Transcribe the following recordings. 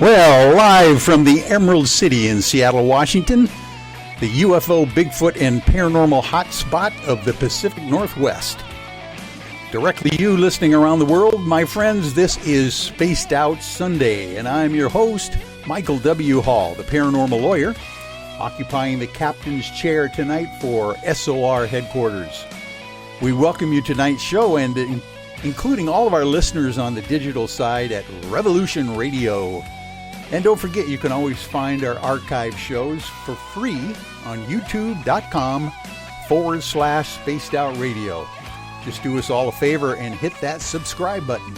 Well, live from the Emerald City in Seattle, Washington, the UFO, Bigfoot, and paranormal hotspot of the Pacific Northwest. Directly to you listening around the world, my friends, this is Spaced Out Sunday, and I'm your host, Michael W. Hall, the paranormal lawyer, occupying the captain's chair tonight for SOR headquarters. We welcome you to tonight's show, and including all of our listeners on the digital side at Revolution Radio. And don't forget, you can always find our archive shows for free on youtube.com/Spaced Out Radio. Just do us all a favor and hit that subscribe button.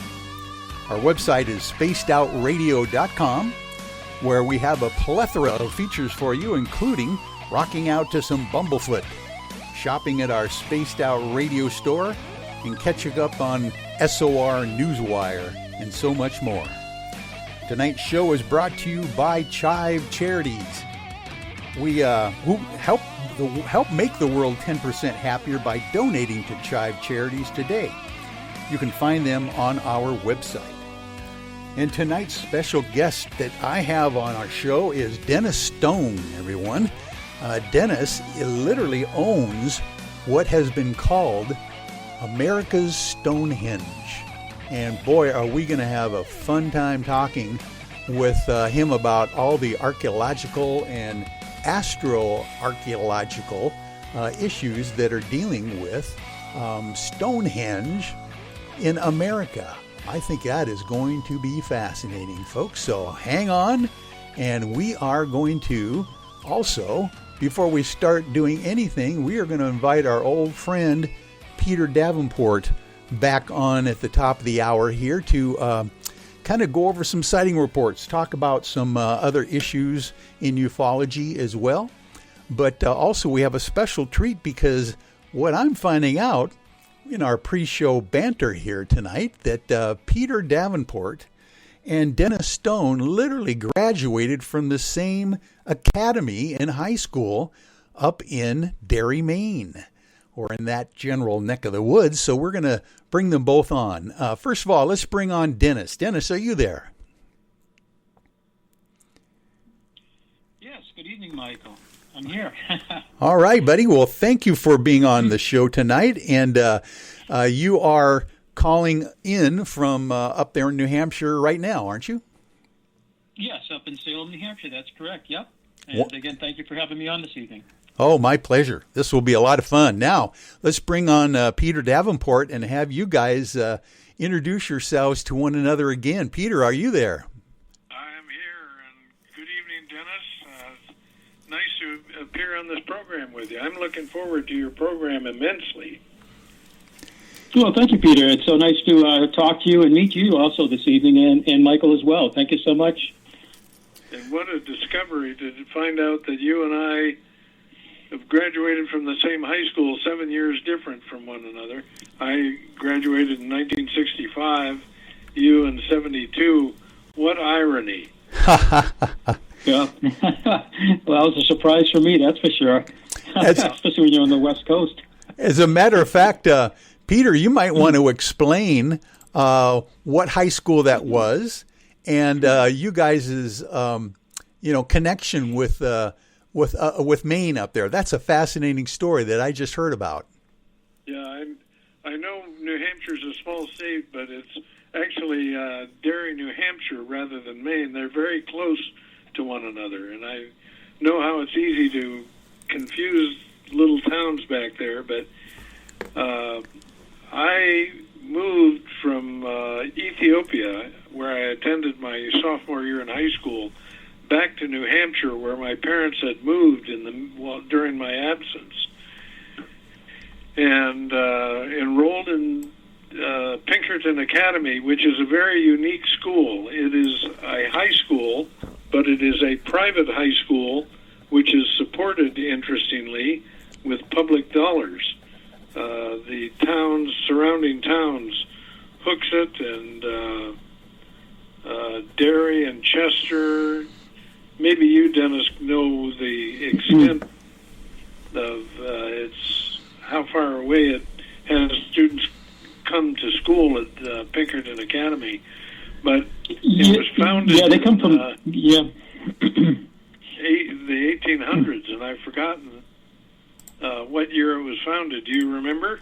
Our website is spacedoutradio.com, where we have a plethora of features for you, including rocking out to some Bumblefoot, shopping at our Spaced Out Radio store, and catching up on SOR Newswire, and so much more. Tonight's show is brought to you by Chive Charities. We help make the world 10% happier by donating to Chive Charities today. You can find them on our website. And tonight's special guest that I have on our show is Dennis Stone, everyone. Dennis literally owns what has been called America's Stonehenge. And boy, are we going to have a fun time talking with him about all the archaeological and astro-archaeological issues that are dealing with Stonehenge in America. I think that is going to be fascinating, folks. So hang on, and we are going to also, before we start doing anything, we are going to invite our old friend Peter Davenport back on at the top of the hour here to kind of go over some sighting reports, talk about some other issues in ufology as well. But also we have a special treat, because what I'm finding out in our pre-show banter here tonight, that Peter Davenport and Dennis Stone literally graduated from the same academy in high school up in Derry, Maine, or in that general neck of the woods. So we're going to bring them both on. First of all, let's bring on Dennis. Dennis, are you there? Yes, good evening, Michael. I'm here. All right, buddy. Well, thank you for being on the show tonight. And you are calling in from up there in New Hampshire right now, aren't you? Yes, up in Salem, New Hampshire. That's correct. Yep. And again, thank you for having me on this evening. Oh, my pleasure. This will be a lot of fun. Now, let's bring on Peter Davenport and have you guys introduce yourselves to one another again. Peter, are you there? I am here, and good evening, Dennis. Nice to appear on this program with you. I'm looking forward to your program immensely. Well, thank you, Peter. It's so nice to talk to you and meet you also this evening, and Michael as well. Thank you so much. And what a discovery to find out that you and I have graduated from the same high school, 7 years different from one another. I graduated in 1965, you in 72. What irony. Yeah. Well, it was a surprise for me, that's for sure. Especially when you're on the West Coast. As a matter of fact, Peter, you might want to explain what high school that was, and you guys' connection with Maine up there. That's a fascinating story that I just heard about. Yeah, I know New Hampshire's a small state, but it's actually Derry, New Hampshire, rather than Maine. They're very close to one another, and I know how it's easy to confuse little towns back there, but I moved from Ethiopia, where I attended my sophomore year in high school, back to New Hampshire, where my parents had moved during my absence, and enrolled in Pinkerton Academy, which is a very unique school. It is a high school, but it is a private high school, which is supported, interestingly, with public dollars. The surrounding towns, Hooksett and Derry and Chester. Maybe you, Dennis, know the extent of how far away it has students come to school at Pinkerton Academy. But it was founded. Yeah, they come from the 1800s, and I've forgotten what year it was founded. Do you remember?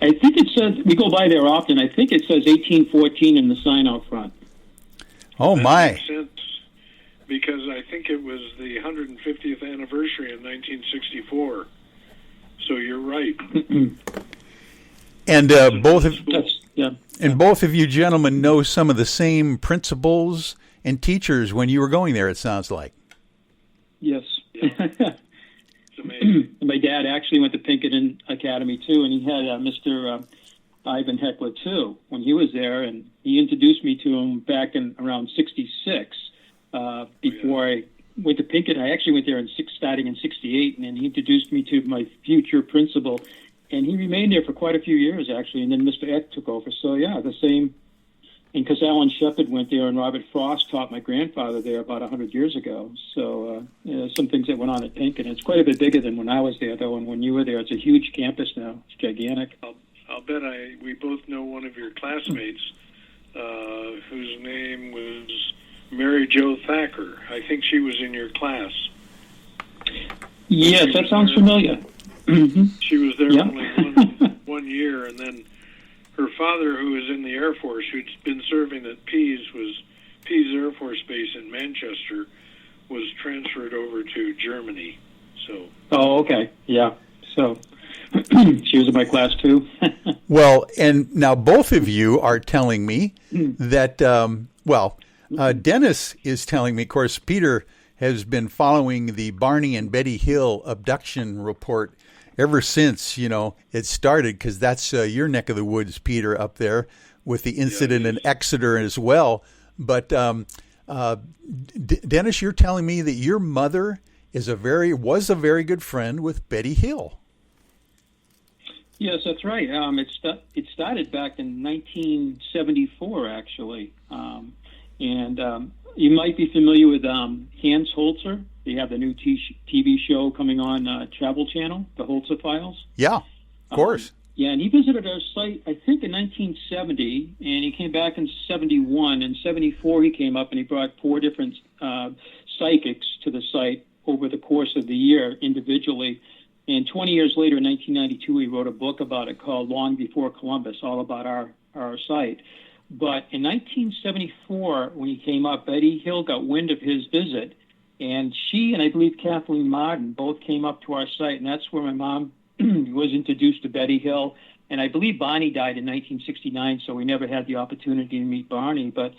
I think it says, we go by there often, I think it says 1814 in the sign out front. Oh, that my. Makes sense, because I think it was the 150th anniversary in 1964. So you're right. And both of you gentlemen know some of the same principals and teachers when you were going there, it sounds like. Yes. Yeah. It's amazing. My dad actually went to Pinkerton Academy, too, and he had Mr. Ivan Heckler, too, when he was there, and he introduced me to him back in around 66. Before I went to Pinkerton, I actually went there starting in 68, and then he introduced me to my future principal, and he remained there for quite a few years, actually, and then Mr. Eck took over. So, yeah, the same. And because Alan Shepard went there and Robert Frost taught my grandfather there about 100 years ago. So some things that went on at Pinkerton. It's quite a bit bigger than when I was there, though, and when you were there. It's a huge campus now. It's gigantic. I'll bet we both know one of your classmates whose name was Mary Jo Thacker. I think she was in your class. Yes, that sounds familiar. Mm-hmm. She was there only one year, and then her father, who was in the Air Force, who'd been serving at Pease Air Force Base in Manchester, was transferred over to Germany. So. Oh, okay. Yeah. So she was in my class too. Well, and now both of you are telling me that, Dennis is telling me, of course, Peter has been following the Barney and Betty Hill abduction report ever since, it started, because that's your neck of the woods, Peter, up there with the incident in Exeter as well. But Dennis, you're telling me that your mother was a very good friend with Betty Hill. Yes, that's right. It started back in 1974, actually. You might be familiar with Hans Holzer. They have the new TV show coming on Travel Channel, the Holzer Files. Yeah, of course. And he visited our site, I think, in 1970, and he came back in 71. In 74, he came up and he brought 4 different psychics to the site over the course of the year individually. And 20 years later, in 1992, he wrote a book about it called Long Before Columbus, all about our site. But in 1974, when he came up, Betty Hill got wind of his visit, and she and I believe Kathleen Martin both came up to our site, and that's where my mom was introduced to Betty Hill. And I believe Barney died in 1969, so we never had the opportunity to meet Barney. But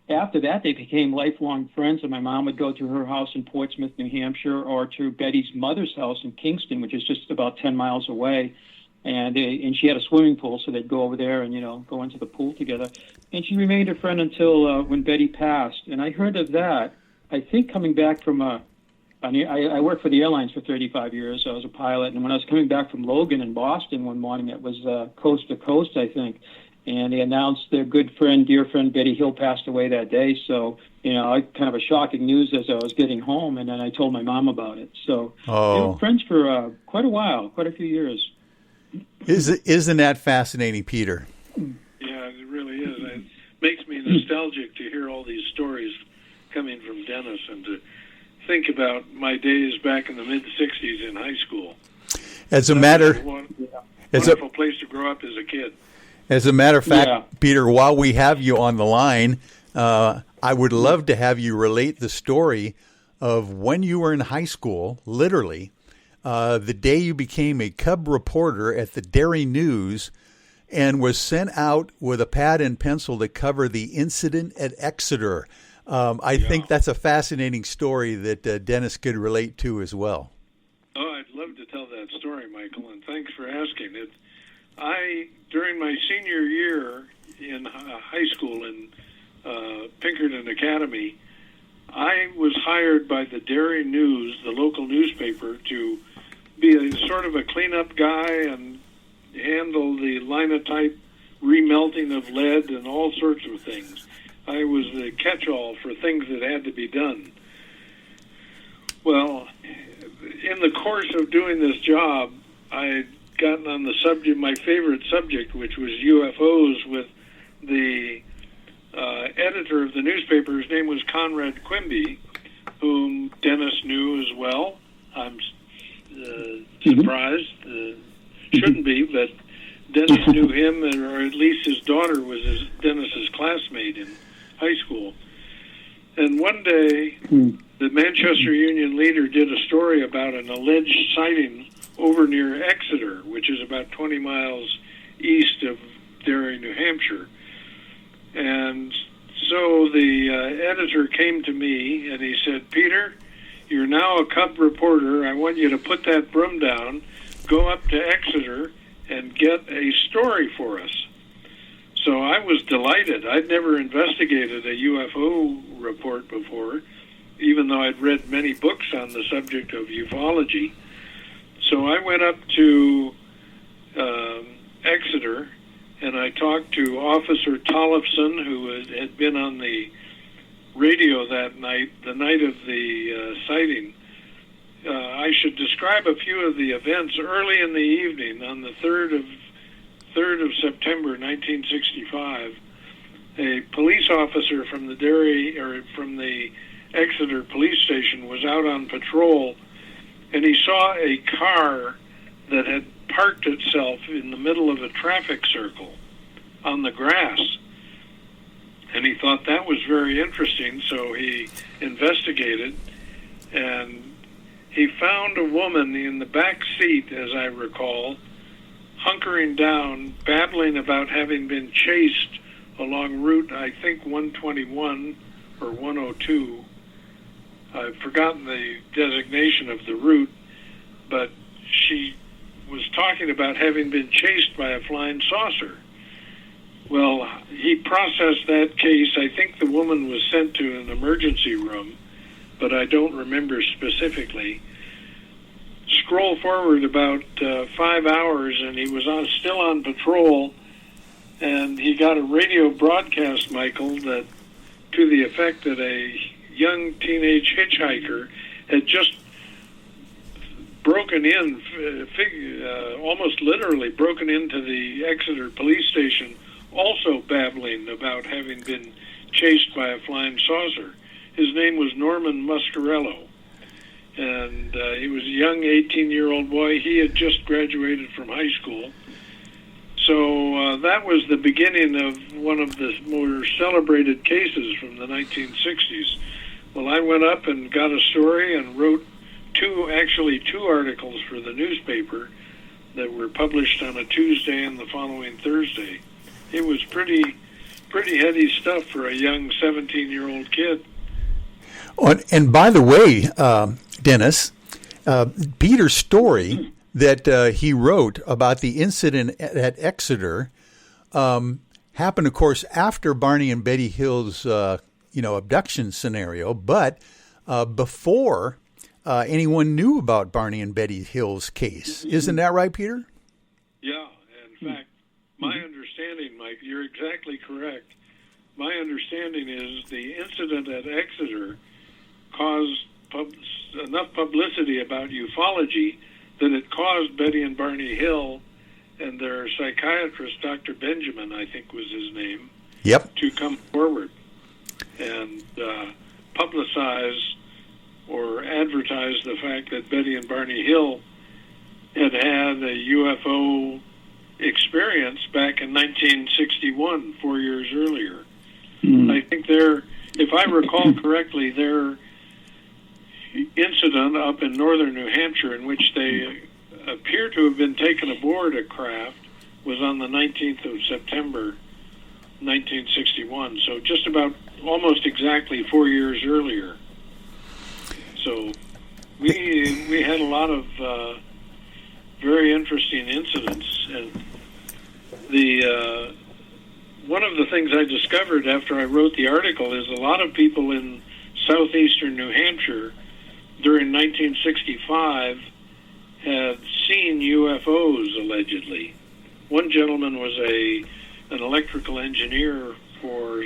after that, they became lifelong friends, and my mom would go to her house in Portsmouth, New Hampshire, or to Betty's mother's house in Kingston, which is just about 10 miles away. And she had a swimming pool, so they'd go over there and, go into the pool together. And she remained a friend until when Betty passed. And I heard of that, I think, coming back from I worked for the airlines for 35 years. I was a pilot. And when I was coming back from Logan in Boston one morning, it was coast to coast, I think. And they announced their dear friend Betty Hill passed away that day. So, kind of a shocking news as I was getting home. And then I told my mom about it. So we were friends for quite a while, quite a few years. Isn't that fascinating, Peter? Yeah, it really is. It makes me nostalgic to hear all these stories coming from Dennis and to think about my days back in the mid-'60s in high school. Wonderful place to grow up as a kid. As a matter of fact, Peter, while we have you on the line, I would love to have you relate the story of when you were in high school, literally, the day you became a cub reporter at the Derry News and was sent out with a pad and pencil to cover the incident at Exeter. I think that's a fascinating story that Dennis could relate to as well. Oh, I'd love to tell that story, Michael, and thanks for asking it. During my senior year in high school in Pinkerton Academy, I was hired by the Derry News, the local newspaper, to be a sort of a cleanup guy and handle the linotype remelting of lead and all sorts of things. I was the catch-all for things that had to be done. Well, in the course of doing this job, I had gotten on the subject, my favorite subject, which was UFOs, with the editor of the newspaper. His name was Conrad Quimby, whom Dennis knew as well. I'm surprised. Shouldn't be, but Dennis knew him, or at least his daughter was Dennis's classmate in high school. And one day, the Manchester Union Leader did a story about an alleged sighting over near Exeter, which is about 20 miles east of Derry, New Hampshire. And so the editor came to me and he said, "Peter, you're now a cub reporter. I want you to put that broom down, go up to Exeter, and get a story for us." So I was delighted. I'd never investigated a UFO report before, even though I'd read many books on the subject of ufology. So I went up to Exeter, and I talked to Officer Tollefson, who had been on the radio that night, the night of the sighting. I should describe a few of the events. Early in the evening, on the 3rd of September, 1965, a police officer from the Exeter police station was out on patrol, and he saw a car that had parked itself in the middle of a traffic circle on the grass. And he thought that was very interesting, so he investigated, and he found a woman in the back seat, as I recall, hunkering down, babbling about having been chased along route, I think, 121 or 102. I've forgotten the designation of the route, but she was talking about having been chased by a flying saucer. Well, he processed that case. I think the woman was sent to an emergency room, but I don't remember specifically. Scroll forward about 5 hours, and he was still on patrol, and he got a radio broadcast, Michael, that to the effect that a young teenage hitchhiker had just broken in, almost literally broken into the Exeter police station, also babbling about having been chased by a flying saucer. His name was Norman Muscarello, and he was a young 18-year-old boy. He had just graduated from high school. So that was the beginning of one of the more celebrated cases from the 1960s. Well, I went up and got a story and wrote two articles for the newspaper that were published on a Tuesday and the following Thursday. It was pretty heady stuff for a young 17-year-old kid. Oh, and by the way, Dennis, Peter's story that he wrote about the incident at Exeter happened, of course, after Barney and Betty Hill's abduction scenario, but before anyone knew about Barney and Betty Hill's case. Isn't that right, Peter? Yeah. In fact, my understanding, Mike, you're exactly correct. My understanding is the incident at Exeter caused enough publicity about ufology that it caused Betty and Barney Hill and their psychiatrist, Dr. Benjamin, I think was his name, to come forward and publicize or advertise the fact that Betty and Barney Hill had had a UFO experience back in 1961, 4 years earlier. I think if I recall correctly, their incident up in northern New Hampshire, in which they appear to have been taken aboard a craft, was on the 19th of September, 1961. So just about almost exactly 4 years earlier. So we had a lot of very interesting incidents, and the one of the things I discovered after I wrote the article is a lot of people in southeastern New Hampshire during 1965 had seen UFOs, allegedly. One gentleman was an electrical engineer for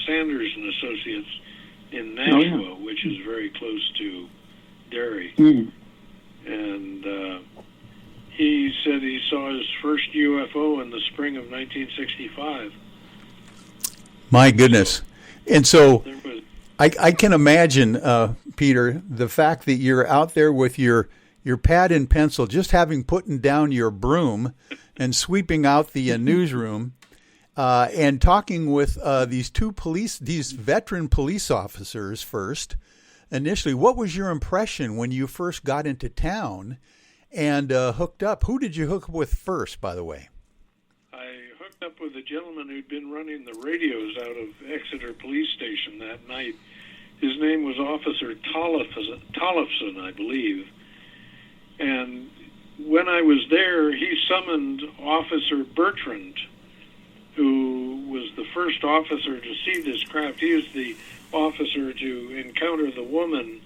Sanders and Associates in Nashua, which is very close to Derry. And he said he saw his first UFO in the spring of 1965. My goodness. And so There was, I can imagine, Peter, the fact that you're out there with your pad and pencil, just having putting down your broom and sweeping out the newsroom, and talking with these veteran police officers first. Initially, what was your impression when you first got into town and hooked up? Who did you hook up with first, by the way? I hooked up with a gentleman who'd been running the radios out of Exeter Police Station that night. His name was Officer Tollefson, I believe. And when I was there, he summoned Officer Bertrand, who was the first officer to see this craft. He was the officer to encounter the woman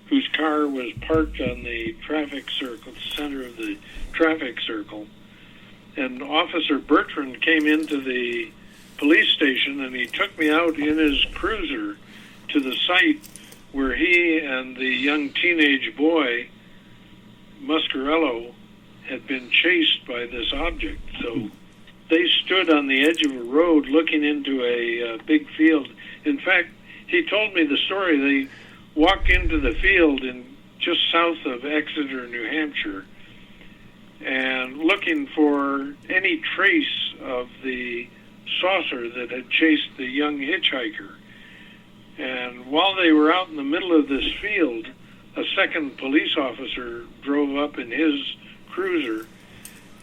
whose car was parked on the traffic circle, the center of the traffic circle. And Officer Bertrand came into the police station, and he took me out in his cruiser to the site where he and the young teenage boy, Muscarello, had been chased by this object. So they stood on the edge of a road looking into a big field. In fact, he told me the story. They walked into the field just south of Exeter, New Hampshire, and looking for any trace of the saucer that had chased the young hitchhiker. And while they were out in the middle of this field, a second police officer drove up in his cruiser,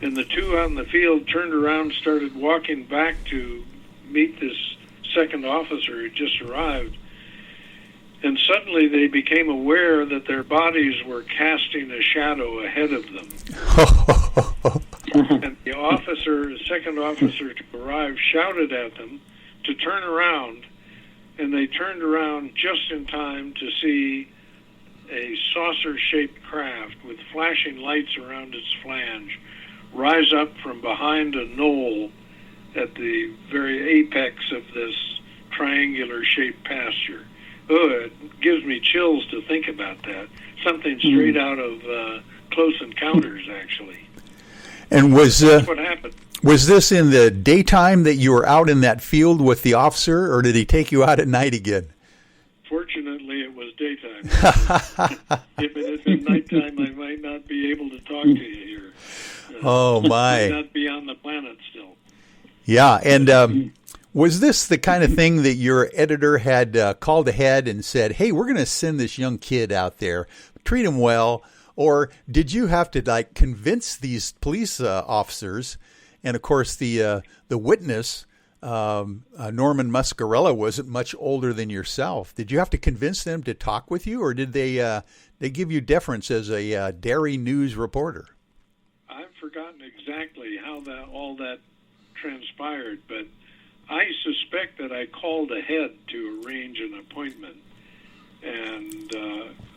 and the two out in the field turned around, started walking back to meet this second officer who just arrived. And suddenly they became aware that their bodies were casting a shadow ahead of them. And the second officer to arrive, shouted at them to turn around, and they turned around just in time to see a saucer-shaped craft with flashing lights around its flange rise up from behind a knoll at the very apex of this triangular-shaped pasture. Oh, it gives me chills to think about that. Something straight out of Close Encounters, actually. And that's what happened. Was this in the daytime that you were out in that field with the officer, or did he take you out at night again? Fortunately, it was daytime. If it had been nighttime, I might not be able to talk to you here. Oh, my. I might not be on the planet still. Yeah, and was this the kind of thing that your editor had called ahead and said, hey, we're going to send this young kid out there, treat him well, or did you have to convince these police officers? And of course, the witness, Norman Muscarella, wasn't much older than yourself. Did you have to convince them to talk with you, or did they give you deference as a Dairy News reporter? I've forgotten exactly how all that transpired, but I suspect that I called ahead to arrange an appointment, and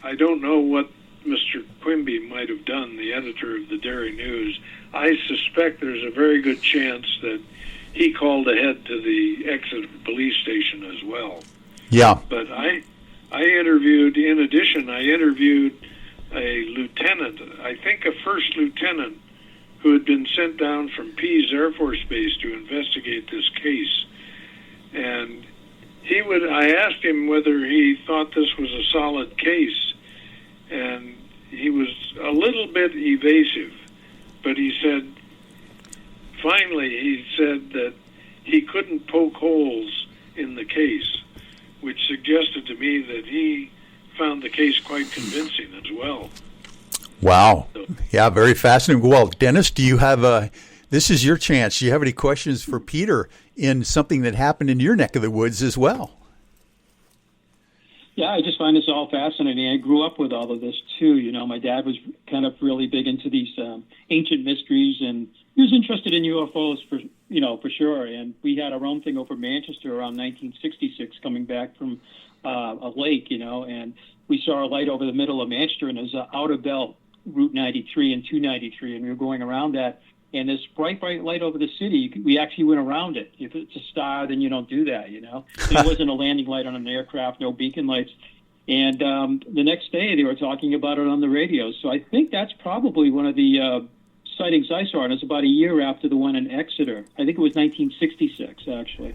I don't know what Mr. Quimby might have done, the editor of the Dairy News. I suspect there's a very good chance that he called ahead to the Exeter police station as well. Yeah. But I interviewed, in addition, I interviewed a lieutenant, I think a first lieutenant, who had been sent down from Pease Air Force Base to investigate this case. And I asked him whether he thought this was a solid case, and he was a little bit evasive, but he said, finally, he said that he couldn't poke holes in the case, which suggested to me that he found the case quite convincing as well. Wow. Yeah, very fascinating. Well, Dennis, do you have this is your chance. Do you have any questions for Peter in something that happened in your neck of the woods as well? Yeah, I just find this all fascinating. I grew up with all of this, too. You know, my dad was kind of really big into these ancient mysteries, and he was interested in UFOs for sure. And we had our own thing over Manchester around 1966 coming back from a lake, and we saw a light over the middle of Manchester, and it was outer belt, Route 93 and 293, and we were going around that. And this bright light over the city, we actually went around it. If it's a star, then you don't do that, And it wasn't a landing light on an aircraft, no beacon lights. And the next day, they were talking about it on the radio. So I think that's probably one of the sightings I saw, and it's about a year after the one in Exeter. I think it was 1966, actually.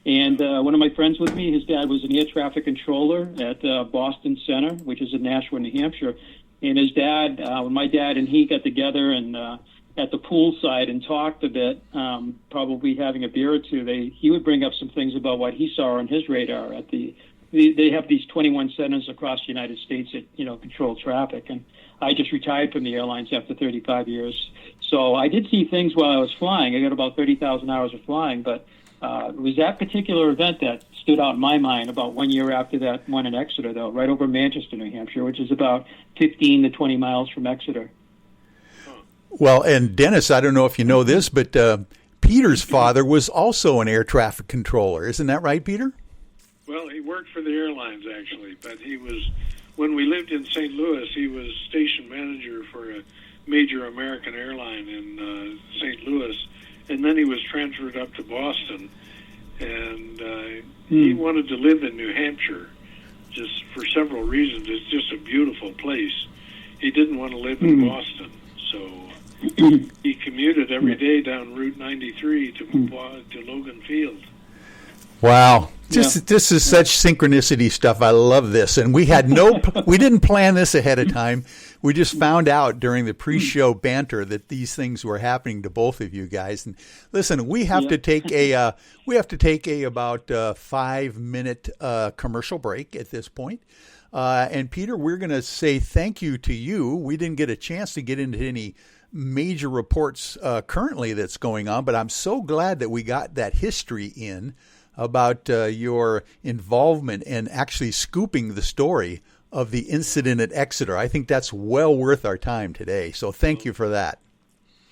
And one of my friends with me, his dad was an air traffic controller at Boston Center, which is in Nashua, New Hampshire. And his dad, when my dad and he got together and at the poolside and talked a bit, probably having a beer or two, he would bring up some things about what he saw on his radar at they have these 21 centers across the United States that, control traffic. And I just retired from the airlines after 35 years. So I did see things while I was flying. I got about 30,000 hours of flying, but it was that particular event that stood out in my mind about 1 year after that one in Exeter, though, right over Manchester, New Hampshire, which is about 15 to 20 miles from Exeter. Well, and Dennis, I don't know if you know this, but Peter's father was also an air traffic controller. Isn't that right, Peter? Well, he worked for the airlines, actually, but when we lived in St. Louis, he was station manager for a major American airline in St. Louis, and then he was transferred up to Boston, and he wanted to live in New Hampshire, just for several reasons. It's just a beautiful place. He didn't want to live in Boston, so he commuted every day down Route 93 to Logan Field. Wow. This is such synchronicity stuff. I love this. And we didn't plan this ahead of time. We just found out during the pre-show banter that these things were happening to both of you guys. And listen, we have to take a about 5-minute commercial break at this point. And Peter, we're going to say thank you to you. We didn't get a chance to get into any major reports currently that's going on, but I'm so glad that we got that history in about your involvement in actually scooping the story of the incident at Exeter. I think that's well worth our time today. So thank you for that.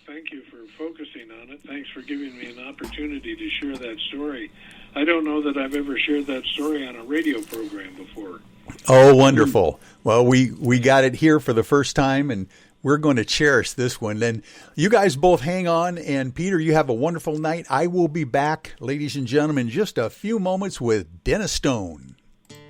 Thank you for focusing on it. Thanks for giving me an opportunity to share that story. I don't know that I've ever shared that story on a radio program before. Oh, wonderful. Well, we got it here for the first time, and we're going to cherish this one. Then you guys both hang on, and Peter, you have a wonderful night. I will be back, ladies and gentlemen, in just a few moments with Dennis Stone.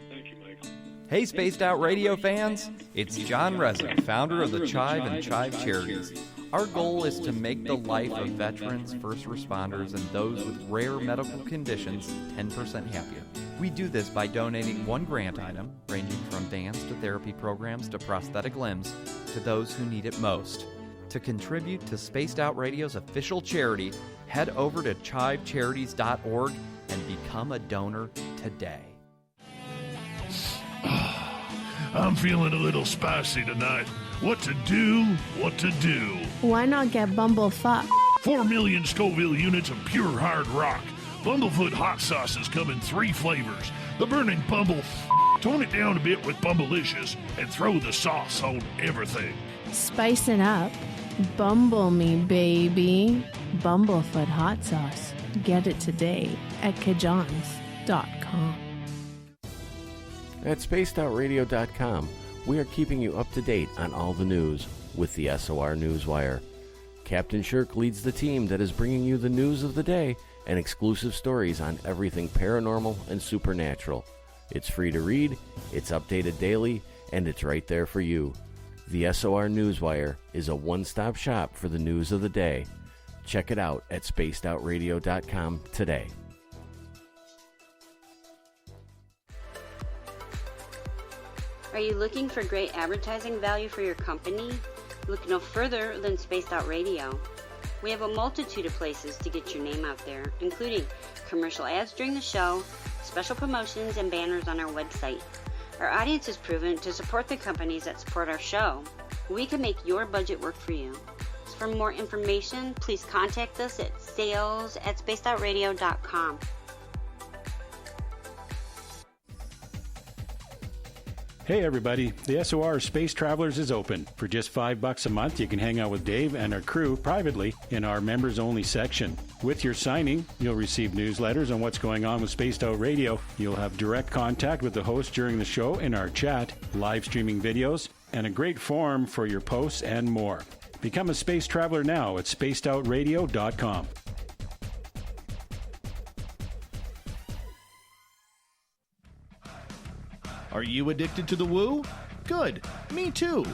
Thank you, Michael. Hey, Spaced Out Radio fans. It's John Resnick, founder of the Chive and Chive Charities. Our goal is to make the life of veterans, first responders, and those with rare medical conditions 10% happier. We do this by donating one grant item, ranging from dance to therapy programs to prosthetic limbs, to those who need it most. To contribute to Spaced Out Radio's official charity, head over to chivecharities.org and become a donor today. I'm feeling a little spicy tonight. What to do? Why not get Bumblefuck? 4 million Scoville units of pure hard rock. Bumblefoot hot sauces come in 3 flavors. The burning Bumble. Tone it down a bit with Bumblicious and throw the sauce on everything. Spice it up. Bumble me, baby. Bumblefoot hot sauce. Get it today at kajans.com. At spacedoutradio.com, we are keeping you up to date on all the news with the SOR Newswire. Captain Shirk leads the team that is bringing you the news of the day and exclusive stories on everything paranormal and supernatural. It's free to read, it's updated daily, and it's right there for you. The SOR Newswire is a one-stop shop for the news of the day. Check it out at spacedoutradio.com today. Are you looking for great advertising value for your company? Look no further than Spaced Out Radio. We have a multitude of places to get your name out there, including commercial ads during the show, special promotions, and banners on our website. Our audience is proven to support the companies that support our show. We can make your budget work for you. So for more information, please contact us at sales@spacedoutradio.com. Hey everybody, the SOR Space Travelers is open. For just $5 a month, you can hang out with Dave and our crew privately in our members-only section. With your signing, you'll receive newsletters on what's going on with Spaced Out Radio. You'll have direct contact with the host during the show in our chat, live streaming videos, and a great forum for your posts and more. Become a space traveler now at spacedoutradio.com. Are you addicted to the woo? Good. Me too.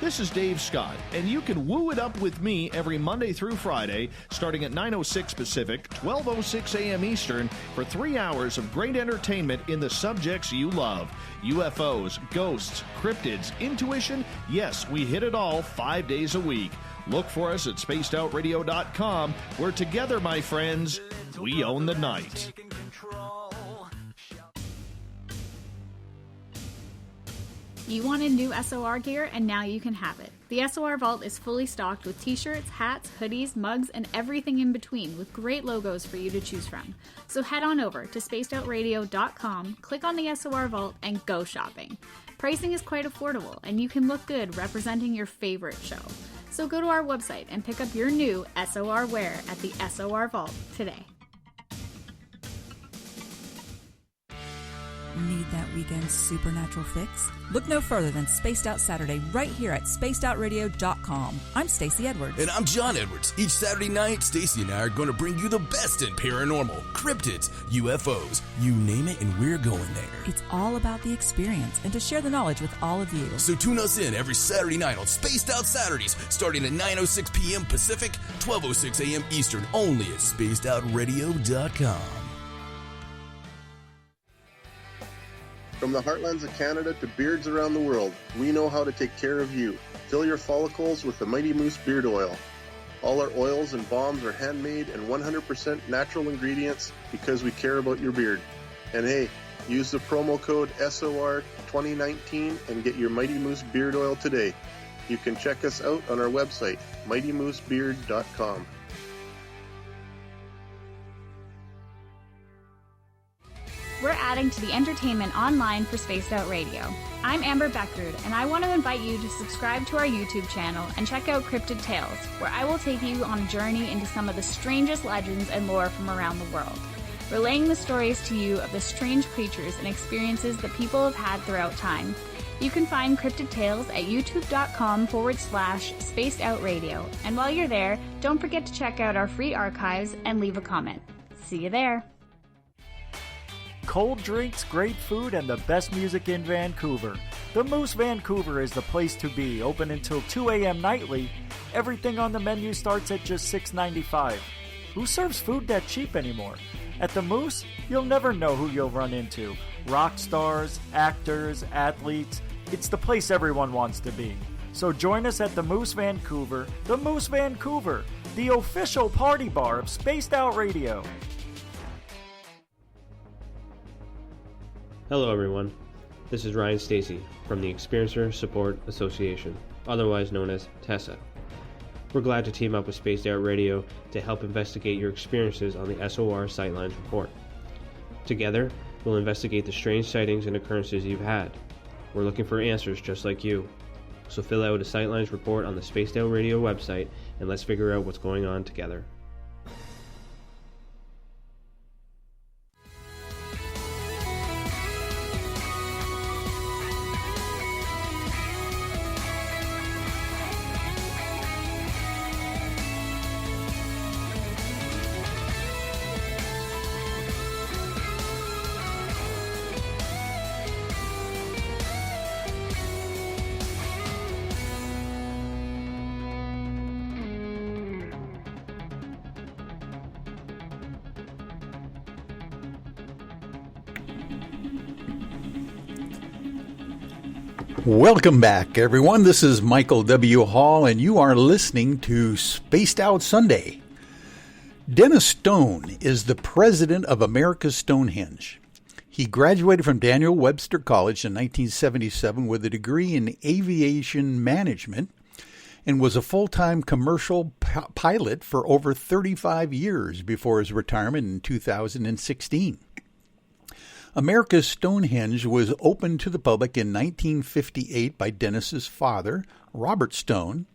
This is Dave Scott, and you can woo it up with me every Monday through Friday, starting at 9:06 Pacific, 12:06 a.m. Eastern, for 3 hours of great entertainment in the subjects you love. UFOs, ghosts, cryptids, intuition. Yes, we hit it all 5 days a week. Look for us at spacedoutradio.com, where together, my friends, we own the night. You wanted new SOR gear, and now you can have it. The SOR Vault is fully stocked with t-shirts, hats, hoodies, mugs, and everything in between, with great logos for you to choose from. So head on over to spacedoutradio.com, click on the SOR Vault, and go shopping. Pricing is quite affordable, and you can look good representing your favorite show. So go to our website and pick up your new SOR wear at the SOR Vault today. Need that weekend supernatural fix? Look no further than Spaced Out Saturday right here at spacedoutradio.com. I'm Stacey Edwards. And I'm John Edwards. Each Saturday night, Stacey and I are going to bring you the best in paranormal, cryptids, UFOs, you name it, and we're going there. It's all about the experience and to share the knowledge with all of you. So tune us in every Saturday night on Spaced Out Saturdays, starting at 9:06 p.m. Pacific, 12:06 a.m. Eastern, only at spacedoutradio.com. From the heartlands of Canada to beards around the world, we know how to take care of you. Fill your follicles with the Mighty Moose Beard Oil. All our oils and balms are handmade and 100% natural ingredients because we care about your beard. And hey, use the promo code SOR2019 and get your Mighty Moose Beard Oil today. You can check us out on our website, mightymoosebeard.com. We're adding to the entertainment online for Spaced Out Radio. I'm Amber Beckrud, and I want to invite you to subscribe to our YouTube channel and check out Cryptid Tales, where I will take you on a journey into some of the strangest legends and lore from around the world, relaying the stories to you of the strange creatures and experiences that people have had throughout time. You can find Cryptid Tales at youtube.com/spacedoutradio, and while you're there, don't forget to check out our free archives and leave a comment. See you there. Cold drinks, great food, and the best music in Vancouver. The Moose Vancouver is the place to be, open until 2 a.m. nightly. Everything on the menu starts at just $6.95. Who serves food that cheap anymore? At the Moose, you'll never know who you'll run into. Rock stars, actors, athletes. It's the place everyone wants to be. So join us at the Moose Vancouver, the official party bar of Spaced Out Radio. Hello everyone, this is Ryan Stacy from the Experiencer Support Association, otherwise known as TESSA. We're glad to team up with Spaced Out Radio to help investigate your experiences on the SOR Sightlines Report. Together, we'll investigate the strange sightings and occurrences you've had. We're looking for answers just like you. So fill out a Sightlines report on the Spaced Out Radio website and let's figure out what's going on together. Welcome back, everyone. This is Michael W. Hall, and you are listening to Spaced Out Sunday. Dennis Stone is the president of America's Stonehenge. He graduated from Daniel Webster College in 1977 with a degree in aviation management and was a full-time commercial pilot for over 35 years before his retirement in 2016. America's Stonehenge was opened to the public in 1958 by Dennis's father, Robert Stone.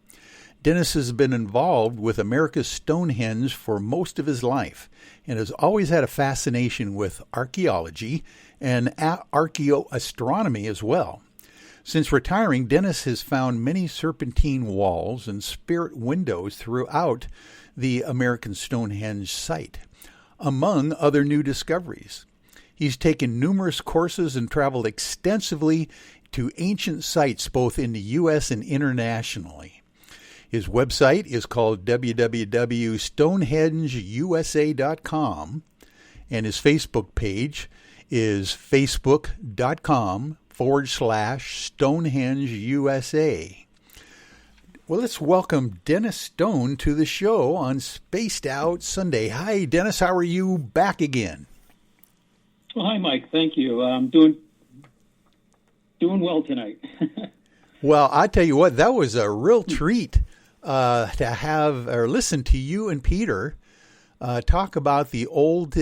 Dennis has been involved with America's Stonehenge for most of his life and has always had a fascination with archaeology and archaeoastronomy as well. Since retiring, Dennis has found many serpentine walls and spirit windows throughout the American Stonehenge site, among other new discoveries. He's taken numerous courses and traveled extensively to ancient sites both in the U.S. and internationally. His website is called www.stonehengeusa.com, and his Facebook page is facebook.com/Stonehenge USA. Well, let's welcome Dennis Stone to the show on Spaced Out Sunday. Hi, Dennis. How are you back again? Well, hi, Mike. Thank you. I'm doing well tonight. Well, I tell you what, that was a real treat to have or listen to you and Peter talk about the old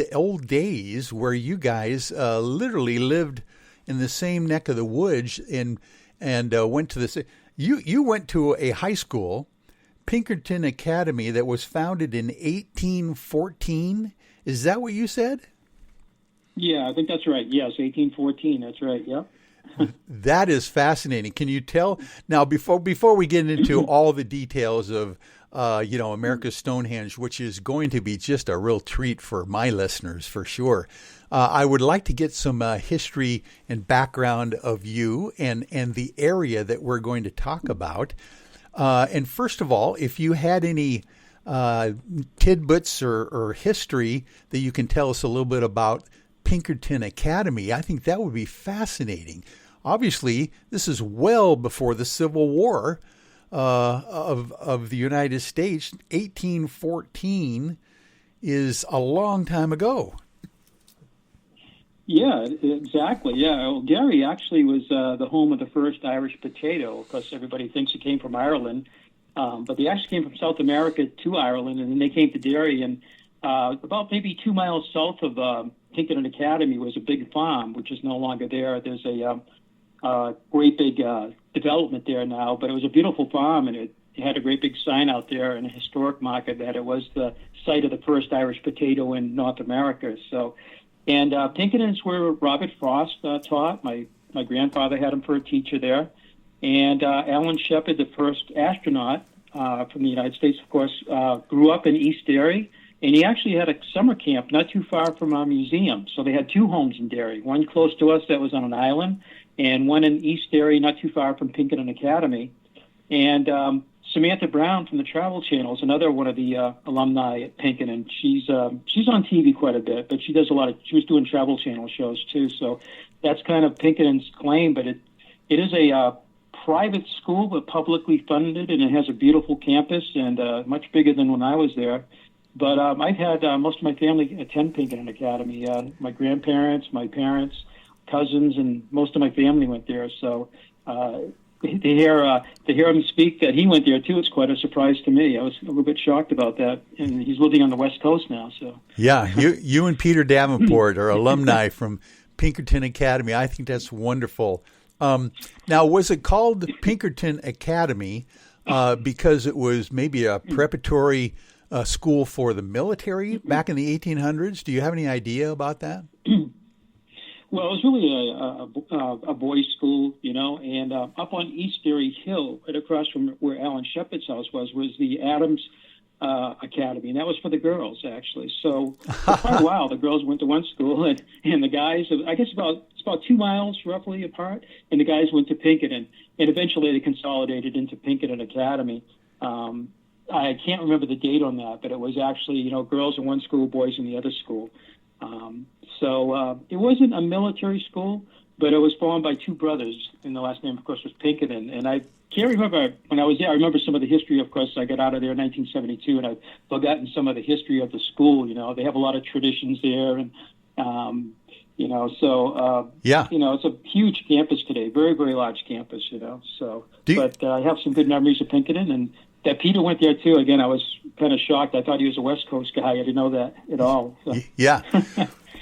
days where you guys literally lived in the same neck of the woods and went to the. You went to a high school, Pinkerton Academy, that was founded in 1814. Is that what you said? Yeah, I think that's right. Yes, 1814. That's right. Yeah. That is fascinating. Can you tell now before we get into all the details of America's Stonehenge, which is going to be just a real treat for my listeners for sure. I would like to get some history and background of you and the area that we're going to talk about. And first of all, if you had any tidbits or history that you can tell us a little bit about Pinkerton Academy, I think that would be fascinating. Obviously, this is well before the Civil War of the United States. 1814 is a long time ago. Yeah, exactly. Yeah, well, Derry actually was the home of the first Irish potato, because everybody thinks it came from Ireland, but they actually came from South America to Ireland, and then they came to Derry, and about maybe 2 miles south of Pinkerton Academy was a big farm, which is no longer there. There's a great big development there now, but it was a beautiful farm, and it had a great big sign out there in a historic market that it was the site of the first Irish potato in North America. So. And Pinkerton is where Robert Frost taught. My grandfather had him for a teacher there. And Alan Shepard, the first astronaut from the United States, of course, grew up in East Derry. And he actually had a summer camp not too far from our museum. So they had two homes in Derry, one close to us that was on an island, and one in East Derry not too far from Pinkerton Academy. And Samantha Brown from the Travel Channel is another one of the alumni at Pinkerton. She's on TV quite a bit, but she was doing Travel Channel shows too. So that's kind of Pinkerton's claim, but it is a private school, but publicly funded, and it has a beautiful campus and much bigger than when I was there. But I've had most of my family attend Pinkerton Academy. My grandparents, my parents, cousins, and most of my family went there. So to hear him speak that he went there too, it's quite a surprise to me. I was a little bit shocked about that, and he's living on the West Coast now. So yeah, you and Peter Davenport are alumni from Pinkerton Academy. I think that's wonderful. Now, was it called Pinkerton Academy because it was maybe a preparatory school for the military back in the 1800s? Do you have any idea about that? Well, it was really a boys' school, and up on East Derry Hill, right across from where Alan Shepard's house was the Adams Academy, and that was for the girls, actually. So for quite a while, the girls went to one school, and the guys, I guess it's about 2 miles roughly apart, and the guys went to Pinkerton, and eventually they consolidated into Pinkerton Academy. I can't remember the date on that, but it was actually, girls in one school, boys in the other school. So it wasn't a military school, but it was formed by two brothers, and the last name, of course, was Pinkerton. And I can't remember when I was there. I remember some of the history. Of course, I got out of there in 1972, and I've forgotten some of the history of the school. They have a lot of traditions there, and it's a huge campus today, very, very large campus. But I have some good memories of Pinkerton, and that Peter went there too. Again, I was kind of shocked. I thought he was a West Coast guy. I didn't know that at all. So. Yeah.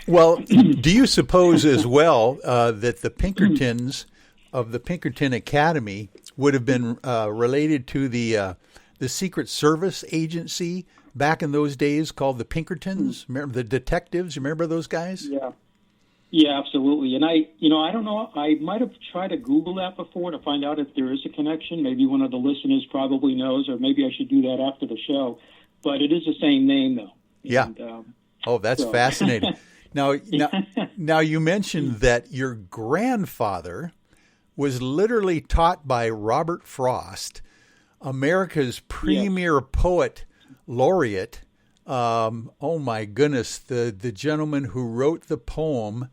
Well, do you suppose as well that the Pinkertons of the Pinkerton Academy would have been related to the Secret Service agency back in those days called the Pinkertons? Remember the detectives? Remember those guys? Yeah. Yeah, absolutely. And I don't know. I might have tried to Google that before to find out if there is a connection. Maybe one of the listeners probably knows, or maybe I should do that after the show. But it is the same name, though. Yeah. And, that's fascinating. Now, you mentioned that your grandfather was literally taught by Robert Frost, America's premier poet laureate. Oh my goodness, the gentleman who wrote the poem,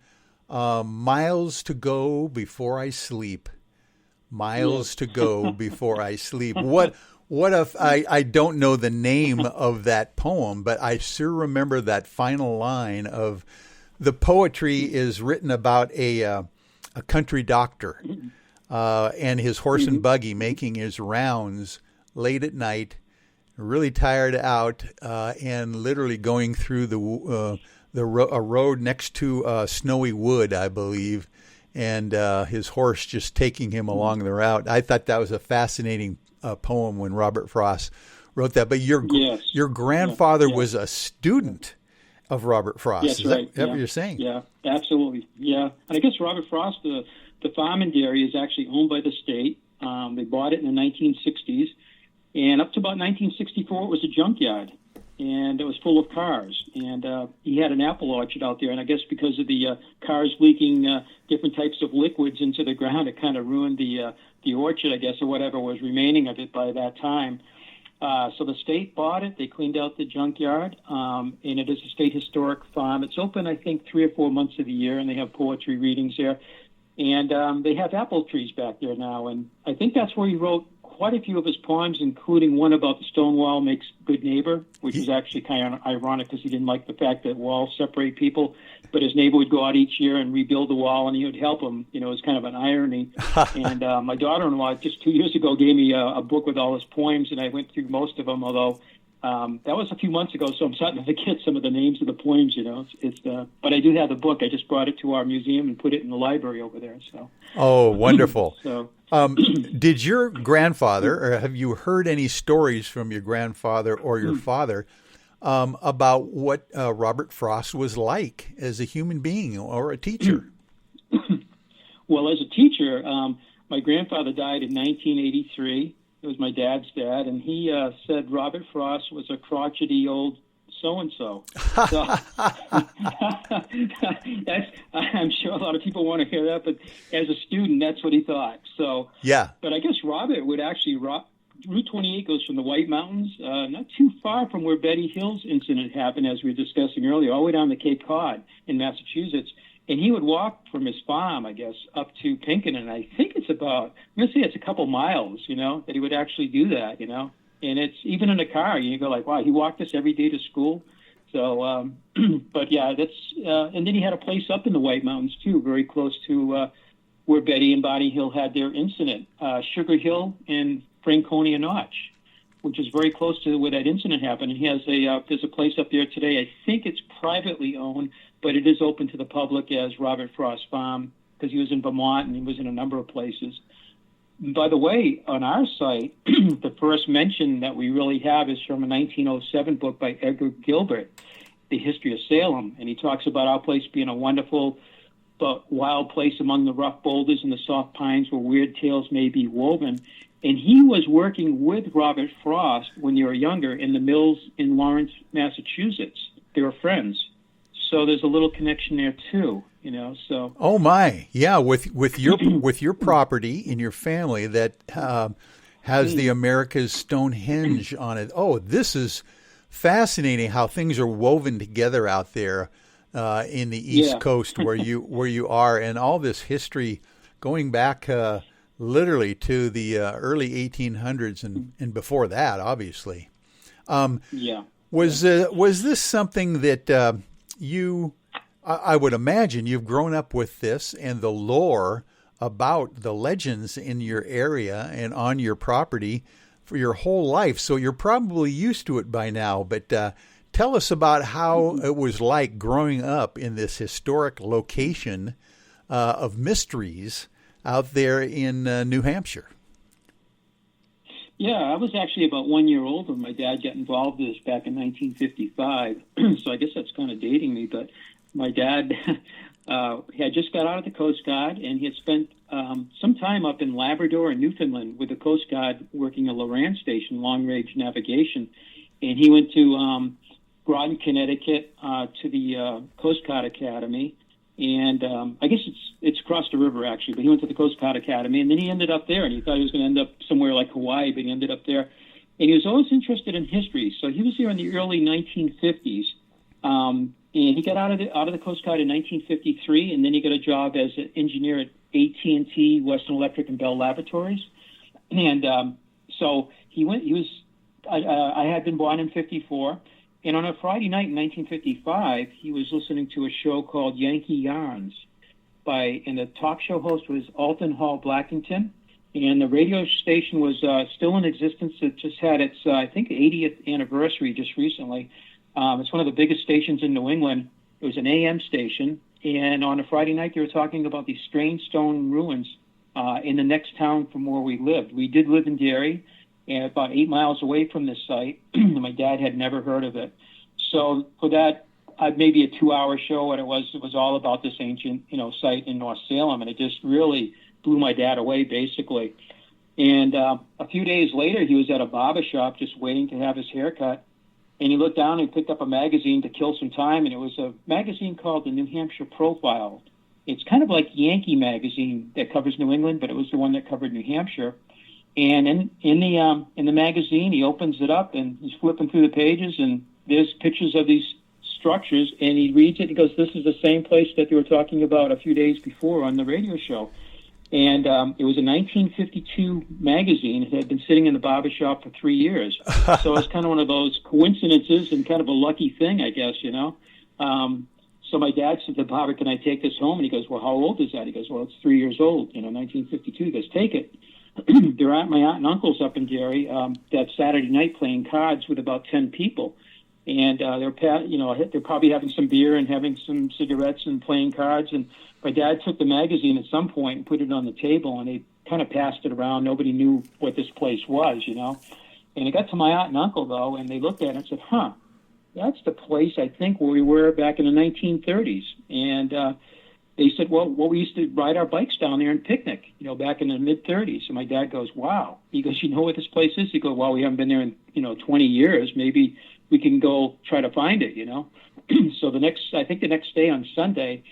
Miles to Go Before I Sleep. Miles to Go Before I Sleep. I don't know the name of that poem, but I sure remember that final line of the poetry is written about a country doctor and his horse and buggy making his rounds late at night, really tired out, and literally going through a road next to snowy wood, I believe, and his horse just taking him along the route. I thought that was a fascinating poem when Robert Frost wrote that. But your grandfather was a student of Robert Frost. Yes, is right. that what you're saying? Yeah, absolutely. Yeah, and I guess Robert Frost, the farm and dairy is actually owned by the state. They bought it in the 1960s, and up to about 1964, it was a junkyard, and it was full of cars. And he had an apple orchard out there, and I guess because of the cars leaking different types of liquids into the ground, it kind of ruined the orchard, I guess, or whatever was remaining of it by that time. So the state bought it. They cleaned out the junkyard, and it is a state historic farm. It's open, I think, 3 or 4 months of the year, and they have poetry readings there. And they have apple trees back there now, and I think that's where he wrote quite a few of his poems, including one about the stone wall makes good neighbor, which is actually kind of ironic because he didn't like the fact that walls separate people, but his neighbor would go out each year and rebuild the wall, and he would help him. You know, it was kind of an irony. And my daughter-in-law just 2 years ago gave me a book with all his poems, and I went through most of them, although that was a few months ago, so I'm starting to forget some of the names of the poems, you know. But I do have the book. I just brought it to our museum and put it in the library over there. So. Oh, wonderful. So. Did your grandfather, or have you heard any stories from your grandfather or your father about what Robert Frost was like as a human being or a teacher? Well, as a teacher, my grandfather died in 1983. It was my dad's dad, and he said Robert Frost was a crotchety old so-and-so. So, I'm sure a lot of people want to hear that, but as a student, that's what he thought. So, yeah. But I guess Robert would actually, Route 28 goes from the White Mountains, not too far from where Betty Hill's incident happened, as we were discussing earlier, all the way down to Cape Cod in Massachusetts. And he would walk from his farm, I guess, up to Pinkerton. And I think it's about, I'm going to say it's a couple miles, you know, that he would actually do that, you know. And it's even in a car, you go like, wow, he walked us every day to school. So, but yeah, that's, and then he had a place up in the White Mountains too, very close to where Betty and Bonnie Hill had their incident, Sugar Hill and Franconia Notch, which is very close to where that incident happened. And he has there's a place up there today. I think it's privately owned, but it is open to the public as Robert Frost Farm because he was in Vermont and he was in a number of places. By the way, on our site, the first mention that we really have is from a 1907 book by Edgar Gilbert, The History of Salem. And he talks about our place being a wonderful but wild place among the rough boulders and the soft pines where weird tales may be woven. And he was working with Robert Frost when they were younger in the mills in Lawrence, Massachusetts. They were friends. So there's a little connection there too, you know. So. Oh my, yeah, with your property in your family that has the America's Stonehenge on it. Oh, this is fascinating how things are woven together out there in the East Coast where you are, and all this history going back literally to the early 1800s and before that, obviously. Was this something that I would imagine you've grown up with this and the lore about the legends in your area and on your property for your whole life, so you're probably used to it by now, but tell us about how it was like growing up in this historic location of mysteries out there in New Hampshire. Yeah, I was actually about 1 year old when my dad got involved in this back in 1955. So I guess that's kind of dating me. But my dad had just got out of the Coast Guard, and he had spent some time up in Labrador and Newfoundland with the Coast Guard working a Loran station, long-range navigation. And he went to Groton, Connecticut, to the Coast Guard Academy. And I guess it's across the river, actually, but he went to the Coast Guard Academy, and then he ended up there, and he thought he was going to end up somewhere like Hawaii, but he ended up there. And he was always interested in history, so he was here in the early 1950s. And he got out of the Coast Guard in 1953, and then he got a job as an engineer at AT&T, Western Electric, and Bell Laboratories. And so he went. He was. I had been born in '54, and on a Friday night in 1955, he was listening to a show called Yankee Yarns, and the talk show host was Alton Hall Blackington, and the radio station was still in existence. It just had its, I think, 80th anniversary just recently. It's one of the biggest stations in New England. It was an AM station, and on a Friday night, they were talking about these strange stone ruins in the next town from where we lived. We did live in Derry, and about 8 miles away from this site. My dad had never heard of it. So for that, maybe a 2-hour show, and it was all about this ancient, site in North Salem, and it just really blew my dad away, basically. And a few days later, he was at a barber shop just waiting to have his hair cut, and he looked down and picked up a magazine to kill some time, and it was a magazine called the New Hampshire Profile. It's kind of like Yankee magazine that covers New England, but it was the one that covered New Hampshire. And in the magazine, he opens it up, and he's flipping through the pages, and there's pictures of these structures, and he reads it, and he goes, "This is the same place that they were talking about a few days before on the radio show." And it was a 1952 magazine. It had been sitting in the barber shop for 3 years. So it's kind of one of those coincidences and kind of a lucky thing, I guess, So my dad said to the barber, "Can I take this home?" And he goes, "Well, how old is that?" He goes, "Well, it's 3 years old, 1952. He goes, "Take it." There are my aunt and uncles up in Derry that Saturday night playing cards with about 10 people. And they're probably having some beer and having some cigarettes and playing cards. And my dad took the magazine at some point and put it on the table, and they kind of passed it around. Nobody knew what this place was, And it got to my aunt and uncle, though, and they looked at it and said, that's the place, I think, where we were back in the 1930s. And they said, well, we used to ride our bikes down there and picnic, back in the mid-30s. And my dad goes, wow. He goes, "You know what this place is?" He goes, "Well, we haven't been there in, 20 years. Maybe we can go try to find it, So the next day on Sunday,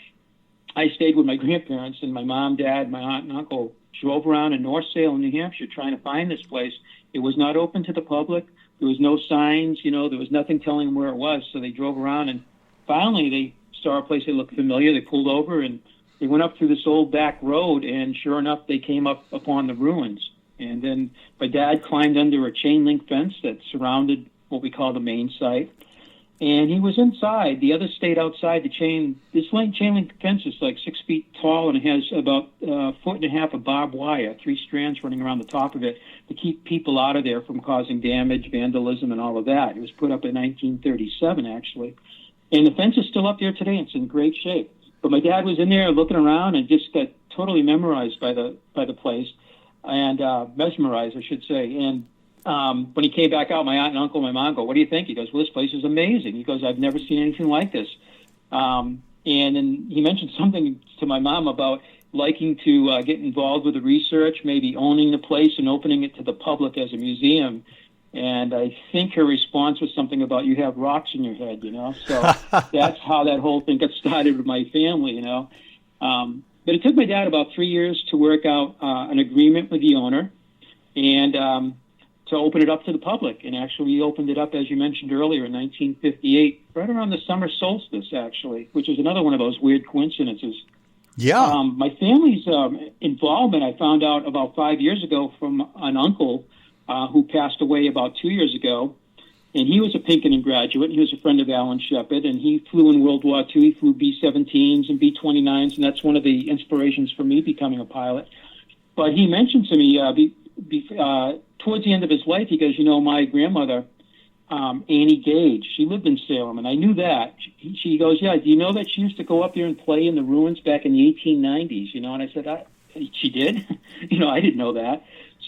I stayed with my grandparents, and my mom, dad, my aunt, and uncle drove around in North Salem, New Hampshire, trying to find this place. It was not open to the public. There was no signs, there was nothing telling them where it was. So they drove around, and finally they saw a place that looked familiar. They pulled over, and they went up through this old back road, and sure enough, they came up upon the ruins. And then my dad climbed under a chain link fence that surrounded what we call the main site. And he was inside. The others stayed outside the chain. This chain link fence is like 6 feet tall, and it has about a foot and a half of barbed wire, 3 strands running around the top of it to keep people out of there from causing damage, vandalism, and all of that. It was put up in 1937, actually. And the fence is still up there today. It's in great shape. But my dad was in there looking around and just got totally memorized by the place, and mesmerized, I should say. And when he came back out, my aunt and uncle, my mom go, "What do you think?" He goes, "Well, this place is amazing." He goes, "I've never seen anything like this." And then he mentioned something to my mom about liking to get involved with the research, maybe owning the place and opening it to the public as a museum. And I think her response was something about, "You have rocks in your head," So that's how that whole thing got started with my family, But it took my dad about 3 years to work out an agreement with the owner and to open it up to the public. And actually, he opened it up, as you mentioned earlier, in 1958, right around the summer solstice, actually, which is another one of those weird coincidences. Yeah. My family's involvement, I found out about 5 years ago from an uncle who passed away about 2 years ago. And he was a Pinkerton graduate. He was a friend of Alan Shepard, and he flew in World War II. He flew B-17s and B-29s, and that's one of the inspirations for me becoming a pilot. But he mentioned to me towards the end of his life, he goes, my grandmother, Annie Gage, she lived in Salem, and I knew that. She goes, "Yeah, do you know that she used to go up there and play in the ruins back in the 1890s?" And I said, "She did?" I didn't know that.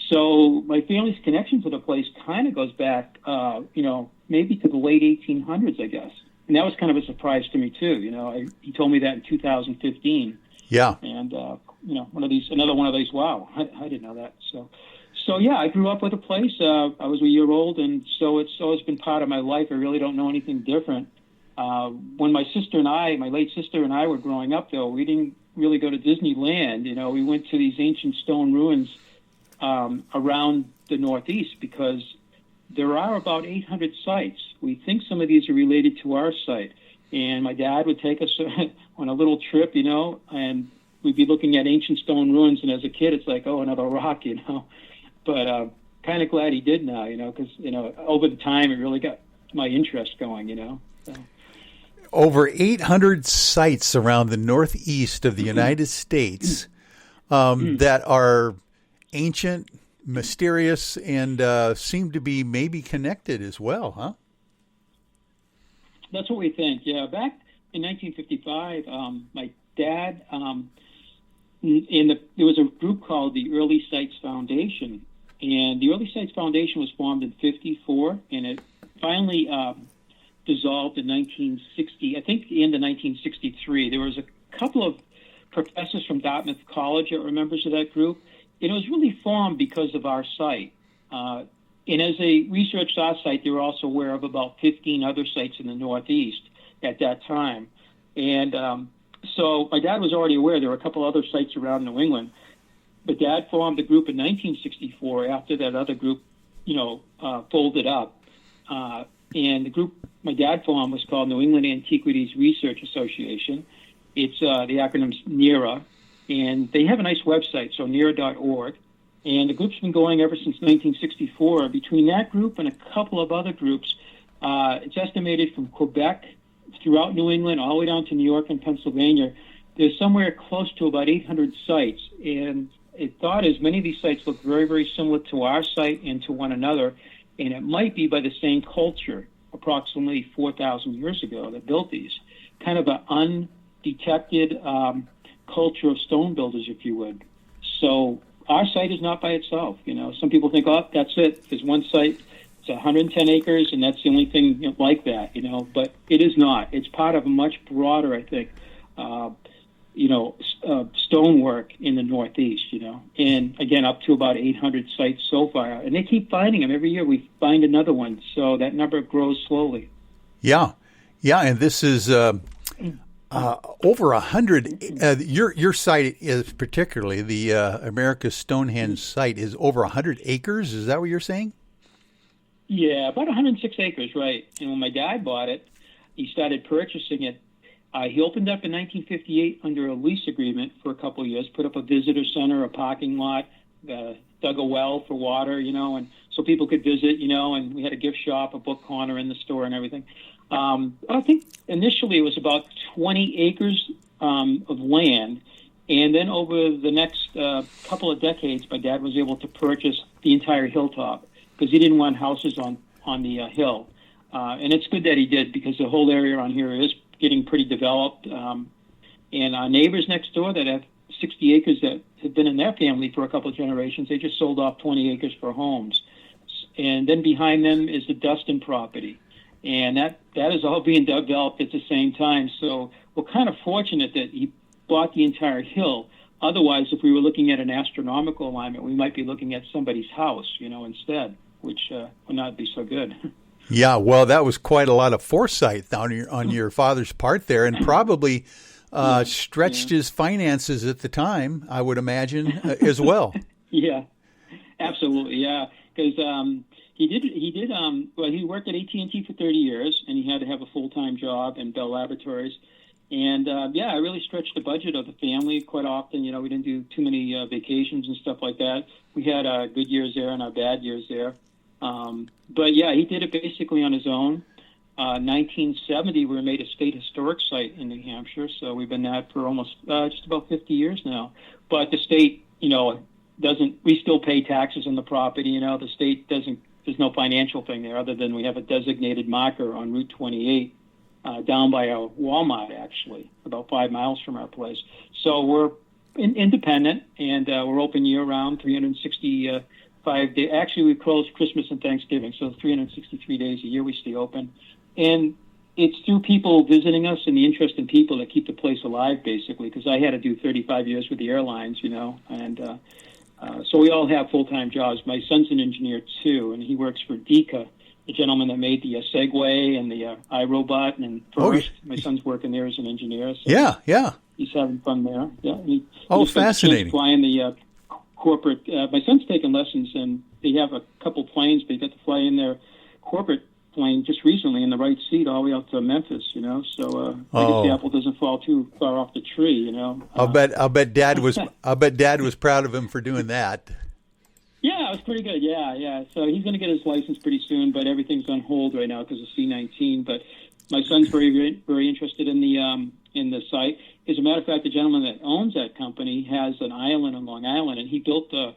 So my family's connection to the place kind of goes back, maybe to the late 1800s, I guess. And that was kind of a surprise to me, too. He told me that in 2015. Yeah. And, another one of these, wow, I didn't know that. So yeah, I grew up with the place. I was a year old, and so it's always been part of my life. I really don't know anything different. When my late sister and I were growing up, though, we didn't really go to Disneyland. We went to these ancient stone ruins around the Northeast because there are about 800 sites. We think some of these are related to our site. And my dad would take us on a little trip, and we'd be looking at ancient stone ruins. And as a kid, it's like, oh, another rock, But kind of glad he did now, because, over the time, it really got my interest going, So. Over 800 sites around the northeast of the United States that are ancient, mysterious, and seem to be maybe connected as well, huh? That's what we think. Yeah, back in 1955, my dad, there was a group called the Early Sites Foundation, and the Early Sites Foundation was formed in 54, and it finally dissolved in 1960. I think the end of 1963. There was a couple of professors from Dartmouth College that were members of that group, and it was really formed because of our site. And as they researched our site, they were also aware of about 15 other sites in the Northeast at that time. And so my dad was already aware there were a couple other sites around New England. But Dad formed a group in 1964 after that other group, folded up. And the group my dad formed was called New England Antiquities Research Association. It's the acronym's NERA. And they have a nice website, so NERA.org. And the group's been going ever since 1964. Between that group and a couple of other groups, it's estimated from Quebec throughout New England all the way down to New York and Pennsylvania, there's somewhere close to about 800 sites. And it thought as many of these sites look very, very similar to our site and to one another. And it might be by the same culture, approximately 4,000 years ago, that built these. Kind of an undetected culture of stone builders, if you would. So our site is not by itself. Some people think, oh, that's it. There's one site. It's 110 acres, and that's the only thing like that, But it is not. It's part of a much broader, I think, stonework in the Northeast, And, again, up to about 800 sites so far. And they keep finding them. Every year we find another one. So that number grows slowly. Yeah. Yeah, and this is over 100. Your site is particularly, the America's Stonehenge site, is over 100 acres. Is that what you're saying? Yeah, about 106 acres, right. And when my dad bought it, he started purchasing it. He opened up in 1958 under a lease agreement for a couple of years, put up a visitor center, a parking lot, dug a well for water, and so people could visit, and we had a gift shop, a book corner in the store and everything. I think initially it was about 20 acres of land, and then over the next couple of decades, my dad was able to purchase the entire hilltop because he didn't want houses on the hill. And it's good that he did because the whole area around here is getting pretty developed. And our neighbors next door that have 60 acres that have been in their family for a couple of generations, they just sold off 20 acres for homes. And then behind them is the Dustin property. And that is all being developed at the same time. So we're kind of fortunate that he bought the entire hill. Otherwise, if we were looking at an astronomical alignment, we might be looking at somebody's house, instead, which would not be so good. Yeah, well, that was quite a lot of foresight on your father's part there, and probably stretched his finances at the time, I would imagine, as well. Yeah, absolutely, yeah, because he worked at AT&T for 30 years, and he had to have a full-time job in Bell Laboratories. And, I really stretched the budget of the family quite often. We didn't do too many vacations and stuff like that. We had our good years there and our bad years there. But, he did it basically on his own. 1970, we were made a state historic site in New Hampshire, so we've been that for almost just about 50 years now. But the state, we still pay taxes on the property. The state doesn't, there's no financial thing there other than we have a designated marker on Route 28 down by our Walmart, actually, about 5 miles from our place. So we're independent, and we're open year-round, 365 days. Actually, we close Christmas and Thanksgiving, so 363 days a year we stay open. And it's through people visiting us and the interest in people that keep the place alive, basically, because I had to do 35 years with the airlines, and so we all have full-time jobs. My son's an engineer, too, and he works for DECA, gentleman that made the Segway and the iRobot and First. My son's working there as an engineer. So Yeah. He's having fun there. Yeah. He fascinating. Flying the corporate. My son's taking lessons, and they have a couple planes, but he got to fly in their corporate plane just recently in the right seat all the way out to Memphis. So I guess the apple doesn't fall too far off the tree. I'll bet Dad was proud of him for doing that. Yeah, it was pretty good. Yeah. So he's going to get his license pretty soon, but everything's on hold right now because of C-19. But my son's very, very interested in the site. As a matter of fact, the gentleman that owns that company has an island on Long Island, and he built a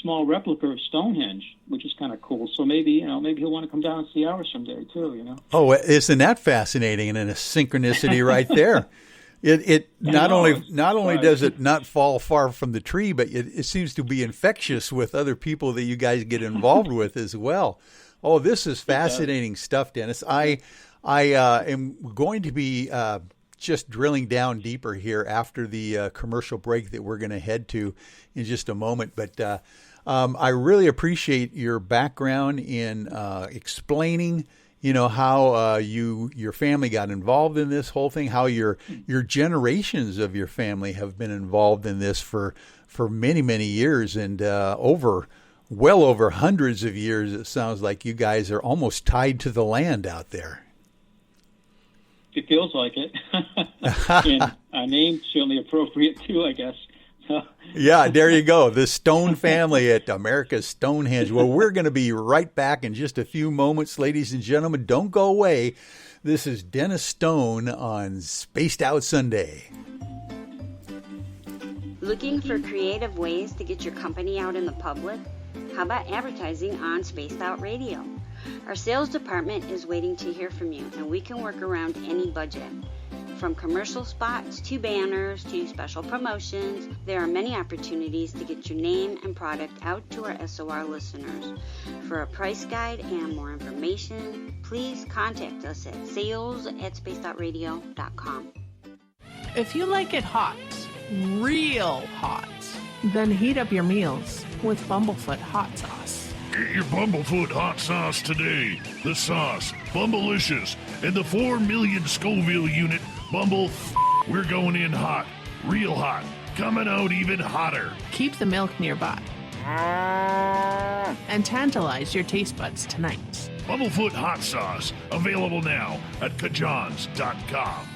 small replica of Stonehenge, which is kind of cool. So maybe he'll want to come down and see ours someday too. Oh, isn't that fascinating? And a synchronicity right there. It not only does it not fall far from the tree, but it seems to be infectious with other people that you guys get involved with as well. Oh, this is fascinating stuff, Dennis. I am going to be just drilling down deeper here after the commercial break that we're going to head to in just a moment. But I really appreciate your background in explaining how your family got involved in this whole thing, how your generations of your family have been involved in this for many, many years, and well over hundreds of years. It sounds like you guys are almost tied to the land out there. It feels like it. And our name's certainly appropriate too, I guess. Yeah, there you go. The Stone family at America's Stonehenge. Well, we're going to be right back in just a few moments, ladies and gentlemen. Don't go away. This is Dennis Stone on Spaced Out Sunday. Looking for creative ways to get your company out in the public? How about advertising on Spaced Out Radio? Our sales department is waiting to hear from you, and we can work around any budget. From commercial spots to banners to special promotions, there are many opportunities to get your name and product out to our SOR listeners. For a price guide and more information, please contact us at sales@spacedoutradio.com. If you like it hot, real hot, then heat up your meals with Bumblefoot hot sauce. Get your Bumblefoot hot sauce today. The sauce, Bumblicious, and the 4 million Scoville unit Bumble. We're going in hot, real hot, coming out even hotter. Keep the milk nearby and tantalize your taste buds tonight. Bumblefoot hot sauce, available now at kajans.com.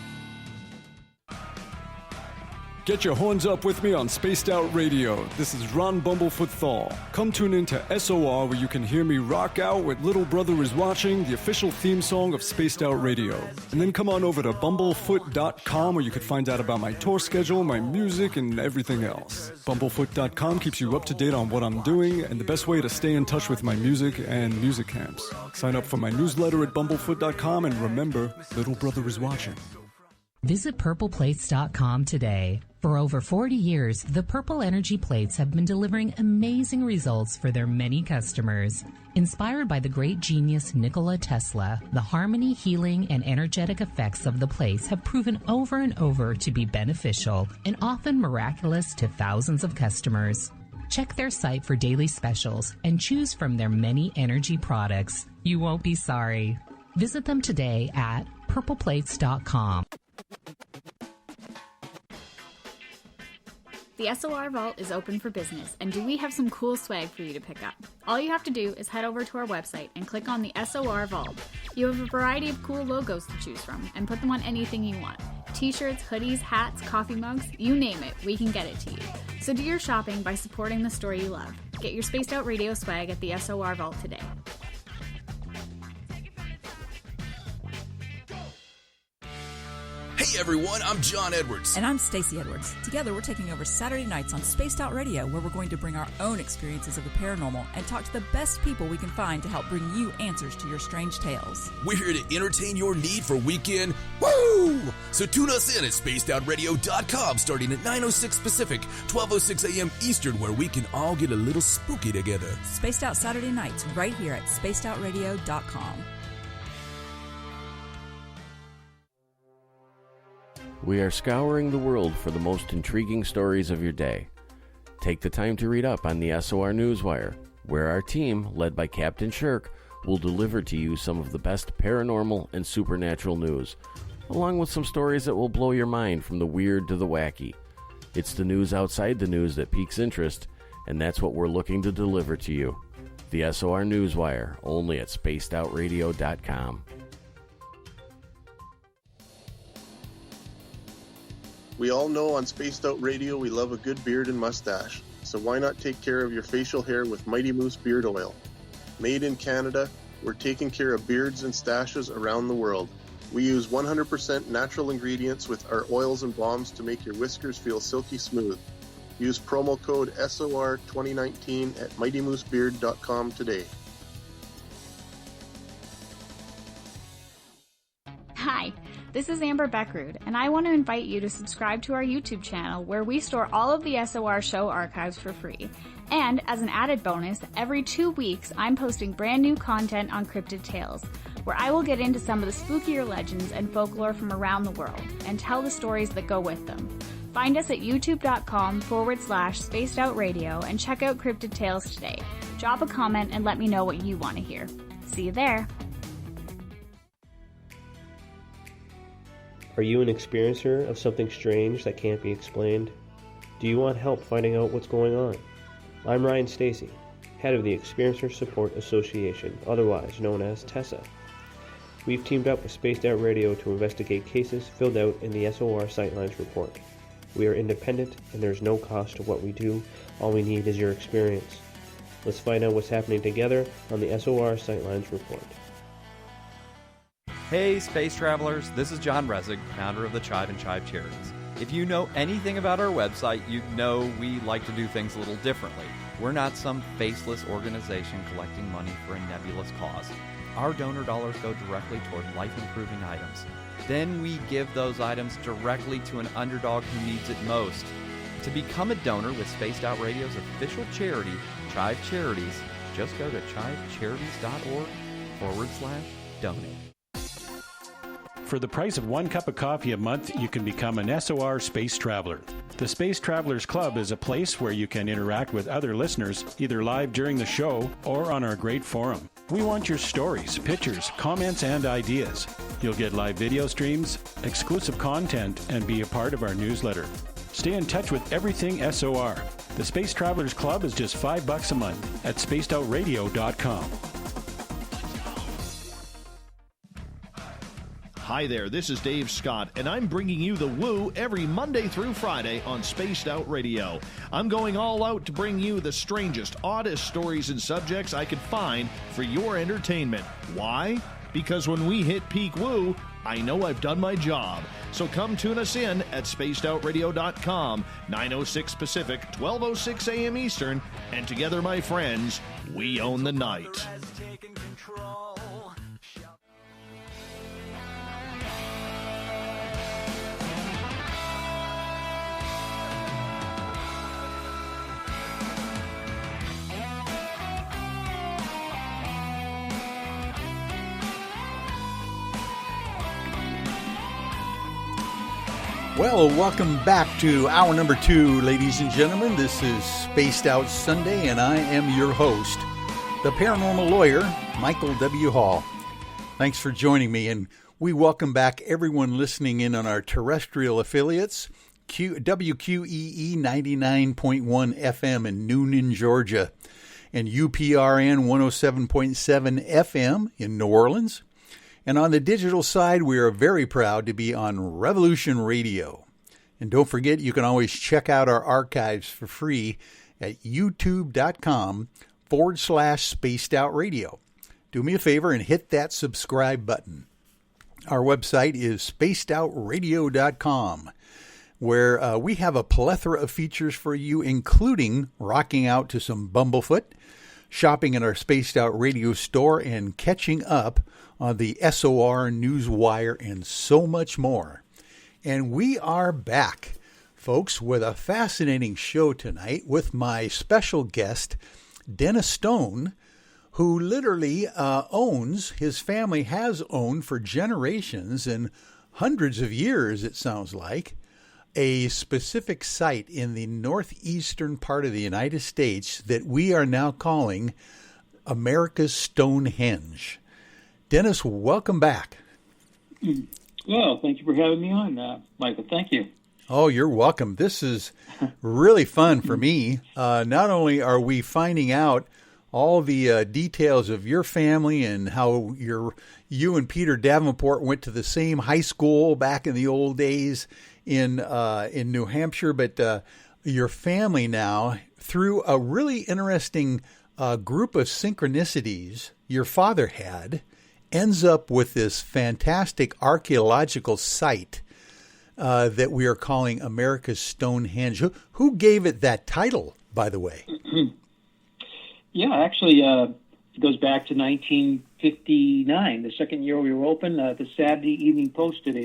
Get your horns up with me on Spaced Out Radio. This is Ron Bumblefoot Thal. Come tune in to SOR where you can hear me rock out with Little Brother Is Watching, the official theme song of Spaced Out Radio. And then come on over to bumblefoot.com where you can find out about my tour schedule, my music, and everything else. Bumblefoot.com keeps you up to date on what I'm doing and the best way to stay in touch with my music and music camps. Sign up for my newsletter at bumblefoot.com and remember, Little Brother Is Watching. Visit purpleplates.com today. For over 40 years, the Purple Energy Plates have been delivering amazing results for their many customers. Inspired by the great genius Nikola Tesla, the harmony, healing, and energetic effects of the plates have proven over and over to be beneficial and often miraculous to thousands of customers. Check their site for daily specials and choose from their many energy products. You won't be sorry. Visit them today at purpleplates.com. The SOR Vault is open for business, and do we have some cool swag for you to pick up? All you have to do is head over to our website and click on the SOR Vault. You have a variety of cool logos to choose from, and put them on anything you want. T-shirts, hoodies, hats, coffee mugs, you name it, we can get it to you. So do your shopping by supporting the store you love. Get your Spaced Out Radio swag at the SOR Vault today. Hey everyone, I'm John Edwards. And I'm Stacey Edwards. Together we're taking over Saturday nights on Spaced Out Radio, where we're going to bring our own experiences of the paranormal and talk to the best people we can find to help bring you answers to your strange tales. We're here to entertain your need for weekend woo! So tune us in at spacedoutradio.com starting at 9:06 Pacific, 12:06 a.m. Eastern, where we can all get a little spooky together. Spaced Out Saturday nights right here at spacedoutradio.com. We are scouring the world for the most intriguing stories of your day. Take the time to read up on the SOR Newswire, where our team, led by Captain Shirk, will deliver to you some of the best paranormal and supernatural news, along with some stories that will blow your mind from the weird to the wacky. It's the news outside the news that piques interest, and that's what we're looking to deliver to you. The SOR Newswire, only at spacedoutradio.com. We all know on Spaced Out Radio we love a good beard and mustache, so why not take care of your facial hair with Mighty Moose Beard Oil? Made in Canada, we're taking care of beards and stashes around the world. We use 100% natural ingredients with our oils and balms to make your whiskers feel silky smooth. Use promo code SOR2019 at mightymoosebeard.com today. Hi, this is Amber Beckrud, and I want to invite you to subscribe to our YouTube channel where we store all of the SOR show archives for free. And as an added bonus, every 2 weeks I'm posting brand new content on Cryptid Tales, where I will get into some of the spookier legends and folklore from around the world and tell the stories that go with them. Find us at youtube.com/spacedoutradio and check out Cryptid Tales today. Drop a comment and let me know what you want to hear. See you there. Are you an experiencer of something strange that can't be explained? Do you want help finding out what's going on? I'm Ryan Stacy, head of the Experiencer Support Association, otherwise known as TESA. We've teamed up with Spaced Out Radio to investigate cases filled out in the SOR Sightlines report. We are independent and there's no cost to what we do. All we need is your experience. Let's find out what's happening together on the SOR Sightlines report. Hey, space travelers, this is John Resig, founder of the Chive and Chive Charities. If you know anything about our website, you know we like to do things a little differently. We're not some faceless organization collecting money for a nebulous cause. Our donor dollars go directly toward life-improving items. Then we give those items directly to an underdog who needs it most. To become a donor with Spaced Out Radio's official charity, Chive Charities, just go to chivecharities.org/donate. For the price of 1 cup of coffee a month, you can become an SOR Space Traveler. The Space Travelers Club is a place where you can interact with other listeners, either live during the show or on our great forum. We want your stories, pictures, comments, and ideas. You'll get live video streams, exclusive content, and be a part of our newsletter. Stay in touch with everything SOR. The Space Travelers Club is just $5 a month at spacedoutradio.com. Hi there, this is Dave Scott, and I'm bringing you the Woo every Monday through Friday on Spaced Out Radio. I'm going all out to bring you the strangest, oddest stories and subjects I could find for your entertainment. Why? Because when we hit peak Woo, I know I've done my job. So come tune us in at spacedoutradio.com, 9:06 Pacific, 12:06 a.m. Eastern, and together, my friends, we own the night. Well, welcome back to hour number 2, ladies and gentlemen. This is Spaced Out Sunday, and I am your host, the paranormal lawyer, Michael W. Hall. Thanks for joining me, and we welcome back everyone listening in on our terrestrial affiliates, WQEE 99.1 FM in Noonan, Georgia, and UPRN 107.7 FM in New Orleans. And on the digital side, we are very proud to be on Revolution Radio. And don't forget, you can always check out our archives for free at youtube.com/spacedoutradio. Do me a favor and hit that subscribe button. Our website is spacedoutradio.com, where we have a plethora of features for you, including rocking out to some Bumblefoot, shopping in our Spaced Out Radio store, and catching up on the SOR Newswire, and so much more. And we are back, folks, with a fascinating show tonight with my special guest, Dennis Stone, who literally his family has owned for generations and hundreds of years, it sounds like, a specific site in the northeastern part of the United States that we are now calling America's Stonehenge. Dennis, welcome back. Well, thank you for having me on, Michael. Thank you. Oh, you're welcome. This is really fun for me. Not only are we finding out all the details of your family and how you and Peter Davenport went to the same high school back in the old days in New Hampshire, but your family now, through a really interesting group of synchronicities your father had, ends up with this fantastic archaeological site that we are calling America's Stonehenge. Who gave it that title, by the way? Yeah, actually, it goes back to 1959, the second year we were open. The Saturday Evening Post did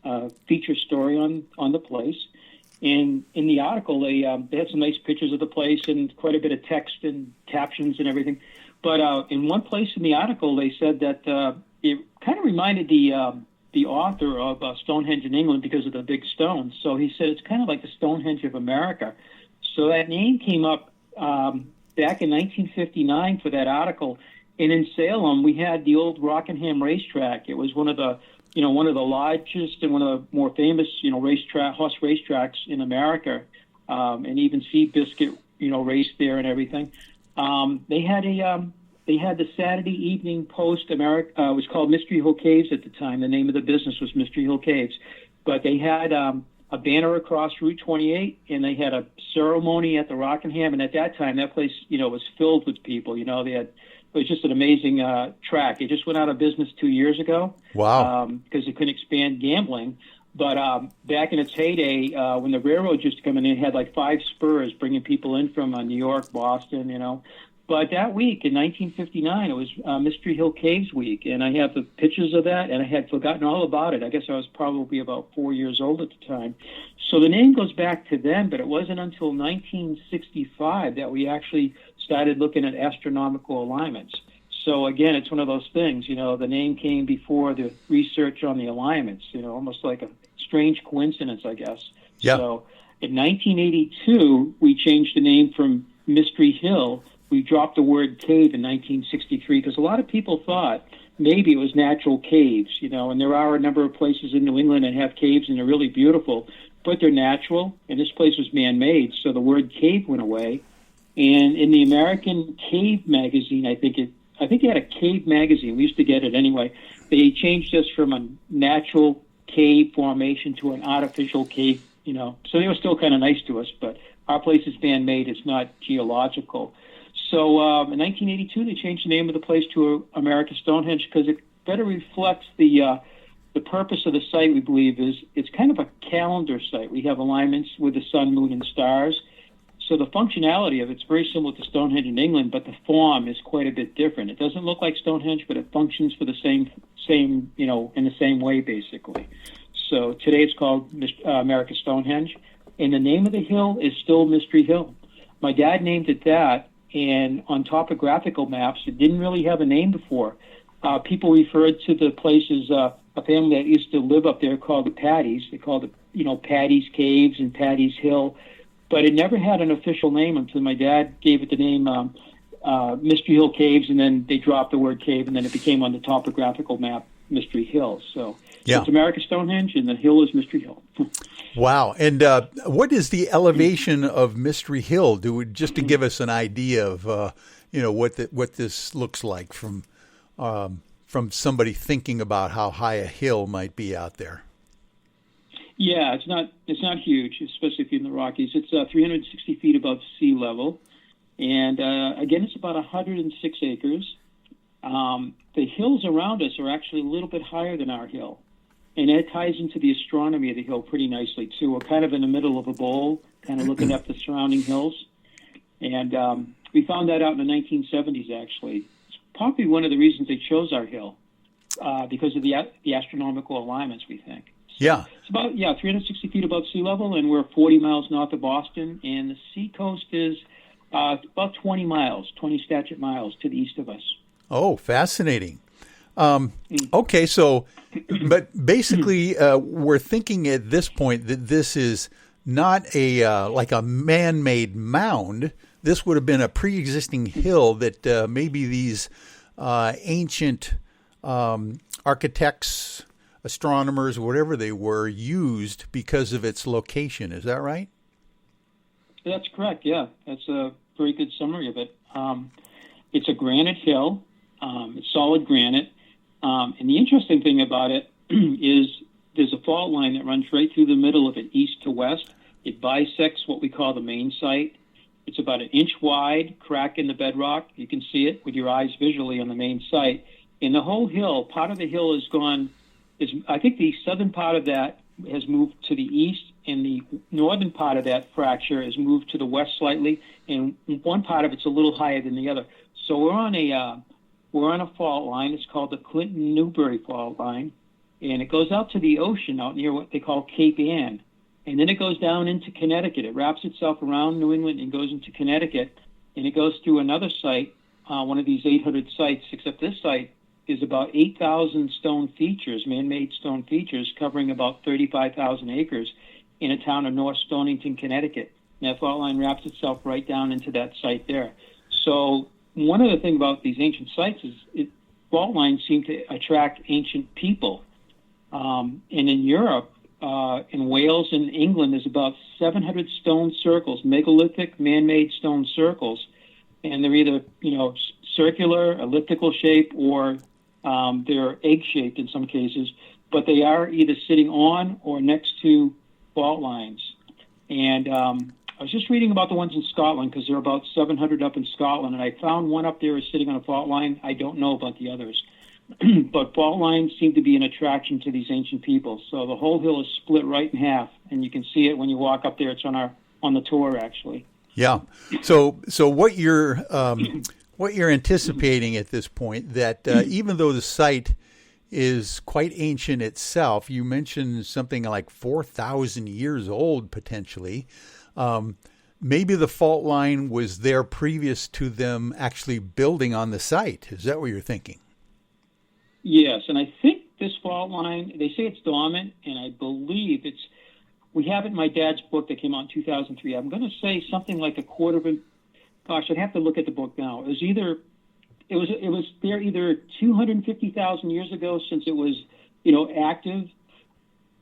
a feature story on the place. And in the article, they had some nice pictures of the place and quite a bit of text and captions and everything. But in one place in the article, they said that it kind of reminded the author of Stonehenge in England because of the big stones. So he said it's kind of like the Stonehenge of America. So that name came up back in 1959 for that article. And in Salem, we had the old Rockingham racetrack. It was one of the largest and one of the more famous, horse racetracks in America. And even Seabiscuit, raced there and everything. They had the Saturday Evening Post. It was called Mystery Hill Caves at the time. The name of the business was Mystery Hill Caves. But they had a banner across Route 28, and they had a ceremony at the Rockingham. And at that time, that place, was filled with people. It was just an amazing track. It just went out of business 2 years ago. Wow. Because it couldn't expand gambling. But back in its heyday, when the railroad used to come in, it had like 5 spurs bringing people in from New York, Boston, But that week in 1959, it was Mystery Hill Caves Week, and I have the pictures of that, and I had forgotten all about it. I guess I was probably about 4 years old at the time. So the name goes back to then, but it wasn't until 1965 that we actually started looking at astronomical alignments. So again, it's one of those things, the name came before the research on the alignments, almost like a strange coincidence, I guess. Yeah. So in 1982, we changed the name from Mystery Hill. We dropped the word cave in 1963 because a lot of people thought maybe it was natural caves, and there are a number of places in New England that have caves and they're really beautiful, but they're natural, and this place was man-made, so the word cave went away. And in the American Cave magazine, I think they had a cave magazine. We used to get it anyway. They changed us from a natural cave formation to an artificial cave, So they were still kind of nice to us, but our place is man-made. It's not geological. So in 1982, they changed the name of the place to America's Stonehenge because it better reflects the purpose of the site, we believe, is it's kind of a calendar site. We have alignments with the sun, moon, and stars. So the functionality of it's very similar to Stonehenge in England, but the form is quite a bit different. It doesn't look like Stonehenge, but it functions for the same in the same way, basically. So today it's called America's Stonehenge, and the name of the hill is still Mystery Hill. My dad named it that, and on topographical maps, it didn't really have a name before. People referred to the places, a family that used to live up there called the Paddies. They called it, Paddy's Caves and Paddy's Hill. But it never had an official name until my dad gave it the name Mystery Hill Caves, and then they dropped the word cave, and then it became on the topographical map Mystery Hill. So it's America's Stonehenge, and the hill is Mystery Hill. Wow. And what is the elevation of Mystery Hill? Just to give us an idea of what this looks like from somebody thinking about how high a hill might be out there. Yeah, it's not huge, especially if you're in the Rockies. It's 360 feet above sea level, and again, it's about 106 acres. The hills around us are actually a little bit higher than our hill, and that ties into the astronomy of the hill pretty nicely too. We're kind of in the middle of a bowl, kind of looking up the surrounding hills, and we found that out in the 1970s. Actually, it's probably one of the reasons they chose our hill because of the astronomical alignments, we think. Yeah. It's about 360 feet above sea level, and we're 40 miles north of Boston, and the seacoast is about 20 statute miles to the east of us. Oh, fascinating. Okay, so, but basically, we're thinking at this point that this is not like a man-made mound. this would have been a pre-existing hill that maybe these ancient architects, astronomers, whatever they were, used because of its location. Is that right? That's correct, yeah. That's a very good summary of it. It's a granite hill. It's solid granite. And the interesting thing about it is there's a fault line that runs right through the middle of it, east to west. It bisects what we call the main site. It's about an inch wide, crack in the bedrock. You can see it with your eyes visually on the main site. And the whole hill, part of the hill is gone, I think the southern part of that has moved to the east, and the northern part of that fracture has moved to the west slightly, and one part of it's a little higher than the other. So we're on a fault line. It's called the Clinton-Newbury fault line, and it goes out to the ocean out near what they call Cape Ann. And then it goes down into Connecticut. It wraps itself around New England and goes into Connecticut, and it goes through another site, one of these 800 sites, except this site is about 8,000 stone features, man-made stone features, covering about 35,000 acres in a town of North Stonington, Connecticut. And that fault line wraps itself right down into that site there. So one other thing about these ancient sites is fault lines seem to attract ancient people. And in Europe, in Wales and England, there's about 700 stone circles, megalithic man-made stone circles, and they're either circular, elliptical shape, or they're egg-shaped in some cases, but they are either sitting on or next to fault lines. And I was just reading about the ones in Scotland because there are about 700 up in Scotland, and I found one up there is sitting on a fault line. I don't know about the others. But fault lines seem to be an attraction to these ancient people. So the whole hill is split right in half, and you can see it when you walk up there. It's on the tour, actually. Yeah. So what you're anticipating at this point, that even though the site is quite ancient itself, you mentioned something like 4,000 years old potentially. Maybe the fault line was there previous to them actually building on the site. Is that what you're thinking? Yes, and I think this fault line, they say it's dormant, and I believe we have it in my dad's book that came out in 2003. I'm going to say something like a quarter of a, gosh, I'd have to look at the book now. It was there either 250,000 years ago since it was, active.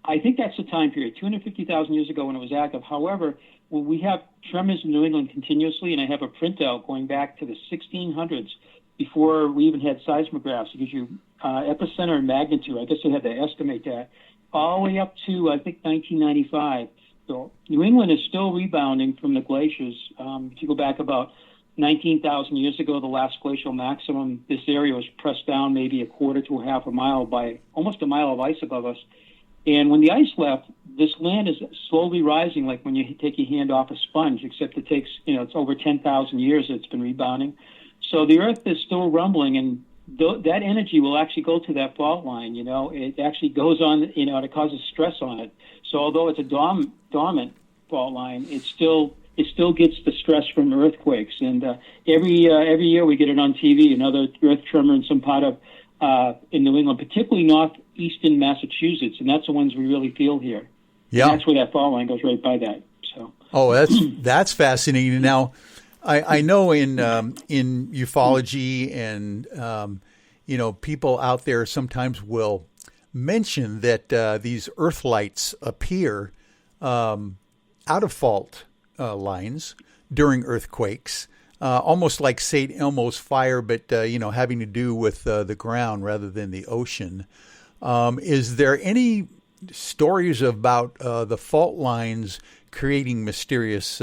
I think that's the time period, 250,000 years ago when it was active. However, when we have tremors in New England continuously, and I have a printout going back to the 1600s, before we even had seismographs. It gives you epicenter and magnitude. I guess they had to estimate that. All the way up to, I think, 1995. So New England is still rebounding from the glaciers. If you go back about 19,000 years ago, the last glacial maximum, this area was pressed down maybe a quarter to a half a mile by almost a mile of ice above us. And when the ice left, this land is slowly rising like when you take your hand off a sponge, except it takes, it's over 10,000 years that it's been rebounding. So the Earth is still rumbling, and that energy will actually go to that fault line. It actually goes on. It causes stress on it. So although it's a dormant fault line, it still gets the stress from earthquakes. And every year we get it on TV, another earth tremor in some part of in New England, particularly northeastern Massachusetts, and that's the ones we really feel here. Yeah, and that's where that fault line goes right by that. So. Oh, that's fascinating. Now, I know in ufology and people out there sometimes will mention that these earth lights appear out of fault lines during earthquakes, almost like St. Elmo's fire, but having to do with the ground rather than the ocean. Is there any stories about the fault lines creating mysterious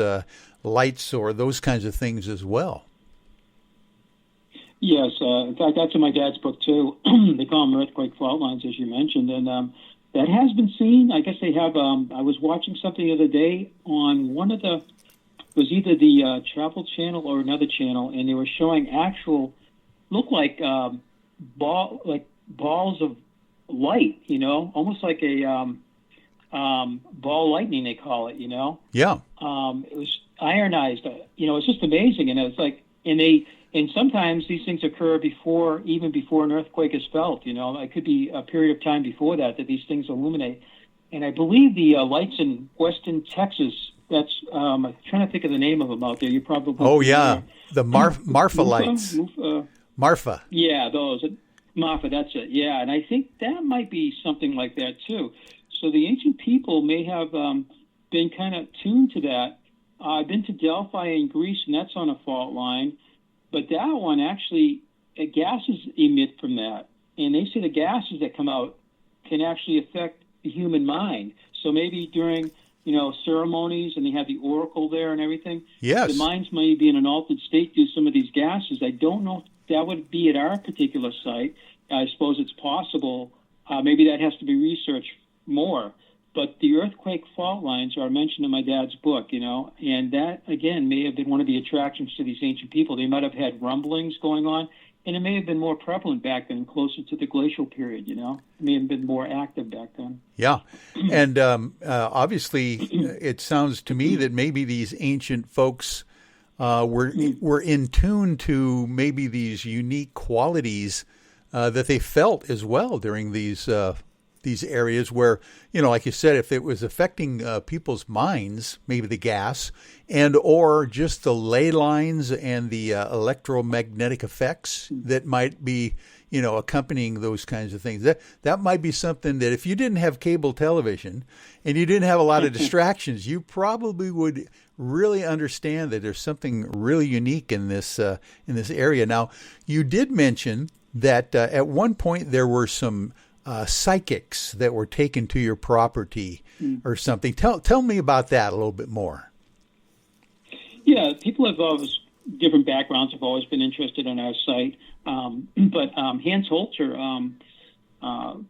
lights or those kinds of things as well? Yes, in fact, that's in my dad's book too. They call them earthquake fault lines, as you mentioned, and that has been seen. I guess they have. I was watching something the other day on one of it was either the Travel Channel or another channel, and they were showing look like balls of light, almost like a ball lightning, they call it, Yeah. It was ionized, it's just amazing. And it's like, and sometimes these things occur even before an earthquake is felt, it could be a period of time before that these things illuminate. And I believe the lights in western Texas That's I'm trying to think of the name of them out there. You probably the Marfa lights. Marfa. Yeah, those Marfa. That's it. Yeah, and I think that might be something like that too. So the ancient people may have been kind of tuned to that. I've been to Delphi in Greece, and that's on a fault line. But that one actually, gases emit from that, and they say the gases that come out can actually affect the human mind. So maybe during ceremonies, and they have the oracle there and everything. Yes. The minds may be in an altered state due to some of these gases. I don't know if that would be at our particular site. I suppose it's possible. Maybe that has to be researched more. But the earthquake fault lines are mentioned in my dad's book, and that, again, may have been one of the attractions to these ancient people. They might have had rumblings going on, and it may have been more prevalent back then, closer to the glacial period, It may have been more active back then. Yeah. And obviously, it sounds to me that maybe these ancient folks were in tune to maybe these unique qualities that they felt as well during these areas where, like you said, if it was affecting people's minds, maybe the gas, and or just the ley lines and the electromagnetic effects that might be, accompanying those kinds of things. That might be something that if you didn't have cable television and you didn't have a lot of distractions, you probably would really understand that there's something really unique in this area. Now, you did mention that at one point there were some psychics that were taken to your property or something. Tell me about that a little bit more. Yeah, people have always different backgrounds, have always been interested in our site. But Hans Holzer,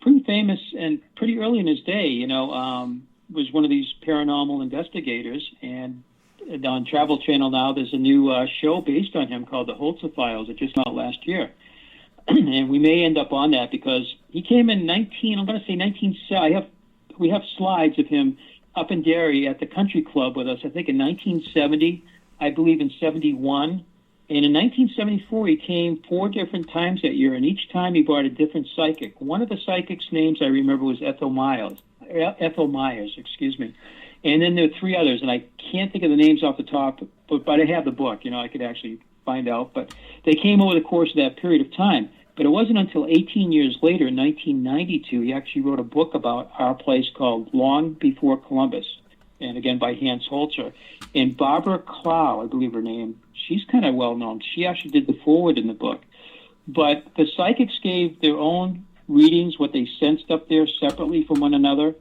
pretty famous and pretty early in his day, was one of these paranormal investigators. And on Travel Channel now, there's a new show based on him called The Holzer Files. It just came out last year. And we may end up on that because he came in 1970. We have slides of him up in Derry at the country club with us, I think in 1970, I believe in 71. And in 1974, he came 4 different times that year, and each time he brought a different psychic. One of the psychics' names I remember was Ethel Myers, excuse me. And then there were 3 others, and I can't think of the names off the top, but I have the book, I could actually find out. But they came over the course of that period of time. But it wasn't until 18 years later, in 1992, he actually wrote a book about our place called Long Before Columbus, and again by Hans Holzer. And Barbara Clow, I believe her name, she's kind of well known. She actually did the foreword in the book. But the psychics gave their own readings, what they sensed up there separately from one another.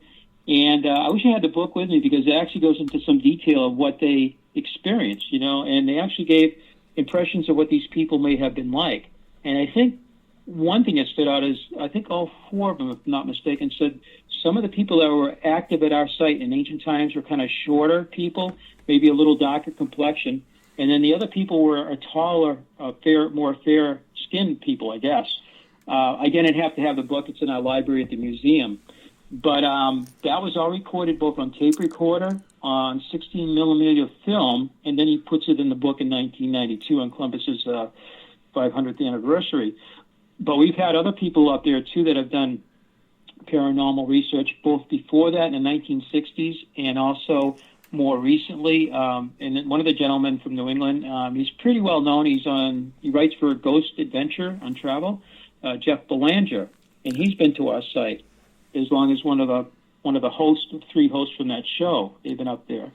And I wish I had the book with me because it actually goes into some detail of what they experienced, and they actually gave impressions of what these people may have been like. And I think one thing that stood out is, I think all 4 of them, if I'm not mistaken, said some of the people that were active at our site in ancient times were kind of shorter people, maybe a little darker complexion. And then the other people were a taller, more fair-skinned people, I guess. Again, I'd have to have the book. It's in our library at the museum. But that was all recorded both on tape recorder, on 16-millimeter film, and then he puts it in the book in 1992 on Columbus's 500th anniversary. But we've had other people up there, too, that have done paranormal research, both before that in the 1960s and also more recently. And one of the gentlemen from New England, he's pretty well known. He writes for Ghost Adventure on Travel, Jeff Belanger, and he's been to our site as long as one of the hosts, 3 hosts from that show. They've been up there.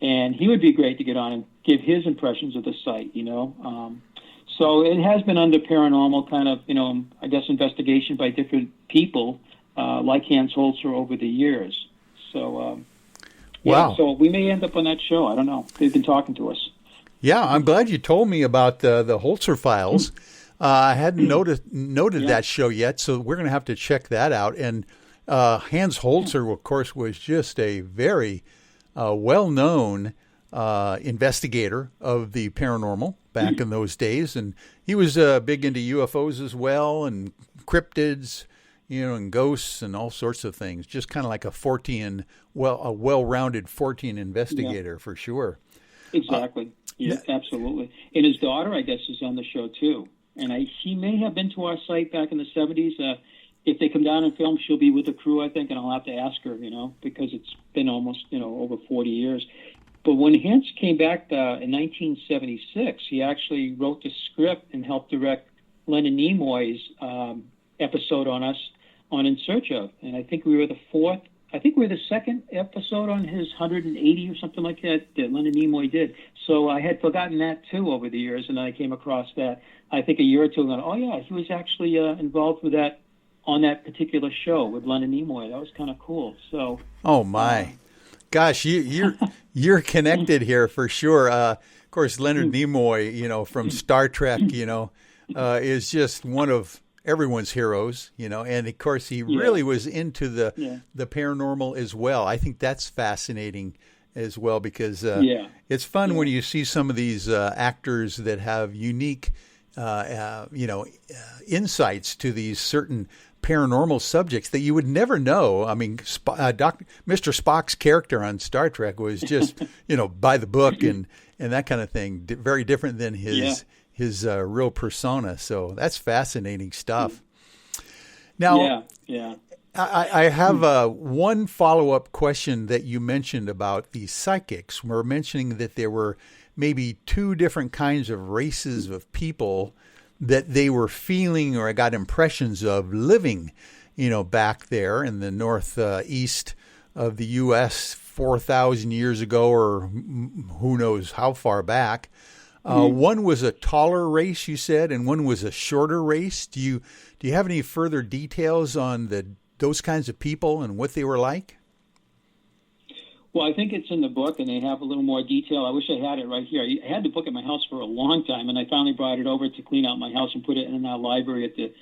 And he would be great to get on and give his impressions of the site, So it has been under paranormal kind of, I guess, investigation by different people like Hans Holzer over the years. So, wow. So we may end up on that show. I don't know. They've been talking to us. Yeah, I'm glad you told me about the Holzer Files. I hadn't noted that show yet, so we're going to have to check that out. And Hans Holzer, of course, was just a very well-known investigator of the paranormal back in those days, and he was big into UFOs as well, and cryptids, and ghosts and all sorts of things. Just kind of like a well-rounded Fortean investigator for sure. Exactly. Absolutely. And his daughter, I guess, is on the show too. And she may have been to our site back in the 70s. If they come down and film, she'll be with the crew, I think, and I'll have to ask her, because it's been almost, over 40 years. But when Hans came back in 1976, he actually wrote the script and helped direct Leonard Nimoy's episode on In Search Of. And I think we were the second episode on his 180 or something like that Leonard Nimoy did. So I had forgotten that too over the years, and then I came across that, I think a year or two ago. Oh yeah, he was actually involved with that on that particular show with Leonard Nimoy. That was kind of cool. So. Oh my, gosh, you're connected here for sure. Of course, Leonard Nimoy, from Star Trek, is just one of everyone's heroes, and of course he really was into the paranormal as well. I think that's fascinating as well because it's fun when you see some of these actors that have unique, insights to these certain paranormal subjects that you would never know. I mean, Mr. Spock's character on Star Trek was just, by the book and that kind of thing, very different than his real persona. So that's fascinating stuff. Now, I have one follow-up question that you mentioned about the psychics. We're mentioning that there were maybe two different kinds of races of people that they were feeling or got impressions of living, back there in the northeast of the U.S. 4,000 years ago, or who knows how far back. One was a taller race, you said, and one was a shorter race. Do you have any further details on those kinds of people and what they were like? Well, I think it's in the book, and they have a little more detail. I wish I had it right here. I had the book at my house for a long time, and I finally brought it over to clean out my house and put it in our library at the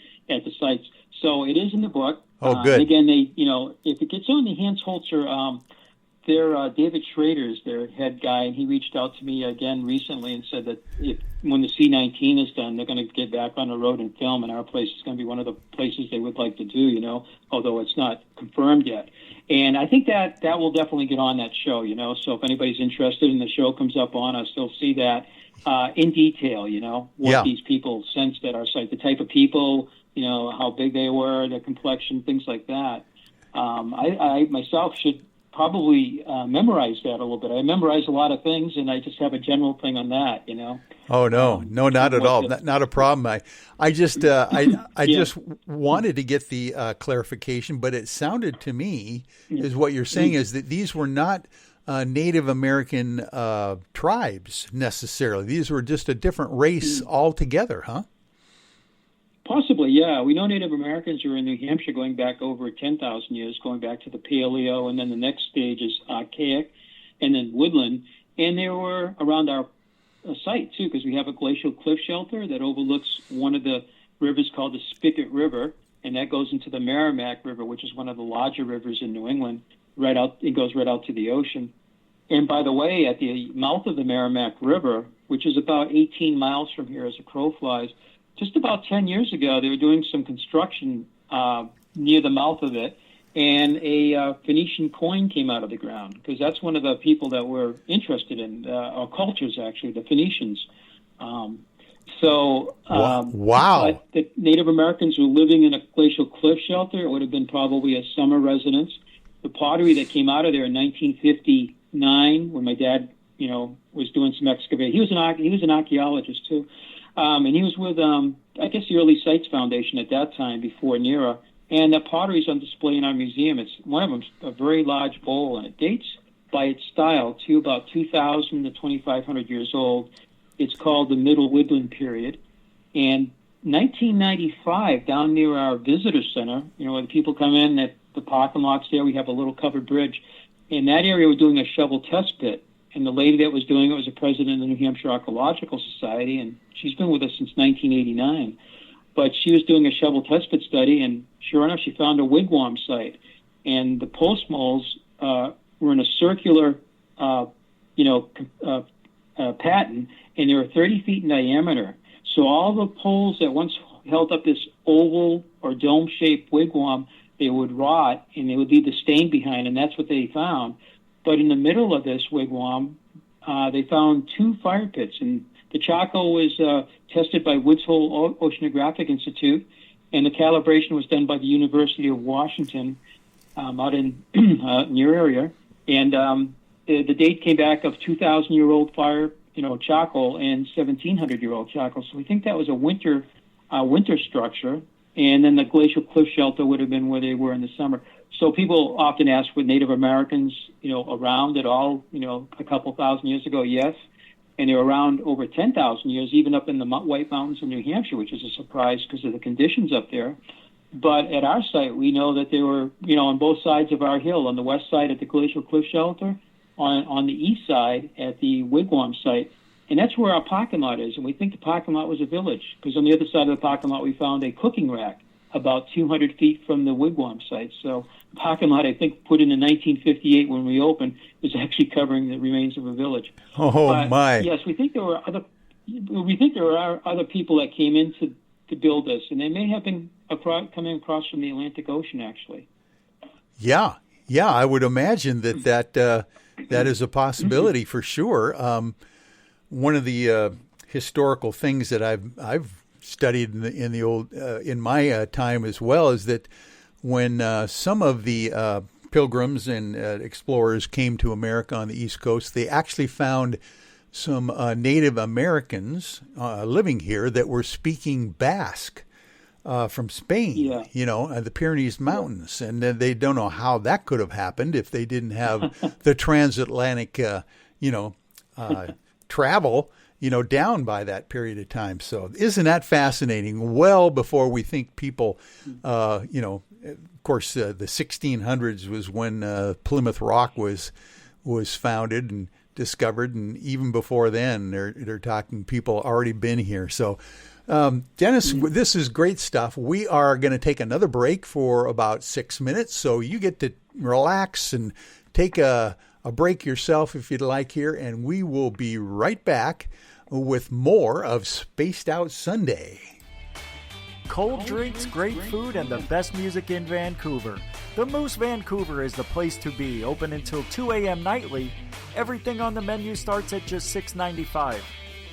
sites. So it is in the book. Oh, good. And again, if it gets on the Hans Holzer, David Schrader is their head guy, and he reached out to me again recently and said that when the C-19 is done, they're going to get back on the road and film, and our place is going to be one of the places they would like to do, although it's not confirmed yet. And I think that will definitely get on that show, so if anybody's interested and the show comes up on us, they'll see that in detail, what these people sensed at our site, the type of people, how big they were, their complexion, things like that. I myself should probably memorize that a little bit. I memorize a lot of things, and I just have a general thing on that, Oh no, not at all. Not a problem. I just just wanted to get the clarification, but it sounded to me is what you're saying is that these were not Native American tribes necessarily. These were just a different race altogether, huh? Possibly, yeah. We know Native Americans are in New Hampshire going back over 10,000 years, going back to the Paleo, and then the next stage is Archaic, and then Woodland. And they were around our site, too, because we have a glacial cliff shelter that overlooks one of the rivers called the Spigot River, and that goes into the Merrimack River, which is one of the larger rivers in New England. It goes right out to the ocean. And by the way, at the mouth of the Merrimack River, which is about 18 miles from here as a crow flies, just about 10 years ago, they were doing some construction near the mouth of it, and a Phoenician coin came out of the ground, because that's one of the people that we're interested in, our cultures, actually, the Phoenicians. Wow. The Native Americans were living in a glacial cliff shelter. It would have been probably a summer residence. The pottery that came out of there in 1959, when my dad, was doing some excavation. He was an archaeologist, too. And he was with, I guess, the Early Sites Foundation at that time, before NERA. And the pottery is on display in our museum. It's one of them, a very large bowl, and it dates by its style to about 2,000 to 2,500 years old. It's called the Middle Woodland period. And 1995, down near our visitor center, where the people come in at the parking lots there, we have a little covered bridge. In that area, we're doing a shovel test pit. And the lady that was doing it was the president of the New Hampshire Archaeological Society, and she's been with us since 1989. But she was doing a shovel test pit study, and sure enough, she found a wigwam site. And the post moles were in a circular, pattern, and they were 30 feet in diameter. So all the poles that once held up this oval or dome-shaped wigwam, they would rot, and they would leave the stain behind, and that's what they found. But in the middle of this wigwam, they found two fire pits, and the charcoal was tested by Woods Hole Oceanographic Institute, and the calibration was done by the University of Washington out in your area. And the date came back of 2,000-year-old fire, charcoal, and 1,700-year-old charcoal. So we think that was a winter structure, and then the glacial cliff shelter would have been where they were in the summer. So people often ask, were Native Americans, around at all, a couple thousand years ago? Yes. And they were around over 10,000 years, even up in the White Mountains in New Hampshire, which is a surprise because of the conditions up there. But at our site, we know that they were, on both sides of our hill, on the west side at the glacial cliff shelter, on the east side at the wigwam site. And that's where our parking lot is. And we think the parking lot was a village, because on the other side of the parking lot, we found a cooking rack about 200 feet from the wigwam site. So the parking lot, I think, put in 1958 when we opened, was actually covering the remains of a village. My! Yes, we think there were other people that came in to build this, and they may have been coming across from the Atlantic Ocean, actually. Yeah, I would imagine that is a possibility for sure. One of the historical things that I've studied in my time as well is that when some of the pilgrims and explorers came to America on the East Coast, they actually found some Native Americans living here that were speaking Basque from Spain, the Pyrenees Mountains. And they don't know how that could have happened if they didn't have the transatlantic, travel, down by that period of time. So isn't that fascinating? Well before we think people, of course, the 1600s was when Plymouth Rock was founded and discovered, and even before then, they're talking people already been here. So, Dennis, this is great stuff. We are going to take another break for about 6 minutes, so you get to relax and take a break yourself if you'd like here, and we will be right back with more of Spaced Out Sunday. Cold drinks, great food, and the best music in Vancouver. The Moose Vancouver is the place to be, open until 2 a.m. nightly. Everything on the menu starts at just $6.95.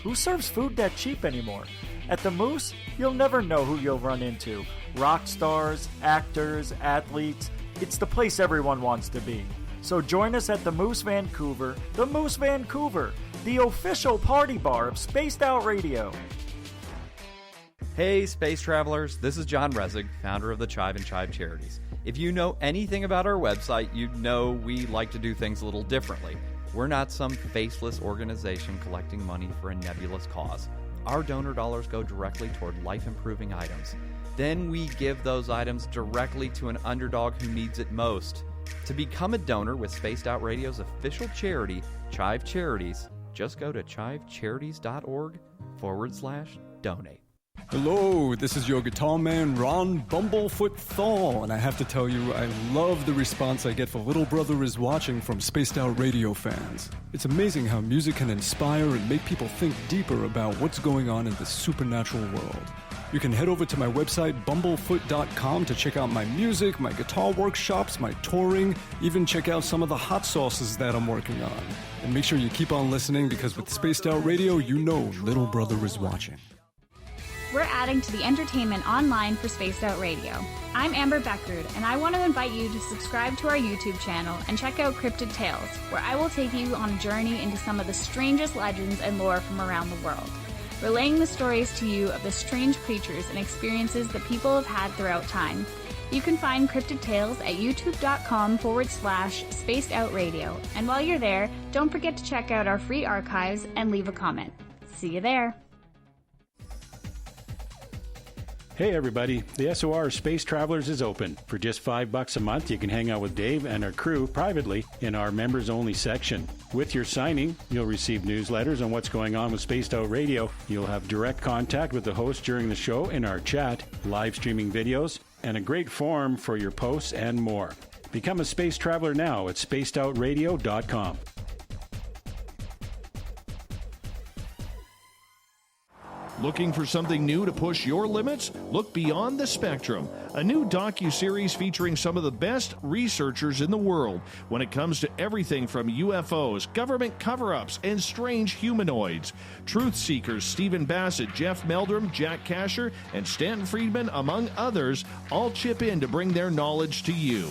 Who serves food that cheap anymore? At the Moose, you'll never know who you'll run into. Rock stars, actors, athletes. It's the place everyone wants to be. So join us at the Moose Vancouver, the official party bar of Spaced Out Radio. Hey, space travelers, this is John Resig, founder of the Chive and Chive Charities. If you know anything about our website, you know we like to do things a little differently. We're not some faceless organization collecting money for a nebulous cause. Our donor dollars go directly toward life-improving items. Then we give those items directly to an underdog who needs it most. To become a donor with Spaced Out Radio's official charity, Chive Charities, just go to chivecharities.org/donate. Hello, this is your guitar man, Ron Bumblefoot Thal, and I have to tell you, I love the response I get for Little Brother is Watching from Spaced Out Radio fans. It's amazing how music can inspire and make people think deeper about what's going on in the supernatural world. You can head over to my website, bumblefoot.com, to check out my music, my guitar workshops, my touring, even check out some of the hot sauces that I'm working on. And make sure you keep on listening, because with Spaced Out Radio, you know Little Brother is watching. We're adding to the entertainment online for Spaced Out Radio. I'm Amber Beckrud, and I want to invite you to subscribe to our YouTube channel and check out Cryptid Tales, where I will take you on a journey into some of the strangest legends and lore from around the world, relaying the stories to you of the strange creatures and experiences that people have had throughout time. You can find Cryptid Tales at youtube.com/Spaced Out Radio. And while you're there, don't forget to check out our free archives and leave a comment. See you there. Hey everybody, the SOR Space Travelers is open. For just $5 a month, you can hang out with Dave and our crew privately in our members-only section. With your signing, you'll receive newsletters on what's going on with Spaced Out Radio. You'll have direct contact with the host during the show in our chat, live streaming videos, and a great forum for your posts and more. Become a space traveler now at spacedoutradio.com. Looking for something new to push your limits? Look Beyond the Spectrum, a new docu-series featuring some of the best researchers in the world when it comes to everything from UFOs, government cover-ups, and strange humanoids. Truth seekers Stephen Bassett, Jeff Meldrum, Jack Kasher, and Stanton Friedman, among others, all chip in to bring their knowledge to you.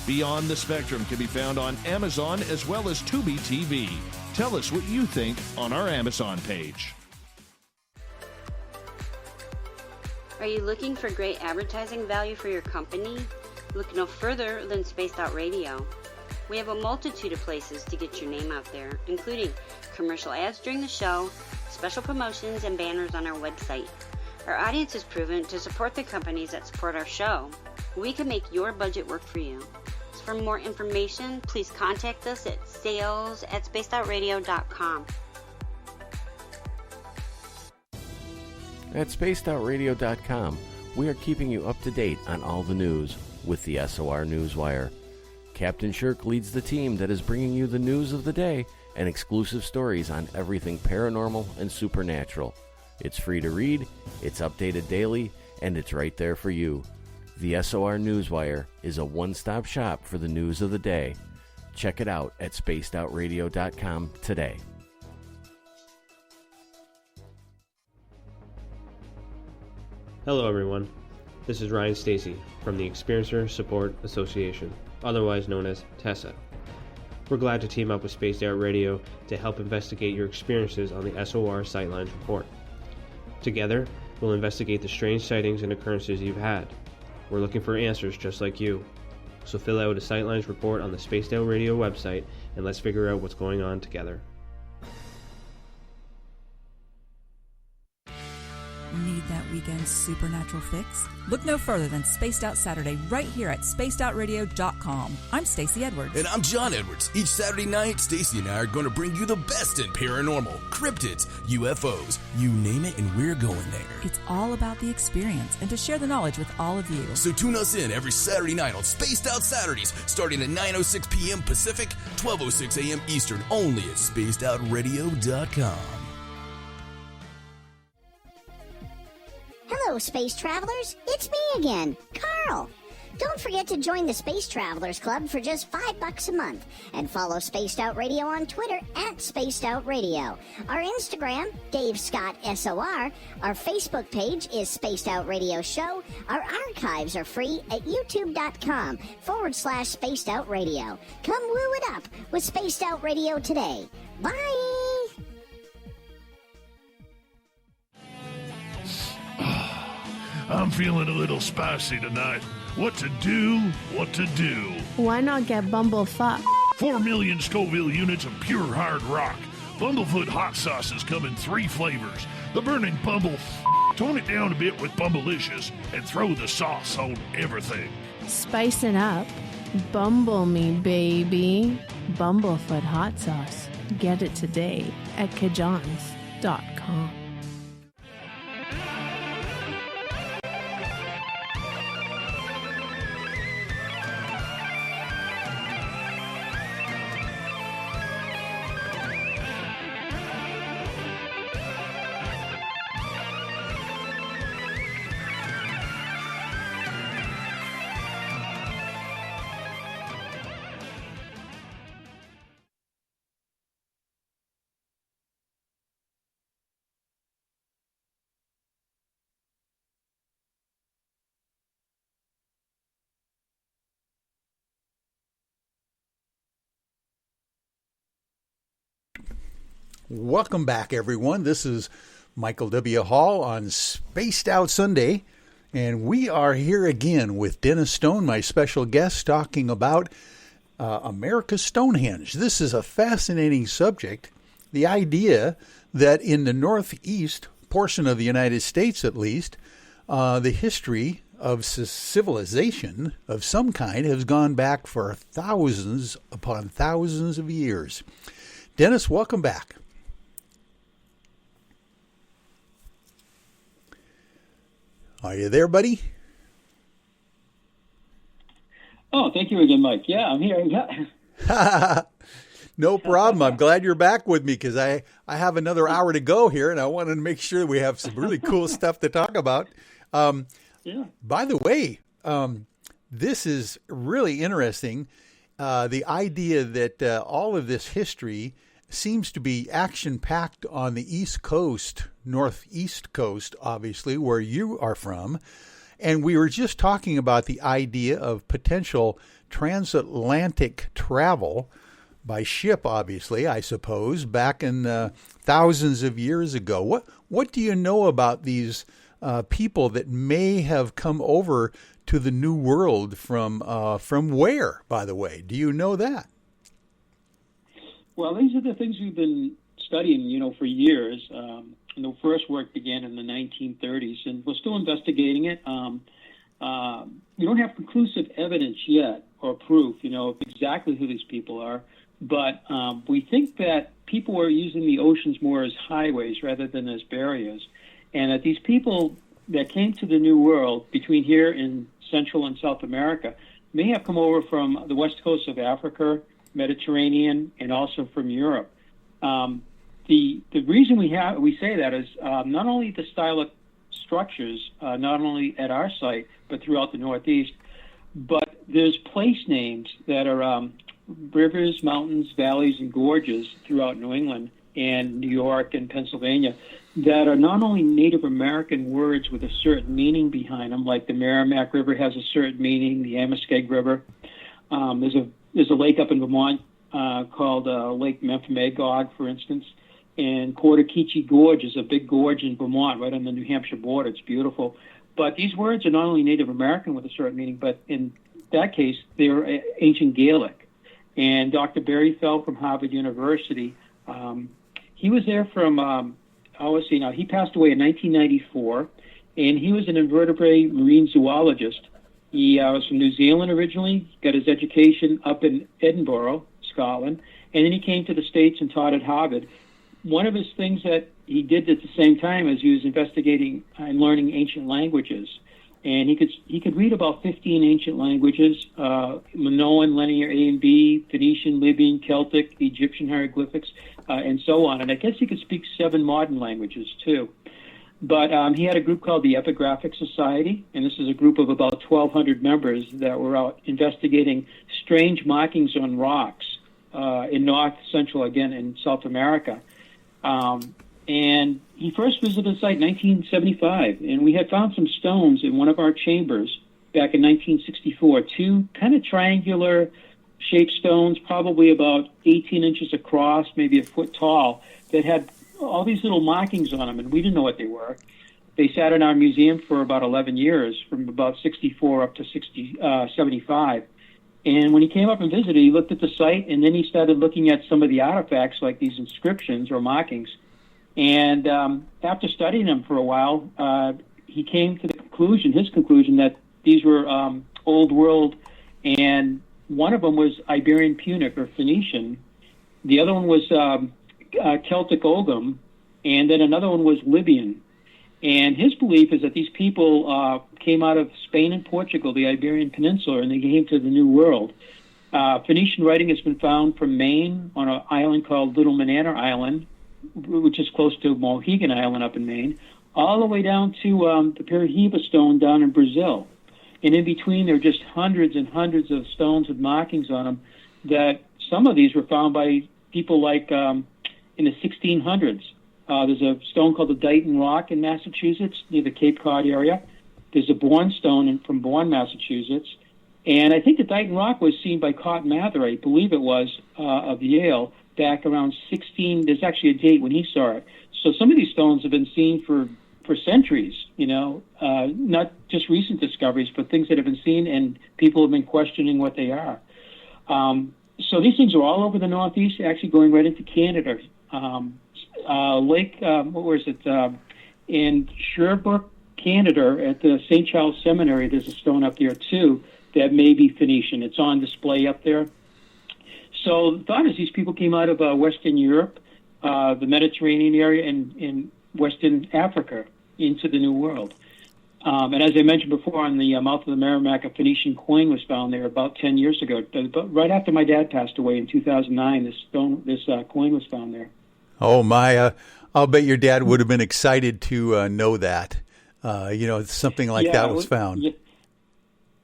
Beyond the Spectrum can be found on Amazon as well as Tubi TV. Tell us what you think on our Amazon page. Are you looking for great advertising value for your company? Look no further than Spaced Out Radio. We have a multitude of places to get your name out there, including commercial ads during the show, special promotions, and banners on our website. Our audience is proven to support the companies that support our show. We can make your budget work for you. So for more information, please contact us at sales@spacedoutradio.com. At spacedoutradio.com, we are keeping you up to date on all the news with the SOR Newswire. Captain Shirk leads the team that is bringing you the news of the day and exclusive stories on everything paranormal and supernatural. It's free to read, it's updated daily, and it's right there for you. The SOR Newswire is a one-stop shop for the news of the day. Check it out at spacedoutradio.com today. Hello everyone, this is Ryan Stacy from the Experiencer Support Association, otherwise known as TESSA. We're glad to team up with Spaced Out Radio to help investigate your experiences on the SOR Sightlines Report. Together, we'll investigate the strange sightings and occurrences you've had. We're looking for answers just like you. So fill out a Sightlines report on the Spaced Out Radio website and let's figure out what's going on together. Need that weekend supernatural fix? Look no further than Spaced Out Saturday right here at spacedoutradio.com. I'm Stacey Edwards. And I'm John Edwards. Each Saturday night, Stacey and I are going to bring you the best in paranormal, cryptids, UFOs, you name it, and we're going there. It's all about the experience and to share the knowledge with all of you. So tune us in every Saturday night on Spaced Out Saturdays, starting at 9:06 p.m. Pacific, 12:06 a.m. Eastern, only at spacedoutradio.com. Hello, space travelers. It's me again, Carl. Don't forget to join the Space Travelers Club for just $5 a month and follow Spaced Out Radio on Twitter at Spaced Out Radio. Our Instagram, Dave Scott SOR. Our Facebook page is Spaced Out Radio Show. Our archives are free at youtube.com/Spaced Out Radio. Come woo it up with Spaced Out Radio today. Bye! I'm feeling a little spicy tonight. What to do? What to do? Why not get Bumblefuck? 4 million Scoville units of pure hard rock. Bumblefoot hot sauces come in 3 flavors. The burning Bumble. Tone it down a bit with Bumblicious and throw the sauce on everything. Spice it up. Bumble me, baby. Bumblefoot hot sauce. Get it today at kajans.com. Welcome back, everyone. This is Michael W. Hall on Spaced Out Sunday, and we are here again with Dennis Stone, my special guest, talking about America's Stonehenge. This is a fascinating subject. The idea that in the northeast portion of the United States, at least, the history of civilization of some kind has gone back for thousands upon thousands of years. Dennis, welcome back. Are you there, buddy? Oh, thank you again, Mike. Yeah, I'm here. Yeah. No problem. I'm glad you're back with me because I have another hour to go here, and I wanted to make sure we have some really cool stuff to talk about. Yeah. By the way, this is really interesting. The idea that all of this history seems to be action-packed on the East Coast, northeast coast, obviously, where you are from. And we were just talking about the idea of potential transatlantic travel by ship, obviously, I suppose, back in thousands of years ago. What do you know about these people that may have come over to the New World from where, by the way? Do you know that? Well, these are the things we've been studying, for years. The first work began in the 1930s, and we're still investigating it. We don't have conclusive evidence yet or proof, of exactly who these people are, but we think that people are using the oceans more as highways rather than as barriers, and that these people that came to the New World between here and Central and South America may have come over from the west coast of Africa, Mediterranean, and also from Europe. The reason we say that is not only the stylic structures, not only at our site, but throughout the Northeast, but there's place names that are rivers, mountains, valleys, and gorges throughout New England and New York and Pennsylvania that are not only Native American words with a certain meaning behind them, like the Merrimack River has a certain meaning, the Amoskeag River. There's a lake up in Vermont called Lake Memphremagog, for instance, and Cortakeechee Gorge is a big gorge in Vermont, right on the New Hampshire border. It's beautiful. But these words are not only Native American with a certain meaning, but in that case, they're ancient Gaelic. And Dr. Barry Fylth from Harvard University, he was there from, he passed away in 1994, and he was an invertebrate marine zoologist. He was from New Zealand originally, got his education up in Edinburgh, Scotland, and then he came to the States and taught at Harvard. One of his things that he did at the same time is he was investigating and learning ancient languages. And he could read about 15 ancient languages, Minoan, Linear A and B, Phoenician, Libyan, Celtic, Egyptian hieroglyphics, and so on. And I guess he could speak 7 modern languages, too. But he had a group called the Epigraphic Society, and this is a group of about 1,200 members that were out investigating strange markings on rocks in North, Central, again, in South America. And he first visited the site in 1975, and we had found some stones in one of our chambers back in 1964, 2 kind of triangular-shaped stones, probably about 18 inches across, maybe a foot tall, that had all these little markings on them, and we didn't know what they were. They sat in our museum for about 11 years, from about 64 up to 75. And when he came up and visited, he looked at the site, and then he started looking at some of the artifacts, like these inscriptions or markings. And after studying them for a while, he came to his conclusion that these were Old World, and one of them was Iberian Punic or Phoenician. The other one was Celtic Ogham, and then another one was Libyan. And his belief is that these people came out of Spain and Portugal, the Iberian Peninsula, and they came to the New World. Phoenician writing has been found from Maine on an island called Little Manana Island, which is close to Mohegan Island up in Maine, all the way down to the Parahiba stone down in Brazil. And in between, there are just hundreds and hundreds of stones with markings on them that some of these were found by people like in the 1600s. There's a stone called the Dighton Rock in Massachusetts, near the Cape Cod area. There's a Bourne stone from Bourne, Massachusetts. And I think the Dighton Rock was seen by Cotton Mather, I believe it was, of Yale, back around 16. There's actually a date when he saw it. So some of these stones have been seen for centuries, not just recent discoveries, but things that have been seen, and people have been questioning what they are. So these things are all over the Northeast, actually going right into Canada. In Sherbrooke, Canada, at the St. Charles Seminary, there's a stone up there, too, that may be Phoenician. It's on display up there. So the thought is these people came out of Western Europe, the Mediterranean area, and Western Africa into the New World. And as I mentioned before, on the mouth of the Merrimack, a Phoenician coin was found there about 10 years ago. But right after my dad passed away in 2009, this coin was found there. Oh, my. I'll bet your dad would have been excited to know that. Something like that was found. Yeah.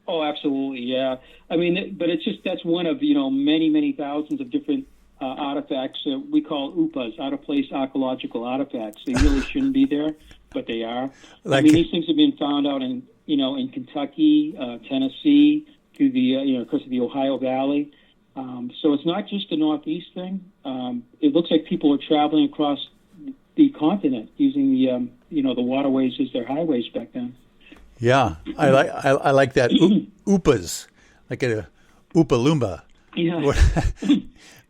Oh, absolutely, yeah. I mean, but it's just, that's one of, many, many thousands of different artifacts that we call UPAs, out-of-place archaeological artifacts. They really shouldn't be there, but they are. These things have been found out in in Kentucky, Tennessee, through the, because of the Ohio Valley. So it's not just a Northeast thing. It looks like people are traveling across the continent using the waterways as their highways back then. Yeah, I like that Oopas, like a Oopa Loomba. Yeah.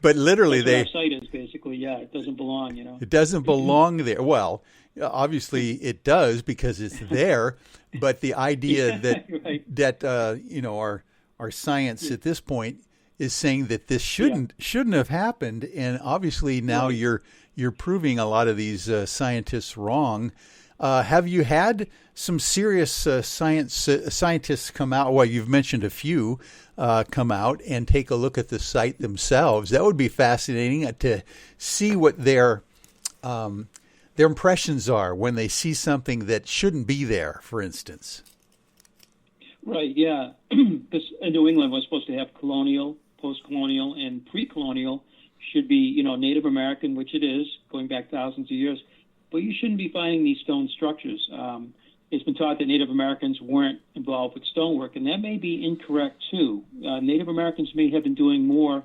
But literally, that's what our site is basically. It doesn't belong. It doesn't belong there. Well, obviously it does because it's there. But the idea that right. that our science at this point is saying that this shouldn't have happened, and obviously now you're proving a lot of these scientists wrong. Have you had some serious scientists come out? Well, you've mentioned a few come out and take a look at the site themselves. That would be fascinating to see what their impressions are when they see something that shouldn't be there, for instance. Right, yeah. This New England was supposed to have colonial, post-colonial, and pre-colonial. Should be, Native American, which it is, going back thousands of years. But you shouldn't be finding these stone structures. It's been taught that Native Americans weren't involved with stonework, and that may be incorrect, too. Native Americans may have been doing more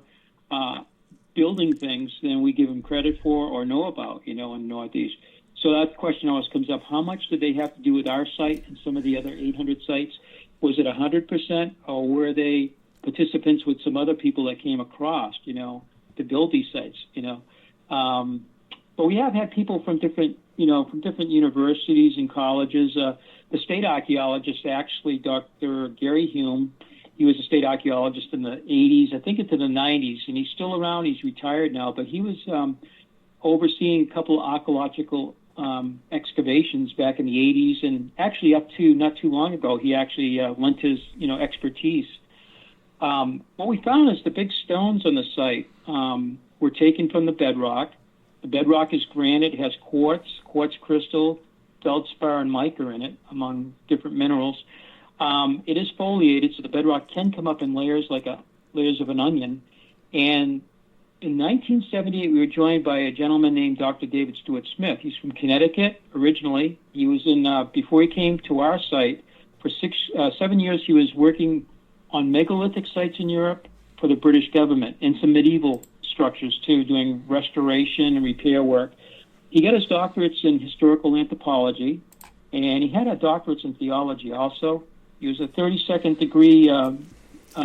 building things than we give them credit for or know about, in the Northeast. So that question always comes up. How much did they have to do with our site and some of the other 800 sites? Was it 100%, or were they participants with some other people that came across, to build these sites, But we have had people from different universities and colleges. The state archaeologist, actually, Dr. Gary Hume, he was a state archaeologist in the 80s, I think into the 90s, and he's still around. He's retired now, but he was overseeing a couple of archaeological excavations back in the 80s, and actually up to not too long ago, he actually lent his expertise. What we found is the big stones on the site were taken from the bedrock. The bedrock is granite. It has quartz crystal, feldspar, and mica in it, among different minerals. It is foliated, so the bedrock can come up in layers like layers of an onion. And in 1978, we were joined by a gentleman named Dr. David Stewart Smith. He's from Connecticut originally. He was before he came to our site, for 7 years he was working on megalithic sites in Europe for the British government, and some medieval structures too, doing restoration and repair work. He got his doctorates in historical anthropology, and he had a doctorate in theology also. He was a 32nd degree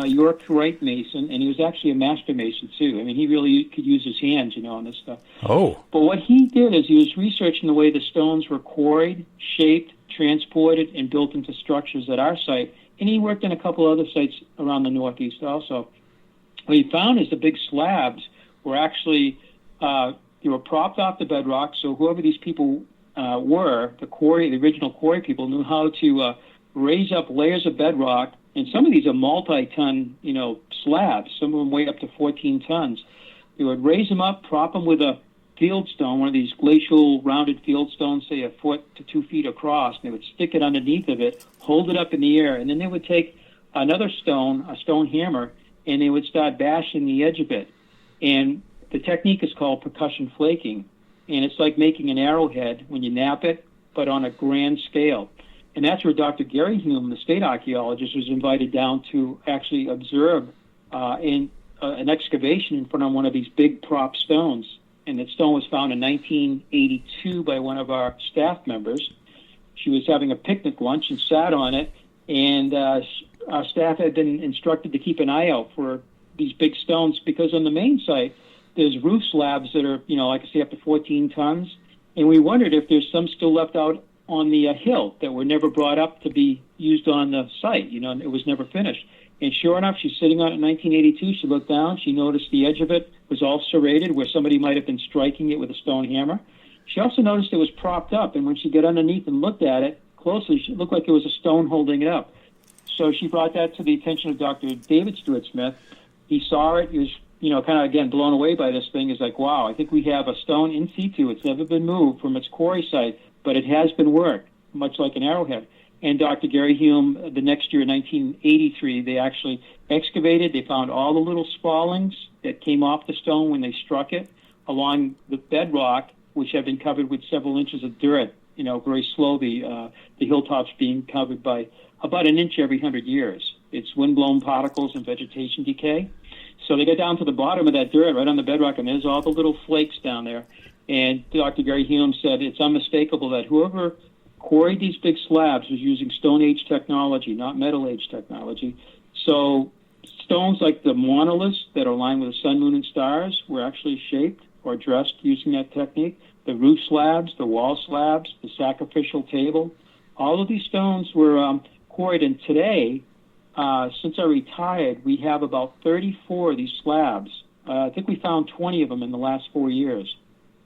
York Rite Mason, and he was actually a master mason too. I mean, he really could use his hands, on this stuff. Oh. But what he did is he was researching the way the stones were quarried, shaped, transported, and built into structures at our site. And he worked in a couple other sites around the Northeast also. What he found is the big slabs were actually, they were propped off the bedrock, so whoever these people were, the original quarry people, knew how to raise up layers of bedrock, and some of these are multi-ton, slabs. Some of them weigh up to 14 tons. They would raise them up, prop them with a field stone, one of these glacial rounded field stones, say 1 foot to 2 feet across, and they would stick it underneath of it, hold it up in the air, and then they would take another stone, a stone hammer, and they would start bashing the edge of it. And the technique is called percussion flaking, and it's like making an arrowhead when you nap it, but on a grand scale. And that's where Dr. Gary Hume, the state archaeologist, was invited down to actually observe an excavation in front of one of these big prop stones. And that stone was found in 1982 by one of our staff members. She was having a picnic lunch and sat on it, and our staff had been instructed to keep an eye out for these big stones, because on the main site, there's roof slabs that are, like I say, up to 14 tons. And we wondered if there's some still left out on the hill that were never brought up to be used on the site. It was never finished. And sure enough, she's sitting on it in 1982. She looked down. She noticed the edge of it was all serrated, where somebody might have been striking it with a stone hammer. She also noticed it was propped up, and when she got underneath and looked at it closely, it looked like it was a stone holding it up. So she brought that to the attention of Dr. David Stewart Smith. He saw it. He was, kind of, again, blown away by this thing. He's like, wow, I think we have a stone in situ. It's never been moved from its quarry site, but it has been worked, much like an arrowhead. And Dr. Gary Hume, the next year, in 1983, they actually excavated. They found all the little spallings that came off the stone when they struck it along the bedrock, which had been covered with several inches of dirt, very slowly, the hilltops being covered by about an inch every 100 years. It's wind-blown particles and vegetation decay. So they get down to the bottom of that dirt right on the bedrock, and there's all the little flakes down there. And Dr. Gary Hume said it's unmistakable that whoever quarried these big slabs was using Stone Age technology, not Metal Age technology. So stones like the monoliths that are lined with the sun, moon, and stars were actually shaped or dressed using that technique. The roof slabs, the wall slabs, the sacrificial table, all of these stones were quarried. And today, since I retired, we have about 34 of these slabs. I think we found 20 of them in the last 4 years.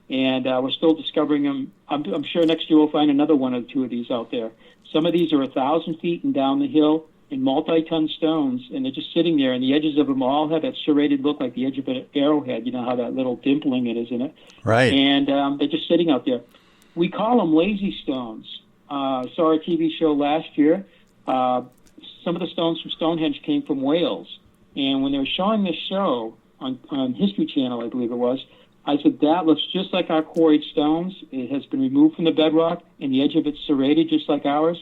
And we're still discovering them. I'm sure next year we'll find another one or two of these out there. Some of these are 1,000 feet and down the hill in multi-ton stones, and they're just sitting there, and the edges of them all have that serrated look like the edge of an arrowhead. You know how that little dimpling it is in it? Right. And they're just sitting out there. We call them lazy stones. Saw a TV show last year. Some of the stones from Stonehenge came from Wales. And when they were showing this show on History Channel, I believe it was, I said, that looks just like our quarried stones. It has been removed from the bedrock, and the edge of it's serrated just like ours.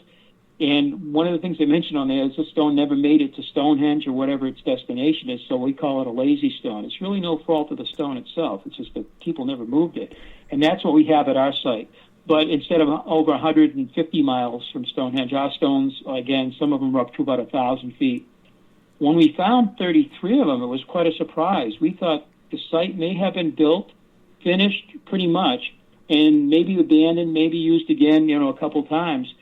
And one of the things they mentioned on there is the stone never made it to Stonehenge or whatever its destination is, so we call it a lazy stone. It's really no fault of the stone itself. It's just that people never moved it. And that's what we have at our site. But instead of over 150 miles from Stonehenge, our stones, again, some of them are up to about 1,000 feet. When we found 33 of them, it was quite a surprise. We thought the site may have been built, finished pretty much, and maybe abandoned, maybe used again, a couple times.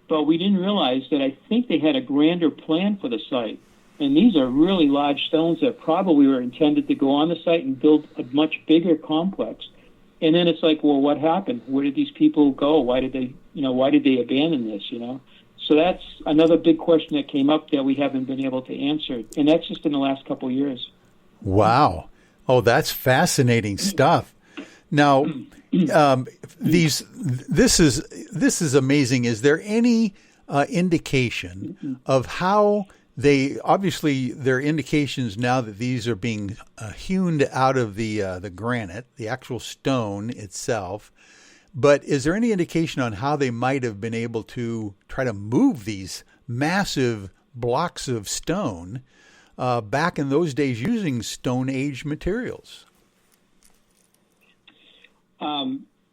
But we didn't realize that I think they had a grander plan for the site. And these are really large stones that probably were intended to go on the site and build a much bigger complex. And then it's like, well, what happened? Where did these people go? Why did they abandon this, So that's another big question that came up that we haven't been able to answer. And that's just in the last couple of years. Wow. Oh, that's fascinating stuff. Now, this is amazing. Is there any indication of how obviously there are indications now that these are being hewn out of the granite, the actual stone itself, but is there any indication on how they might have been able to try to move these massive blocks of stone back in those days using Stone Age materials?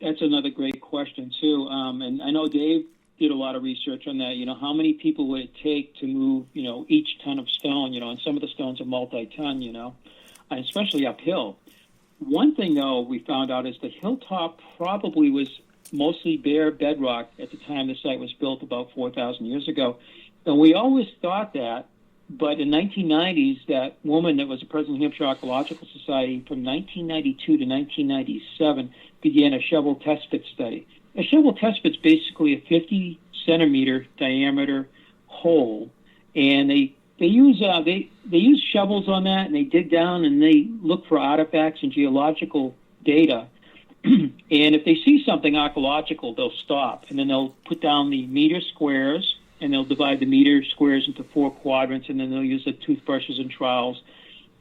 That's another great question, too. And I know Dave did a lot of research on that. How many people would it take to move, each ton of stone, and some of the stones are multi-ton, especially uphill. One thing, though, we found out is the hilltop probably was mostly bare bedrock at the time the site was built about 4,000 years ago. And we always thought that, but in 1990s, that woman that was the president of the Hampshire Archaeological Society from 1992 to 1997 began a shovel test pit study. A shovel test pit's basically a 50-centimeter diameter hole, and they use shovels on that, and they dig down and they look for artifacts and geological data. And if they see something archaeological, they'll stop, and then they'll put down the meter squares, and they'll divide the meter squares into 4 quadrants, and then they'll use the toothbrushes and trowels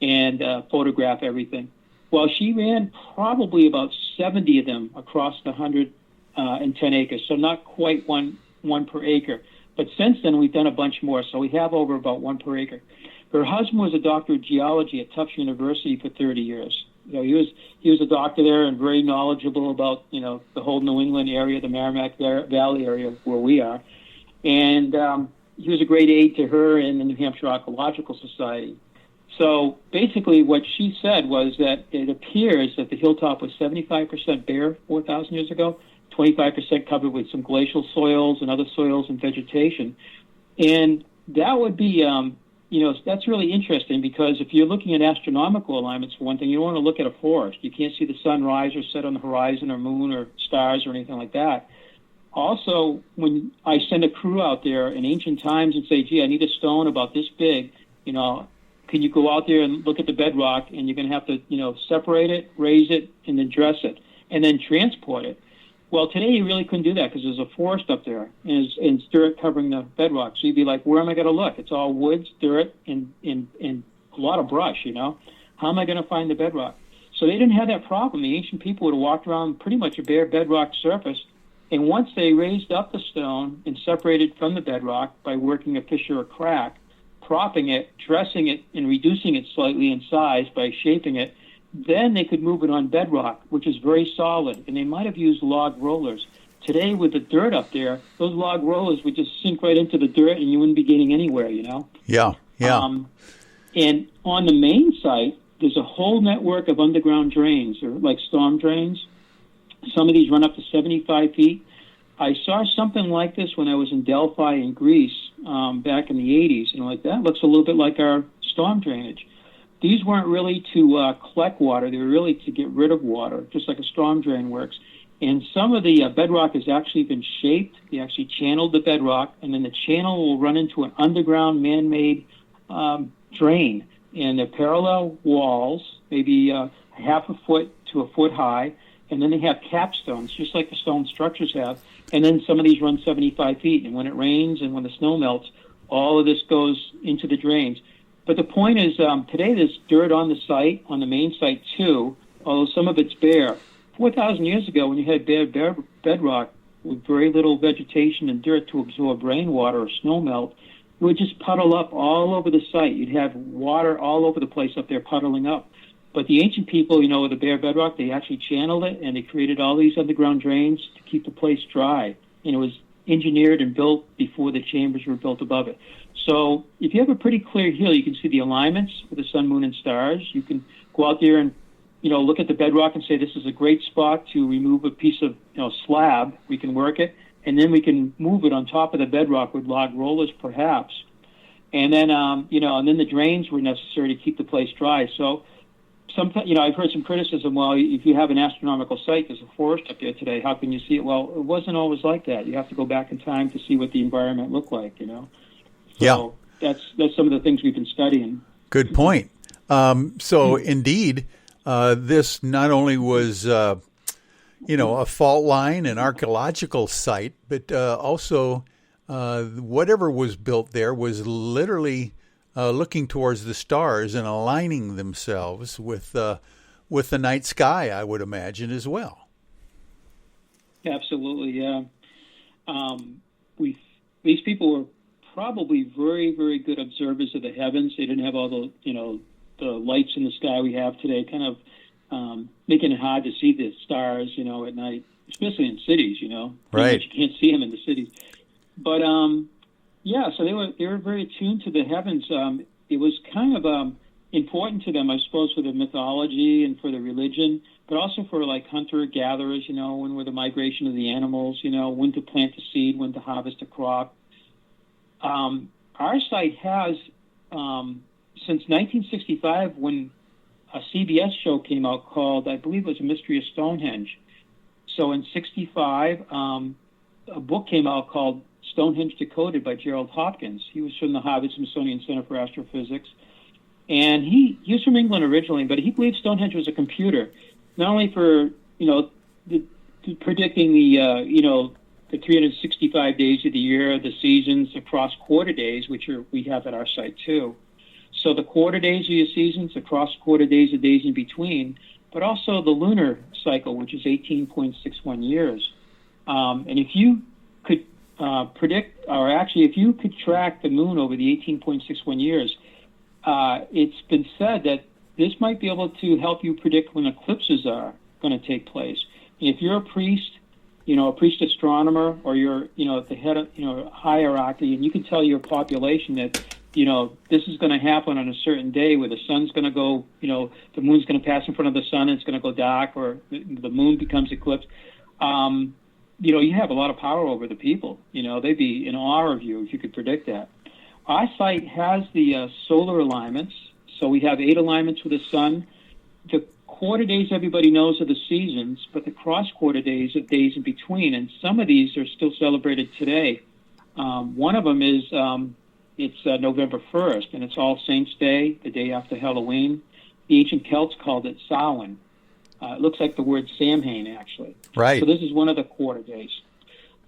and photograph everything. Well, she ran probably about 70 of them across the 110 acres, so not quite one per acre. But since then, we've done a bunch more, so we have over about 1 per acre. Her husband was a doctor of geology at Tufts University for 30 years. He was a doctor there and very knowledgeable about, the whole New England area, the Merrimack Valley area where we are. And he was a great aid to her in the New Hampshire Archaeological Society. So basically what she said was that it appears that the hilltop was 75% bare 4,000 years ago, 25% covered with some glacial soils and other soils and vegetation. And that would be, that's really interesting because if you're looking at astronomical alignments, for one thing, you don't want to look at a forest. You can't see the sun rise or set on the horizon or moon or stars or anything like that. Also, when I send a crew out there in ancient times and say, gee, I need a stone about this big, can you go out there and look at the bedrock, and you're going to have to, separate it, raise it, and then dress it, and then transport it. Well, today you really couldn't do that because there's a forest up there, and it's dirt covering the bedrock. So you'd be like, where am I going to look? It's all woods, dirt, and a lot of brush, How am I going to find the bedrock? So they didn't have that problem. The ancient people would have walked around pretty much a bare bedrock surface, And once they raised up the stone and separated from the bedrock by working a fissure or crack, propping it, dressing it, and reducing it slightly in size by shaping it, then they could move it on bedrock, which is very solid. And they might have used log rollers. Today, with the dirt up there, those log rollers would just sink right into the dirt, and you wouldn't be getting anywhere, you know? Yeah. And on the main site, there's a whole network of underground drains, or like storm drains. Some of these run up to 75 feet. I saw something like this when I was in Delphi in Greece back in the 80s, and like that looks a little bit like our storm drainage. These weren't really to collect water. They were really to get rid of water, just like a storm drain works. And some of the bedrock has actually been shaped. They actually channeled the bedrock, and then the channel will run into an underground man-made drain. And they're parallel walls, maybe half a foot to a foot high, and then they have capstones, just like the stone structures have. And then some of these run 75 feet. And when it rains and when the snow melts, all of this goes into the drains. But the point is, today there's dirt on the site, on the main site too, although some of it's bare. 4,000 years ago, when you had bare bedrock with very little vegetation and dirt to absorb rainwater or snow melt, it would just puddle up all over the site. You'd have water all over the place up there puddling up. But the ancient people, you know, with the bare bedrock, they actually channeled it, and they created all these underground drains to keep the place dry. And it was engineered and built before the chambers were built above it. So if you have a pretty clear hill, you can see the alignments with the sun, moon, and stars. You can go out there and, you know, look at the bedrock and say, this is a great spot to remove a piece of, you know, slab. We can work it, and then we can move it on top of the bedrock with log rollers, perhaps. And then, you know, and then the drains were necessary to keep the place dry. So sometimes, you know, I've heard some criticism, well, if you have an astronomical site, there's a forest up there today, how can you see it? Well, it wasn't always like that. You have to go back in time to see what the environment looked like, you know? So that's some of the things we've been studying. Good point. So indeed, this not only was, you know, a fault line, an archaeological site, but also whatever was built there was literally looking towards the stars and aligning themselves with the night sky, I would imagine, as well. Absolutely, yeah. These people were probably very, very good observers of the heavens. They didn't have all the, you know, the lights in the sky we have today, kind of making it hard to see the stars, you know, at night, especially in cities, you know. Right. You can't see them in the cities. But yeah, so they were very attuned to the heavens. It was kind of important to them, I suppose, for the mythology and for the religion, but also for like hunter-gatherers, you know, when were the migration of the animals, you know, when to plant a seed, when to harvest a crop. Our site has, since 1965, when a CBS show came out called, I believe it was A Mystery of Stonehenge. So in 65, a book came out called Stonehenge Decoded by Gerald Hopkins. He was from the Harvard-Smithsonian Center for Astrophysics. And he was from England originally, but he believed Stonehenge was a computer, not only for, you know, predicting the, you know, the 365 days of the year, the seasons, the cross-quarter days, which we have at our site too. So the quarter days are your seasons, the cross-quarter days are days in between, but also the lunar cycle, which is 18.61 years. And if you could predict, or actually if you could track the moon over the 18.61 years, it's been said that this might be able to help you predict when eclipses are going to take place. And if you're a priest, you know, a priest astronomer, or you're, you know, at the head of, you know, hierarchy, and you can tell your population that, you know, this is going to happen on a certain day where the sun's going to go, you know, the moon's going to pass in front of the sun and it's going to go dark, or the moon becomes eclipsed. You know, you have a lot of power over the people. You know, they'd be in awe of you if you could predict that. Our site has the solar alignments, so we have 8 alignments with the sun. The quarter days everybody knows are the seasons, but the cross-quarter days are days in between, and some of these are still celebrated today. One of them is it's November 1st, and it's All Saints' Day, the day after Halloween. The ancient Celts called it Samhain. It looks like the word Samhain, actually. Right. So this is one of the quarter days.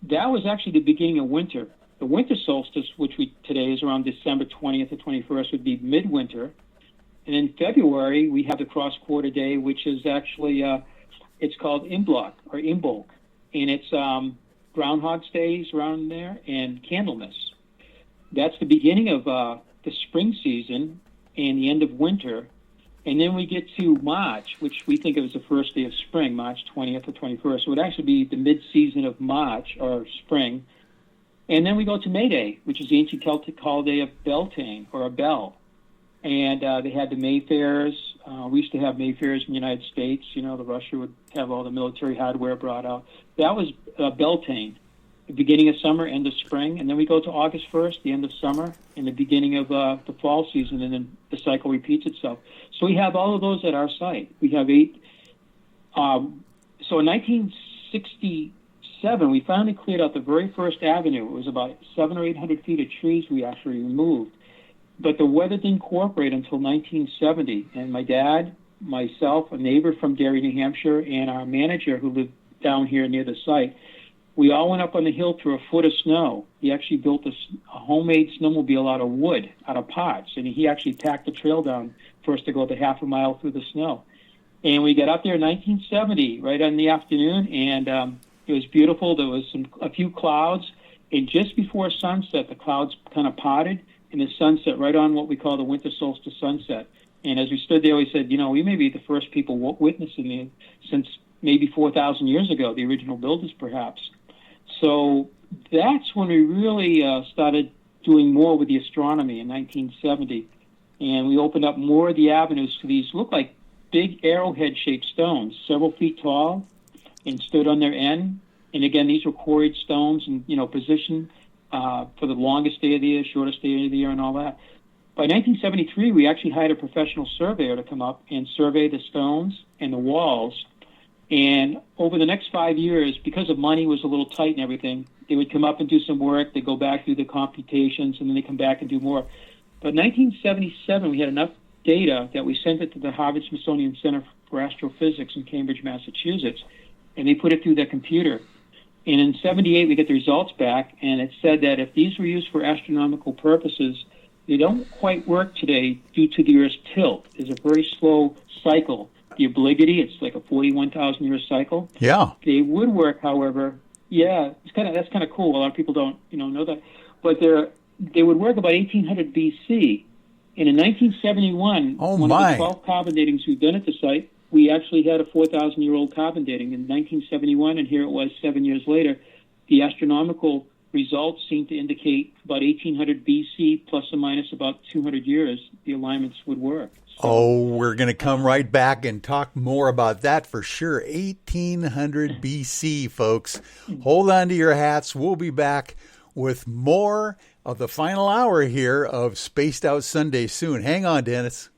That was actually the beginning of winter. The winter solstice, which today is around December 20th or 21st, would be midwinter. And in February, we have the cross-quarter day, which is actually, it's called Imbolc, or Imbolc. And it's Groundhog's Days around there, and Candlemas. That's the beginning of the spring season and the end of winter. And then we get to March, which we think of as the first day of spring, March 20th or 21st. So it would actually be the mid-season of March, or spring. And then we go to May Day, which is the ancient Celtic holiday of Beltane, or a bell. And they had the Mayfairs. We used to have Mayfairs in the United States. You know, the Russia would have all the military hardware brought out. That was Beltane, the beginning of summer, end of spring. And then we go to August 1st, the end of summer, and the beginning of the fall season, and then the cycle repeats itself. So we have all of those at our site. We have 8. So in 1967, we finally cleared out the very first avenue. It was about 700 or 800 feet of trees we actually removed. But the weather didn't cooperate until 1970. And my dad, myself, a neighbor from Derry, New Hampshire, and our manager who lived down here near the site, we all went up on the hill through a foot of snow. He actually built a homemade snowmobile out of wood, out of parts. And he actually packed the trail down for us to go the half a mile through the snow. And we got up there in 1970, right on the afternoon, and it was beautiful. There was a few clouds. And just before sunset, the clouds kind of parted, and the sun set right on what we call the winter solstice sunset. And as we stood there, we said, you know, we may be the first people witnessing it since maybe 4,000 years ago, the original builders perhaps. So that's when we really started doing more with the astronomy in 1970. And we opened up more of the avenues to these, look like big arrowhead-shaped stones, several feet tall, and stood on their end. And again, these were quarried stones and, you know, positioned for the longest day of the year, shortest day of the year, and all that. By 1973, we actually hired a professional surveyor to come up and survey the stones and the walls. And over the next 5 years, because the money was a little tight and everything, they would come up and do some work. They'd go back through the computations, and then they come back and do more. But in 1977, we had enough data that we sent it to the Harvard-Smithsonian Center for Astrophysics in Cambridge, Massachusetts, and they put it through their computer. And in 78, we get the results back, and it said that if these were used for astronomical purposes, they don't quite work today due to the Earth's tilt. There's a very slow cycle. The obliquity, it's like a 41,000-year cycle. Yeah. They would work, however. Yeah, that's kind of cool. A lot of people don't, know that. But they would work about 1800 BC. And in 1971, one of the 12 carbon datings we've done at the site, we actually had a 4,000-year-old carbon dating in 1971, and here it was 7 years later. The astronomical results seem to indicate about 1800 BC plus or minus about 200 years, the alignments would work. Oh, we're going to come right back and talk more about that for sure. 1800 BC, folks. Hold on to your hats. We'll be back with more of the final hour here of Spaced Out Sunday soon. Hang on, Dennis.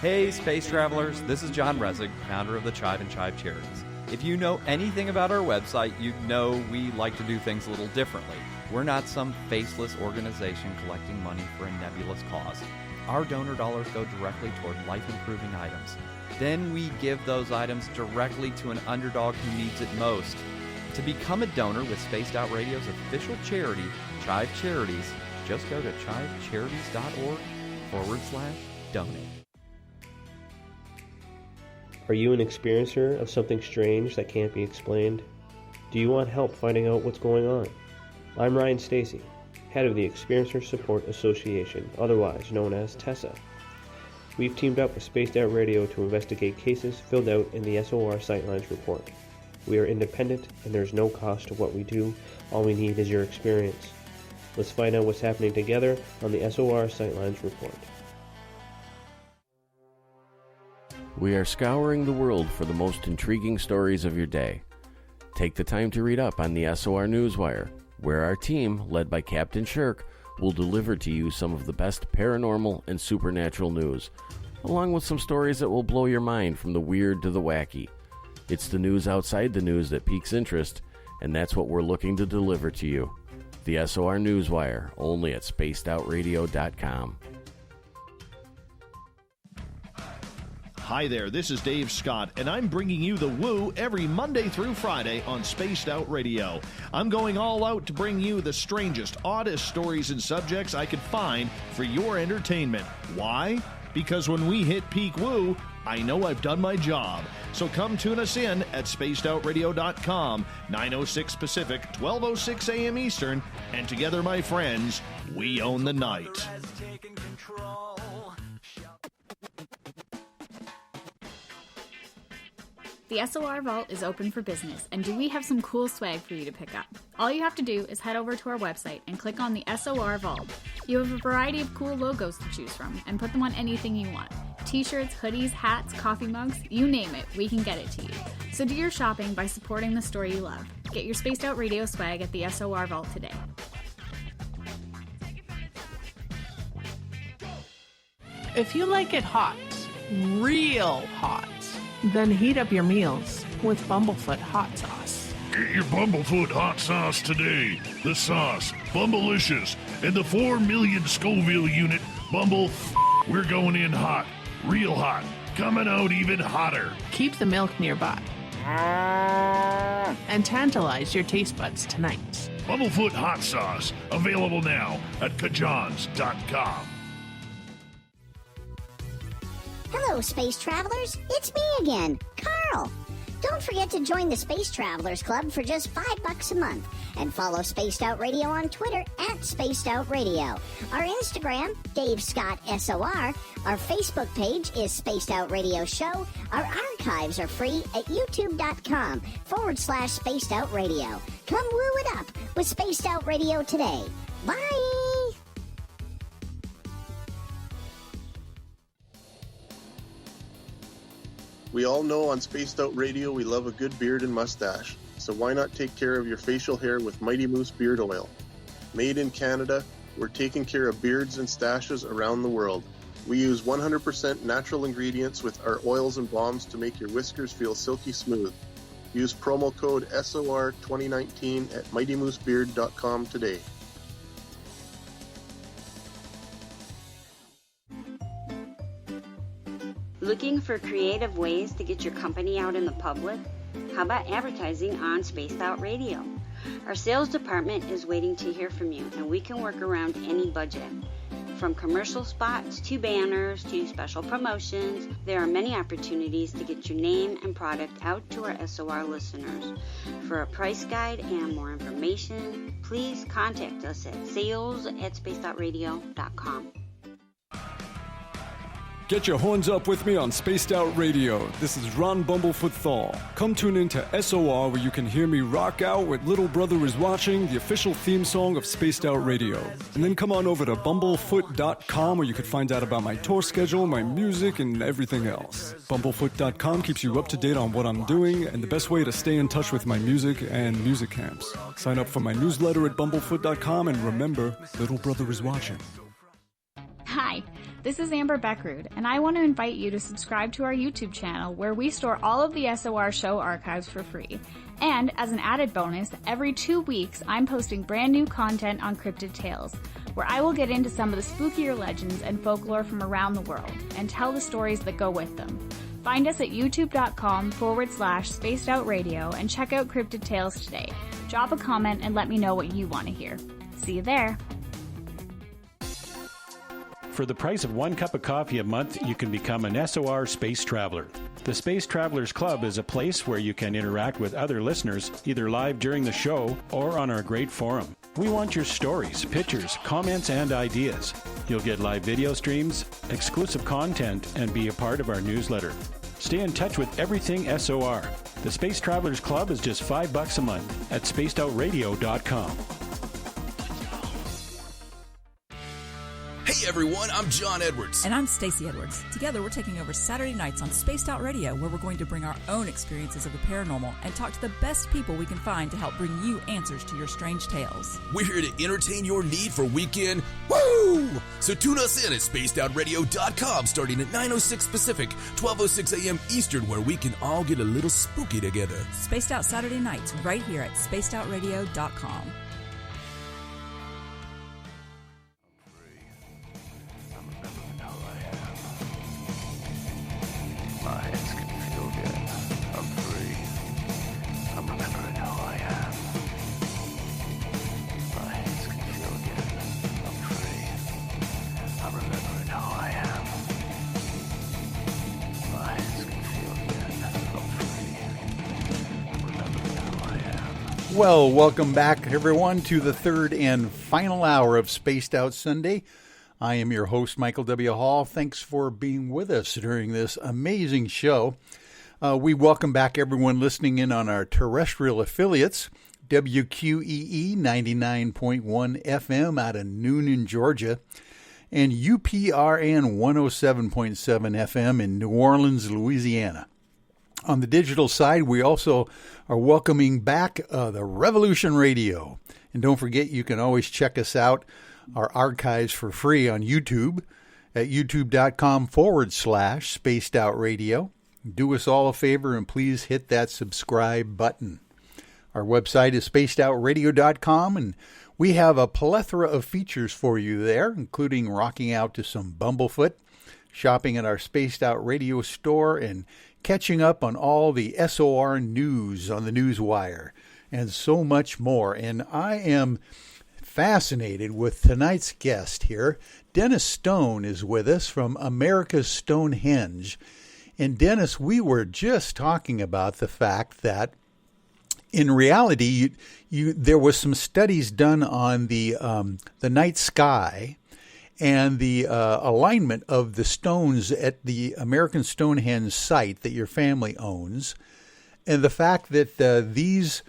Hey, space travelers. This is John Resig, founder of the Chive and Chive Charities. If you know anything about our website, you'd know we like to do things a little differently. We're not some faceless organization collecting money for a nebulous cause. Our donor dollars go directly toward life-improving items. Then we give those items directly to an underdog who needs it most. To become a donor with Spaced Out Radio's official charity, Chive Charities, just go to chivecharities.org/donate. Are you an experiencer of something strange that can't be explained? Do you want help finding out what's going on? I'm Ryan Stacy, head of the Experiencer Support Association, otherwise known as TESSA. We've teamed up with Spaced Out Radio to investigate cases filled out in the SOR Sightlines report. We are independent and there's no cost to what we do. All we need is your experience. Let's find out what's happening together on the SOR Sightlines report. We are scouring the world for the most intriguing stories of your day. Take the time to read up on the SOR Newswire, where our team, led by Captain Shirk, will deliver to you some of the best paranormal and supernatural news, along with some stories that will blow your mind from the weird to the wacky. It's the news outside the news that piques interest, and that's what we're looking to deliver to you. The SOR Newswire, only at spacedoutradio.com. Hi there, this is Dave Scott, and I'm bringing you the Woo every Monday through Friday on Spaced Out Radio. I'm going all out to bring you the strangest, oddest stories and subjects I could find for your entertainment. Why? because when we hit peak woo, I know I've done my job. So come tune us in at spacedoutradio.com, 9:06 Pacific, 12:06 a.m. Eastern, and together, my friends, we own the night. The SOR Vault is open for business, and do we have some cool swag for you to pick up? All you have to do is head over to our website and click on the SOR Vault. You have a variety of cool logos to choose from, and put them on anything you want. T-shirts, hoodies, hats, coffee mugs, you name it, we can get it to you. So do your shopping by supporting the store you love. Get your Spaced Out Radio swag at the SOR Vault today. If you like it hot, real hot, then heat up your meals with Bumblefoot hot sauce. Get your Bumblefoot hot sauce today. The sauce, Bumblicious, and the 4 million Scoville unit Bumble. We're going in hot, real hot, coming out even hotter. Keep the milk nearby and tantalize your taste buds tonight. Bumblefoot hot sauce, available now at kajans.com. Hello, space travelers. It's me again, Carl. Don't forget to join the Space Travelers Club for just $5 a month and follow Spaced Out Radio on Twitter at Spaced Out Radio. Our Instagram, Dave Scott SOR. Our Facebook page is Spaced Out Radio Show. Our archives are free at youtube.com/Spaced Out Radio. Come woo it up with Spaced Out Radio today. Bye! We all know on Spaced Out Radio we love a good beard and mustache, so why not take care of your facial hair with Mighty Moose Beard Oil? Made in Canada, we're taking care of beards and stashes around the world. We use 100% natural ingredients with our oils and balms to make your whiskers feel silky smooth. Use promo code SOR2019 at mightymoosebeard.com today. Looking for creative ways to get your company out in the public? How about advertising on Spaced Out Radio? Our sales department is waiting to hear from you, and we can work around any budget. From commercial spots to banners to special promotions, there are many opportunities to get your name and product out to our SOR listeners. For a price guide and more information, please contact us at sales@spacedoutradio.com. Get your horns up with me on Spaced Out Radio. This is Ron Bumblefoot Thal. Come tune in to SOR where you can hear me rock out with Little Brother is Watching, the official theme song of Spaced Out Radio. And then come on over to bumblefoot.com where you can find out about my tour schedule, my music, and everything else. Bumblefoot.com keeps you up to date on what I'm doing and the best way to stay in touch with my music and music camps. Sign up for my newsletter at bumblefoot.com and remember, Little Brother is watching. Hi, this is Amber Beckrud, and I want to invite you to subscribe to our YouTube channel where we store all of the SOR show archives for free. And as an added bonus, every 2 weeks I'm posting brand new content on Cryptid Tales, where I will get into some of the spookier legends and folklore from around the world and tell the stories that go with them. Find us at youtube.com/Spaced Out Radio and check out Cryptid Tales today. Drop a comment and let me know what you want to hear. See you there. For the price of 1 cup of coffee a month, you can become an SOR Space Traveler. The Space Travelers Club is a place where you can interact with other listeners, either live during the show or on our great forum. We want your stories, pictures, comments, and ideas. You'll get live video streams, exclusive content, and be a part of our newsletter. Stay in touch with everything SOR. The Space Travelers Club is just $5 a month at spacedoutradio.com. Hey everyone, I'm John Edwards. And I'm Stacey Edwards. Together we're taking over Saturday nights on Spaced Out Radio, where we're going to bring our own experiences of the paranormal and talk to the best people we can find to help bring you answers to your strange tales. We're here to entertain your need for weekend woo! So tune us in at spacedoutradio.com starting at 9:06 Pacific, 12:06 a.m. Eastern, where we can all get a little spooky together. Spaced Out Saturday nights right here at spacedoutradio.com. My hands can feel good. I'm free. I'm remembering who I am. My hands can feel good. I'm free. I'm remembering who I am. Well, welcome back, everyone, to the third and final hour of Spaced Out Sunday. I am your host, Michael W. Hall. Thanks for being with us during this amazing show. We welcome back everyone listening in on our terrestrial affiliates, WQEE 99.1 FM out of Noonan, Georgia, and UPRN 107.7 FM in New Orleans, Louisiana. On the digital side, we also are welcoming back the Revolution Radio. And don't forget, you can always check us out, our archives for free on YouTube at youtube.com/Spaced Out Radio. Do us all a favor and please hit that subscribe button. Our website is spacedoutradio.com, and we have a plethora of features for you there, including rocking out to some Bumblefoot, shopping at our Spaced Out Radio store, and catching up on all the SOR news on the Newswire, and so much more. And I am fascinated with tonight's guest here. Dennis Stone is with us from America's Stonehenge. And Dennis, we were just talking about the fact that in reality, there was some studies done on the night sky and the alignment of the stones at the American Stonehenge site that your family owns, and the fact that these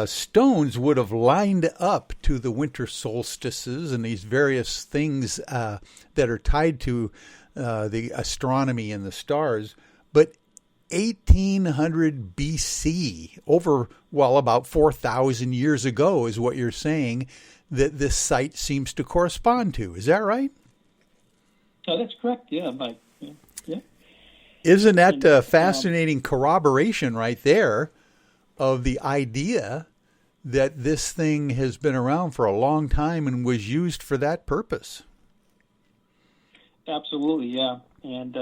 stones would have lined up to the winter solstices and these various things that are tied to the astronomy and the stars. But 1800 BC, about 4,000 years ago is what you're saying that this site seems to correspond to. Is that right? Oh, that's correct. Yeah, Mike. Yeah. Isn't that fascinating corroboration right there of the idea that this thing has been around for a long time and was used for that purpose? Absolutely, yeah. And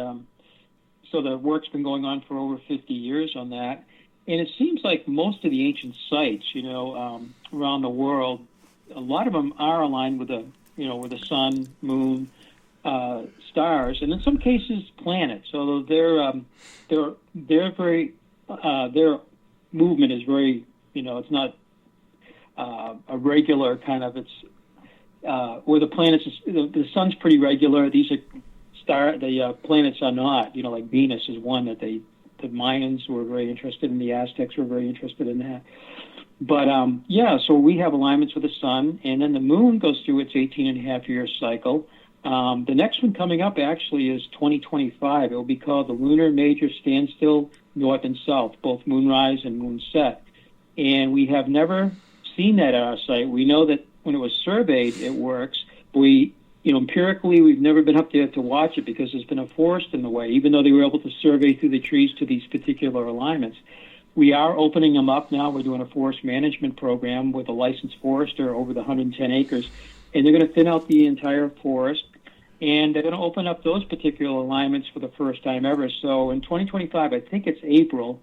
so the work's been going on for over 50 years on that. And it seems like most of the ancient sites, around the world, a lot of them are aligned with the sun, moon, stars, and in some cases planets. So they're very their movement is very it's not a regular kind of where the planets the sun's pretty regular. These are the planets are not. Like Venus is one that the Mayans were very interested in. The Aztecs were very interested in that. But, so we have alignments with the sun, and then the moon goes through its 18-and-a-half-year cycle. The next one coming up, actually, is 2025. It will be called the Lunar Major Standstill North and South, both moonrise and moonset. And we have never seen that at our site. We know that when it was surveyed, it works. But empirically, we've never been up there to watch it because there's been a forest in the way, even though they were able to survey through the trees to these particular alignments. We are opening them up now. We're doing a forest management program with a licensed forester over the 110 acres, and they're going to thin out the entire forest, and they're going to open up those particular alignments for the first time ever. So in 2025, I think it's April,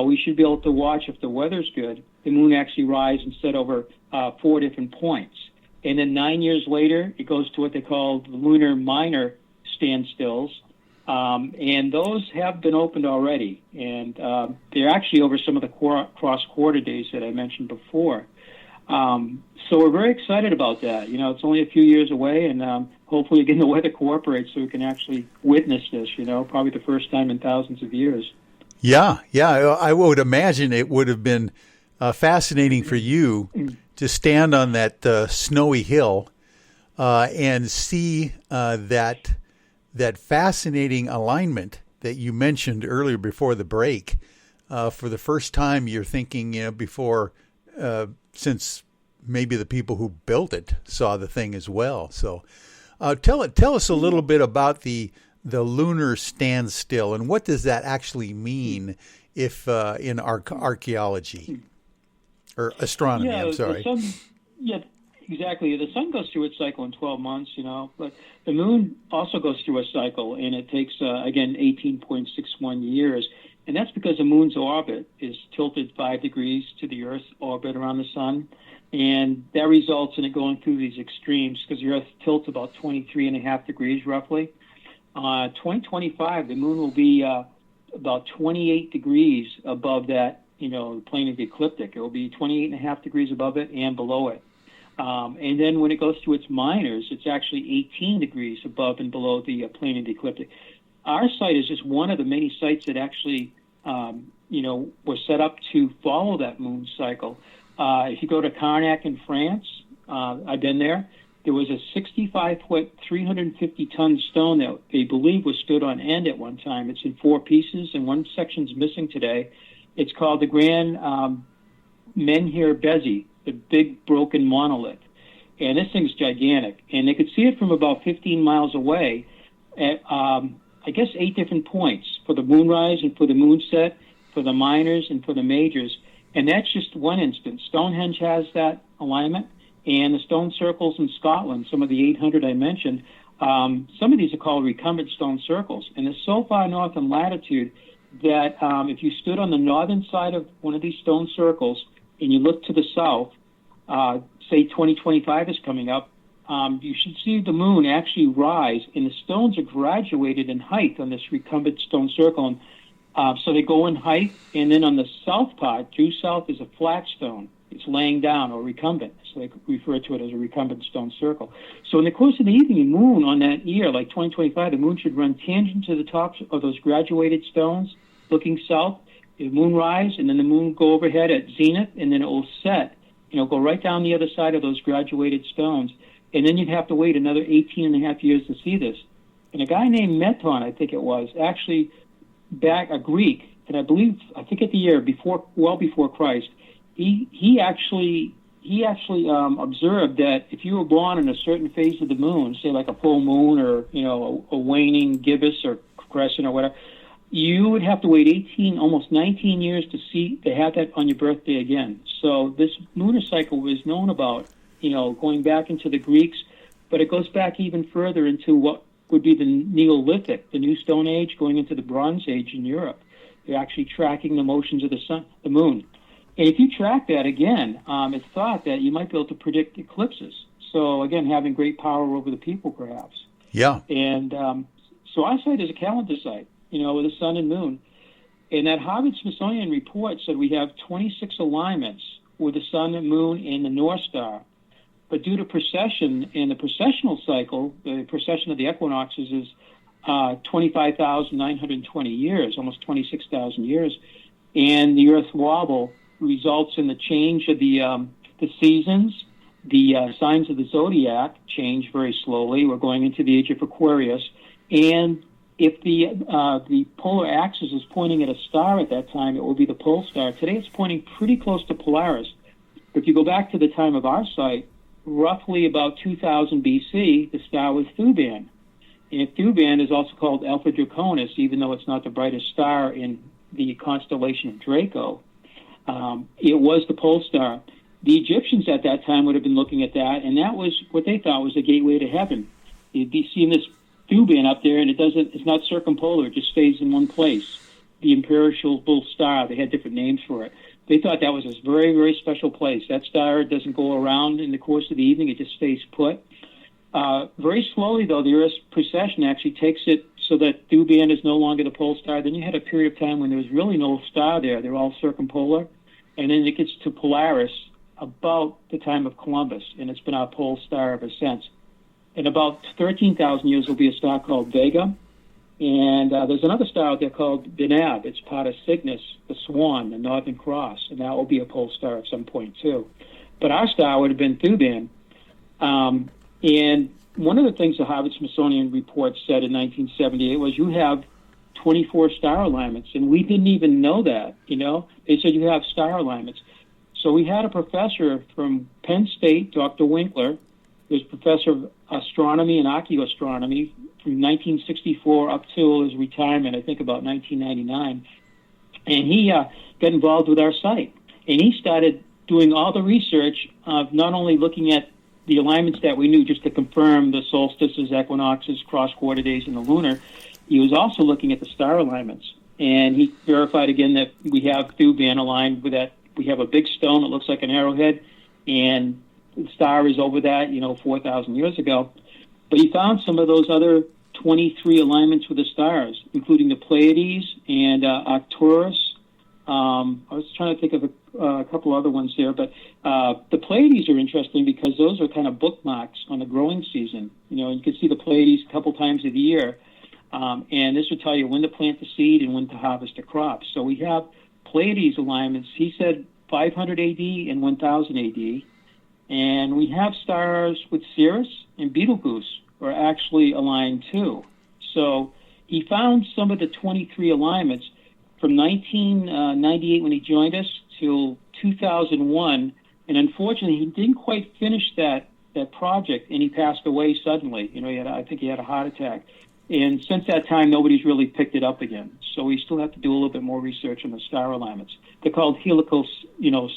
we should be able to watch, if the weather's good, the moon actually rise and set over 4 different points. And then 9 years later, it goes to what they call the lunar minor standstills. And those have been opened already, and they're actually over some of the cross-quarter days that I mentioned before. So we're very excited about that. It's only a few years away, and hopefully, again, the weather cooperates so we can actually witness this, probably the first time in thousands of years. Yeah, I would imagine it would have been fascinating for you to stand on that snowy hill and see that fascinating alignment that you mentioned earlier before the break. For the first time, you're thinking, before, since maybe the people who built it saw the thing as well. So tell us a little bit about the lunar standstill, and what does that actually mean if in archaeology or astronomy? I'm sorry. Exactly. The sun goes through its cycle in 12 months, but the moon also goes through a cycle, and it takes, again, 18.61 years. And that's because the moon's orbit is tilted 5 degrees to the Earth's orbit around the sun. And that results in it going through these extremes because the Earth tilts about 23.5 degrees roughly. 2025, the moon will be about 28 degrees above that the plane of the ecliptic. It will be 28.5 degrees above it and below it. And then when it goes to its minors, it's actually 18 degrees above and below the plane of the ecliptic. Our site is just one of the many sites that actually, were set up to follow that moon cycle. If you go to Carnac in France, I've been there. There was a 65-foot, 350-ton stone that they believe was stood on end at one time. It's in 4 pieces, and one section's missing today. It's called the Grand Menhir Bezi, the big broken monolith. And this thing's gigantic. And they could see it from about 15 miles away at, 8 different points, for the moonrise and for the moonset, for the minors and for the majors. And that's just one instance. Stonehenge has that alignment. And the stone circles in Scotland, some of the 800 I mentioned, some of these are called recumbent stone circles. And they're so far north in latitude that if you stood on the northern side of one of these stone circles and you look to the south, say 2025 is coming up, you should see the moon actually rise, and the stones are graduated in height on this recumbent stone circle. And, so they go in height, and then on the south part, due south, is a flat stone. It's laying down or recumbent, so they refer to it as a recumbent stone circle. So in the course of the evening, the moon on that year, like 2025, the moon should run tangent to the tops of those graduated stones, looking south. The moon rise, and then the moon go overhead at zenith, and then it will set, go right down the other side of those graduated stones. And then you'd have to wait another 18 and a half years to see this. And a guy named Meton, I think it was, actually a Greek, and I think at the year well before Christ, he actually observed that if you were born in a certain phase of the moon, say like a full moon or a waning gibbous or crescent or whatever, you would have to wait almost 19 years to have that on your birthday again. So this lunar cycle was known about, going back into the Greeks, but it goes back even further into what would be the Neolithic, the New Stone Age, going into the Bronze Age in Europe. They're actually tracking the motions of the moon. And if you track that again, it's thought that you might be able to predict eclipses. So again, having great power over the people, perhaps. Yeah. And so our site is a calendar site, with the sun and moon. And that Harvard-Smithsonian report said we have 26 alignments with the sun and moon and the North Star. But due to precession, and the precessional cycle, the precession of the equinoxes is 25,920 years, almost 26,000 years. And the Earth wobble results in the change of the seasons. The signs of the zodiac change very slowly. We're going into the age of Aquarius. And if the polar axis is pointing at a star at that time, it will be the pole star. Today it's pointing pretty close to Polaris. But if you go back to the time of our site, roughly about 2000 BC, the star was Thuban. And Thuban is also called Alpha Draconis, even though it's not the brightest star in the constellation of Draco. It was the pole star. The Egyptians at that time would have been looking at that, and that was what they thought was the gateway to heaven. You'd be seeing this Thuban up there, and it's not circumpolar, it just stays in one place. The imperishable star, they had different names for it. They thought that was a very, very special place. That star doesn't go around in the course of the evening, it just stays put. Very slowly, though, the Earth's precession actually takes it so that Thuban is no longer the pole star. Then you had a period of time when there was really no star there. They're all circumpolar. And then it gets to Polaris about the time of Columbus, and it's been our pole star ever since. In about 13,000 years, there'll be a star called Vega. And there's another star out there called Deneb. It's part of Cygnus, the Swan, the Northern Cross, and that will be a pole star at some point, too. But our star would have been Thuban. And one of the things the Harvard-Smithsonian report said in 1978 was you have 24 star alignments, and we didn't even know that, They said you have star alignments. So we had a professor from Penn State, Dr. Winkler, who was professor of astronomy and archaeoastronomy from 1964 up till his retirement, I think about 1999. And he got involved with our site. And he started doing all the research of not only looking at the alignments that we knew just to confirm the solstices, equinoxes, cross-quarter days, and the lunar, he was also looking at the star alignments. And he verified again that we have Thuban aligned with that. We have a big stone that looks like an arrowhead, and the star is over that, 4,000 years ago. But he found some of those other 23 alignments with the stars, including the Pleiades and Arcturus, I was trying to think of a couple other ones there, but the Pleiades are interesting because those are kind of bookmarks on the growing season. You know, you can see the Pleiades a couple times of the year, and this will tell you when to plant the seed and when to harvest the crop. So we have Pleiades alignments. He said 500 AD and 1000 AD, and we have stars with Sirius and Betelgeuse are actually aligned too. So he found some of the 23 alignments from 1998 when he joined us till 2001, and unfortunately he didn't quite finish that project, and he passed away suddenly. You know, I think he had a heart attack, and since that time nobody's really picked it up again. So we still have to do a little bit more research on the star alignments. They're called helical,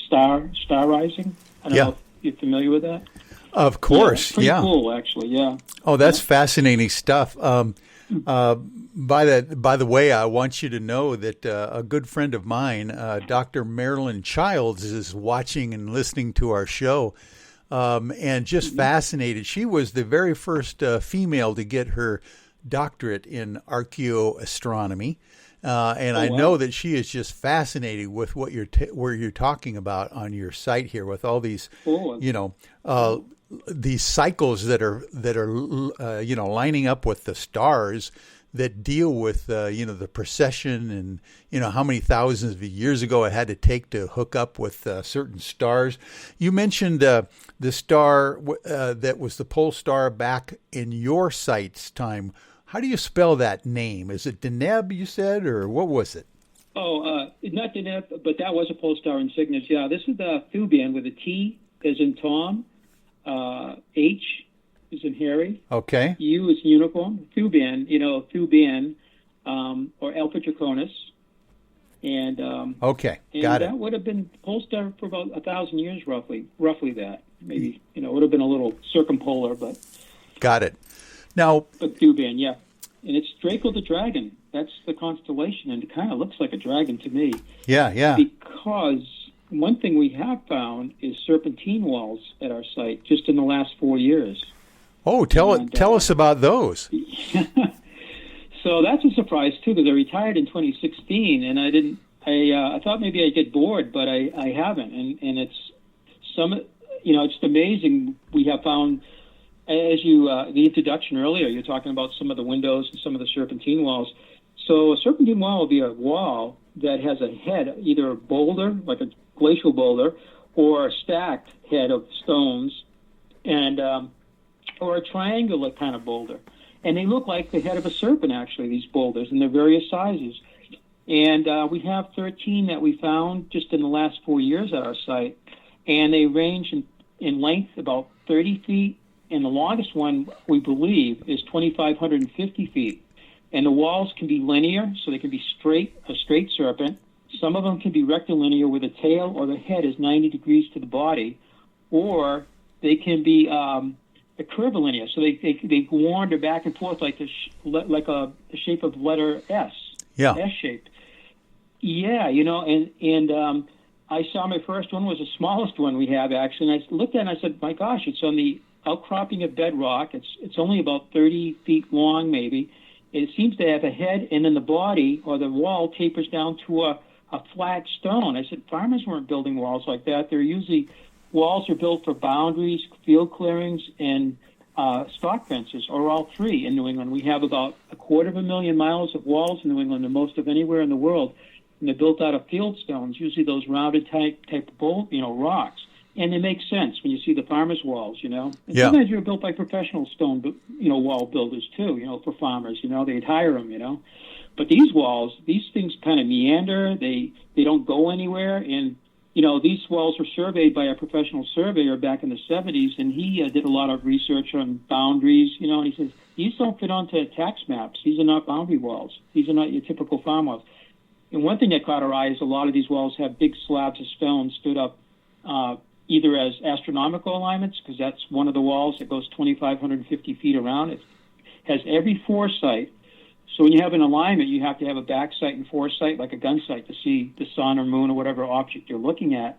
star rising. I don't know if you're familiar with that. Of course, pretty cool, actually. Yeah. Oh, that's fascinating stuff. By the way, I want you to know that a good friend of mine, Dr. Marilyn Childs, is watching and listening to our show, and just fascinated. She was the very first female to get her doctorate in archaeoastronomy, and I know that she is just fascinated with what you're talking about on your site here, with all these, these cycles that are lining up with the stars that deal with the precession and how many thousands of years ago it had to take to hook up with certain stars. You mentioned the star that was the pole star back in your site's time. How do you spell that name? Is it Deneb, you said, or what was it? Oh, not Deneb, but that was a pole star in Cygnus. Yeah, this is the Thuban with a T as in Tom. H is in Harry. Okay. U is uniform. Thuban, or Alpha Draconis. And okay, and got it. That would have been pole star for about 1,000 years, roughly that. Maybe, it would have been a little circumpolar, but. Got it. Now. But Thuban, yeah. And it's Draco the Dragon. That's the constellation, and it kind of looks like a dragon to me. Yeah. Because one thing we have found is serpentine walls at our site just in the last 4 years. Oh, tell us about those. So that's a surprise too, because I retired in 2016, and I thought maybe I'd get bored, but I haven't, and it's it's amazing. We have found, as the introduction earlier, you're talking about some of the windows and some of the serpentine walls. So a serpentine wall will be a wall that has a head, either a boulder, like a glacial boulder, or a stacked head of stones, and or a triangular kind of boulder. And they look like the head of a serpent, actually, these boulders, and they're various sizes. And we have 13 that we found just in the last 4 years at our site, and they range in length about 30 feet, and the longest one, we believe, is 2,550 feet. And the walls can be linear, so they can be a straight serpent. Some of them can be rectilinear with a tail or the head is 90 degrees to the body, or they can be a curvilinear, so they wander back and forth like the shape of letter S. Yeah. S-shaped. Yeah, and I saw my first one was the smallest one we have, actually, and I looked at it and I said, my gosh, it's on the outcropping of bedrock. It's only about 30 feet long, maybe. It seems to have a head, and then the body or the wall tapers down to a flat stone. I said, farmers weren't building walls like that. They're usually, walls are built for boundaries, field clearings, and stock fences, or all three in New England. We have about 250,000 miles of walls in New England, the most of anywhere in the world. And they're built out of field stones, usually those rounded type of rocks. And they make sense when you see the farmers' walls, And sometimes they're built by professional stone, wall builders too, for farmers, they'd hire them, But these walls, these things kind of meander. They don't go anywhere. And, these walls were surveyed by a professional surveyor back in the 70s, and he did a lot of research on boundaries, and he says, these don't fit onto tax maps. These are not boundary walls. These are not your typical farm walls. And one thing that caught our eye is a lot of these walls have big slabs of stone stood up either as astronomical alignments, because that's one of the walls that goes 2,550 feet around. It has every foresight. So when you have an alignment, you have to have a back sight and foresight, like a gun sight, to see the sun or moon or whatever object you're looking at.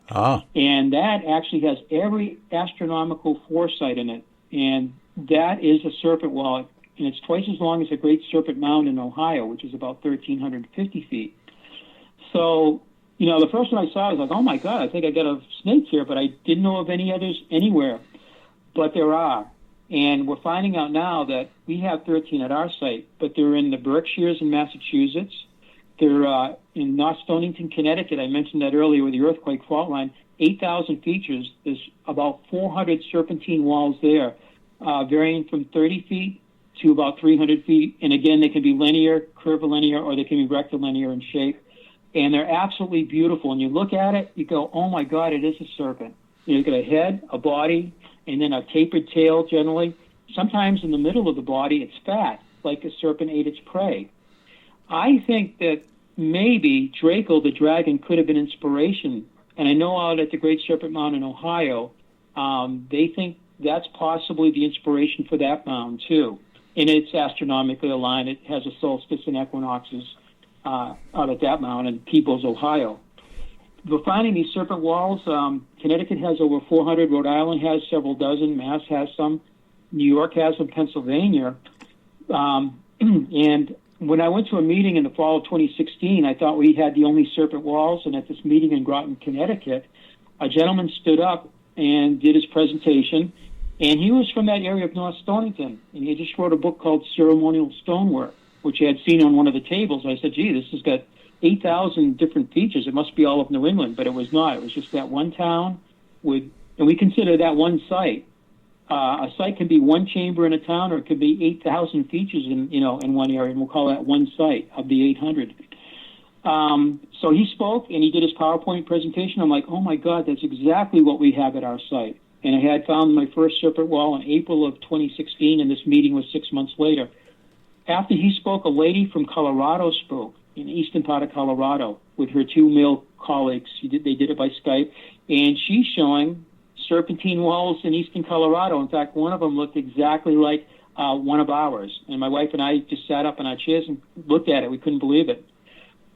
And that actually has every astronomical foresight in it. And that is a serpent wall, and it's twice as long as the Great Serpent Mound in Ohio, which is about 1,350 feet. So the first one I saw, I was like, oh my God, I think I got a snake here, but I didn't know of any others anywhere. But there are. And we're finding out now that we have 13 at our site, but they're in the Berkshires in Massachusetts. They're in North Stonington, Connecticut. I mentioned that earlier with the earthquake fault line. 8,000 features. There's about 400 serpentine walls there, varying from 30 feet to about 300 feet. And again, they can be linear, curvilinear, or they can be rectilinear in shape. And they're absolutely beautiful. And you look at it, you go, oh my God, it is a serpent. You've got a head, a body, and then a tapered tail generally. Sometimes in the middle of the body, it's fat, like a serpent ate its prey. I think that maybe Draco, the dragon, could have been inspiration. And I know out at the Great Serpent Mound in Ohio, they think that's possibly the inspiration for that mound, too. And it's astronomically aligned. It has a solstice and equinoxes out at that mound in Peebles, Ohio. We're finding these serpent walls. Connecticut has over 400. Rhode Island has several dozen. Mass has some. New York has them. Pennsylvania. And when I went to a meeting in the fall of 2016, I thought we had the only serpent walls. And at this meeting in Groton, Connecticut, a gentleman stood up and did his presentation. And he was from that area of North Stonington. And he just wrote a book called Ceremonial Stonework, which I had seen on one of the tables. I said, gee, this has got 8,000 different features. It must be all of New England, but it was not. It was just that one town and we consider that one site. A site can be one chamber in a town, or it could be 8,000 features in one area, and we'll call that one site of the 800. So he spoke, and he did his PowerPoint presentation. I'm like, oh my God, that's exactly what we have at our site. And I had found my first serpent wall in April of 2016, and this meeting was 6 months later. After he spoke, a lady from Colorado spoke, in the eastern part of Colorado, with her two male colleagues. They did it by Skype, and she's showing serpentine walls in eastern Colorado. In fact, one of them looked exactly like one of ours. And my wife and I just sat up in our chairs and looked at it. We couldn't believe it.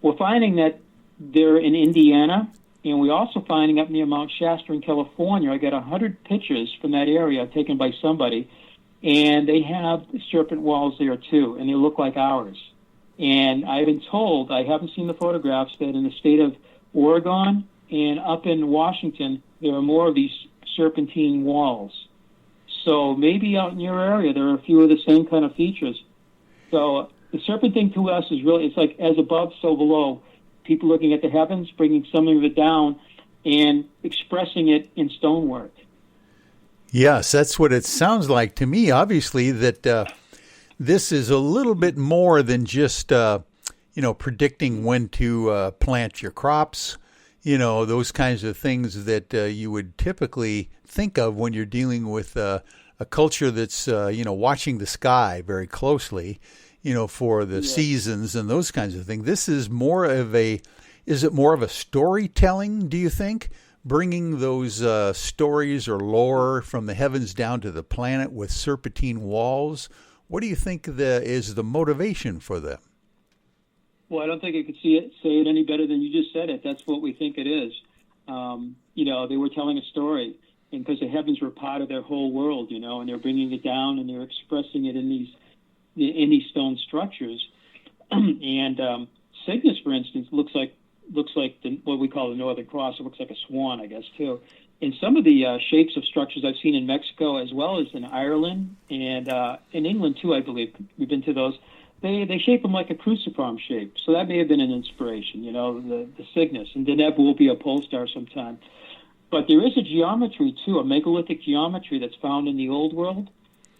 We're finding that they're in Indiana, and we're also finding up near Mount Shasta in California. I got 100 pictures from that area taken by somebody, and they have serpent walls there too, and they look like ours. And I've been told, I haven't seen the photographs, that in the state of Oregon and up in Washington, there are more of these serpentine walls. So maybe out in your area, there are a few of the same kind of features. So the serpent thing to us is really, it's like as above, so below. People looking at the heavens, bringing some of it down, and expressing it in stonework. Yes, that's what it sounds like to me. Obviously, that this is a little bit more than just, predicting when to plant your crops, those kinds of things that you would typically think of when you're dealing with a culture that's, watching the sky very closely, for the seasons and those kinds of things. This is more of is it more of a storytelling, do you think? Bringing those stories or lore from the heavens down to the planet with serpentine walls. What do you think is the motivation for them? Well, I don't think I could say it any better than you just said it. That's what we think it is. They were telling a story, and because the heavens were part of their whole world, and they're bringing it down and they're expressing it in these stone structures. And Cygnus, for instance, looks like what we call the Northern Cross. It looks like a swan, I guess, too. And some of the shapes of structures I've seen in Mexico as well as in Ireland and in England, too, I believe. We've been to those. They shape them like a cruciform shape. So that may have been an inspiration, the Cygnus. And Deneb will be a pole star sometime. But there is a geometry, too, a megalithic geometry that's found in the Old World.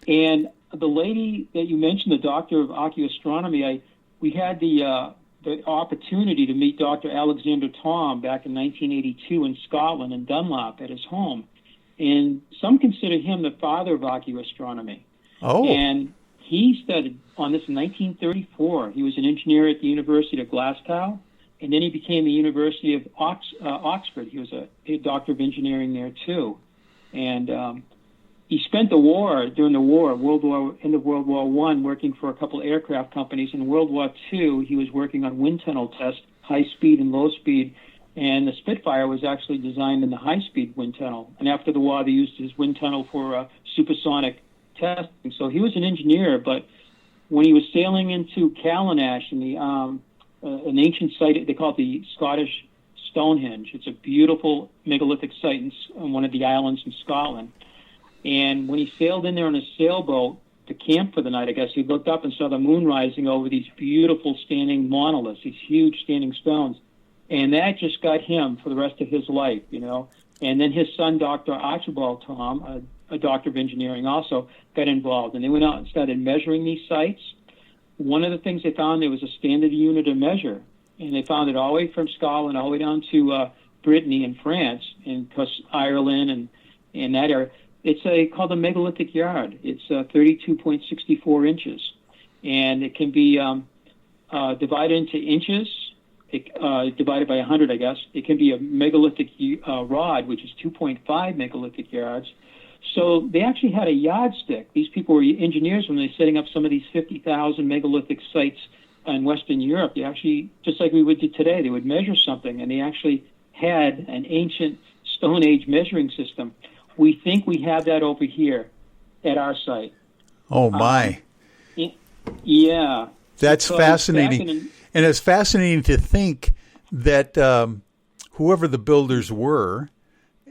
And the lady that you mentioned, the doctor of archaeoastronomy, we had the opportunity to meet Dr. Alexander Thom back in 1982 in Scotland, in Dunlop, at his home. And some consider him the father of archaeoastronomy. Oh. And he studied on this in 1934. He was an engineer at the University of Glasgow, and then he became the University of Oxford. He was a doctor of engineering there, too. And he spent during the war, end of World War I, working for a couple aircraft companies. In World War II, he was working on wind tunnel tests, high speed and low speed. And the Spitfire was actually designed in the high speed wind tunnel. And after the war, they used his wind tunnel for supersonic testing. So he was an engineer, but when he was sailing into Callanash, in an ancient site, they call it the Scottish Stonehenge. It's a beautiful megalithic site on one of the islands in Scotland. And when he sailed in there on a sailboat to camp for the night, I guess, he looked up and saw the moon rising over these beautiful standing monoliths, these huge standing stones. And that just got him for the rest of his life, you know. And then his son, Dr. Archibald Tom, a doctor of engineering, also got involved. And they went out and started measuring these sites. One of the things they found, there was a standard unit of measure. And they found it all the way from Scotland all the way down to Brittany and France, and plus Ireland and that area. It's called a megalithic yard. It's 32.64 inches. And it can be divided into inches, divided by 100, I guess. It can be a megalithic rod, which is 2.5 megalithic yards. So they actually had a yardstick. These people were engineers when they were setting up some of these 50,000 megalithic sites in Western Europe. They actually, just like we would do today, they would measure something, and they actually had an ancient Stone Age measuring system. We think we have that over here at our site. Oh, my. Yeah. That's fascinating. And it's fascinating to think that whoever the builders were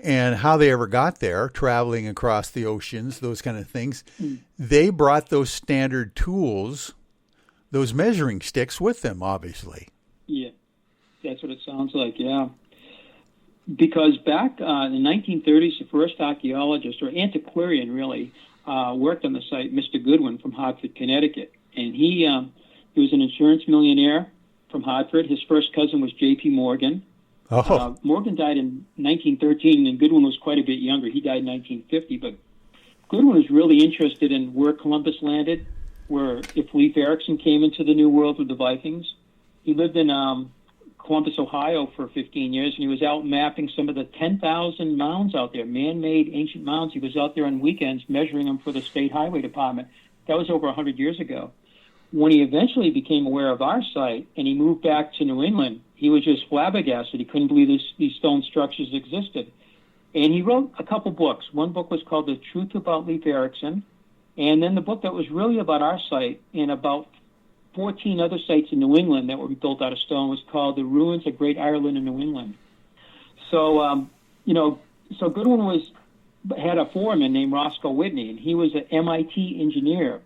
and how they ever got there, traveling across the oceans, those kind of things, they brought those standard tools, those measuring sticks with them, obviously. Yeah, that's what it sounds like, yeah. Because back in the 1930s, the first archaeologist, or antiquarian really, worked on the site, Mr. Goodwin from Hartford, Connecticut. And he was an insurance millionaire from Hartford. His first cousin was J.P. Morgan. Oh. Morgan died in 1913, and Goodwin was quite a bit younger. He died in 1950, but Goodwin was really interested in where Columbus landed, where if Leif Erikson came into the New World with the Vikings. He lived in Columbus, Ohio for 15 years, and he was out mapping some of the 10,000 mounds out there, man-made ancient mounds. He was out there on weekends measuring them for the State Highway Department. That was over 100 years ago. When he eventually became aware of our site and he moved back to New England, he was just flabbergasted. He couldn't believe these stone structures existed. And he wrote a couple books. One book was called The Truth About Leif Erikson, and then the book that was really about our site and about 14 other sites in New England that were built out of stone was called The Ruins of Great Ireland in New England. So, so Goodwin had a foreman named Roscoe Whitney, and he was an MIT engineer.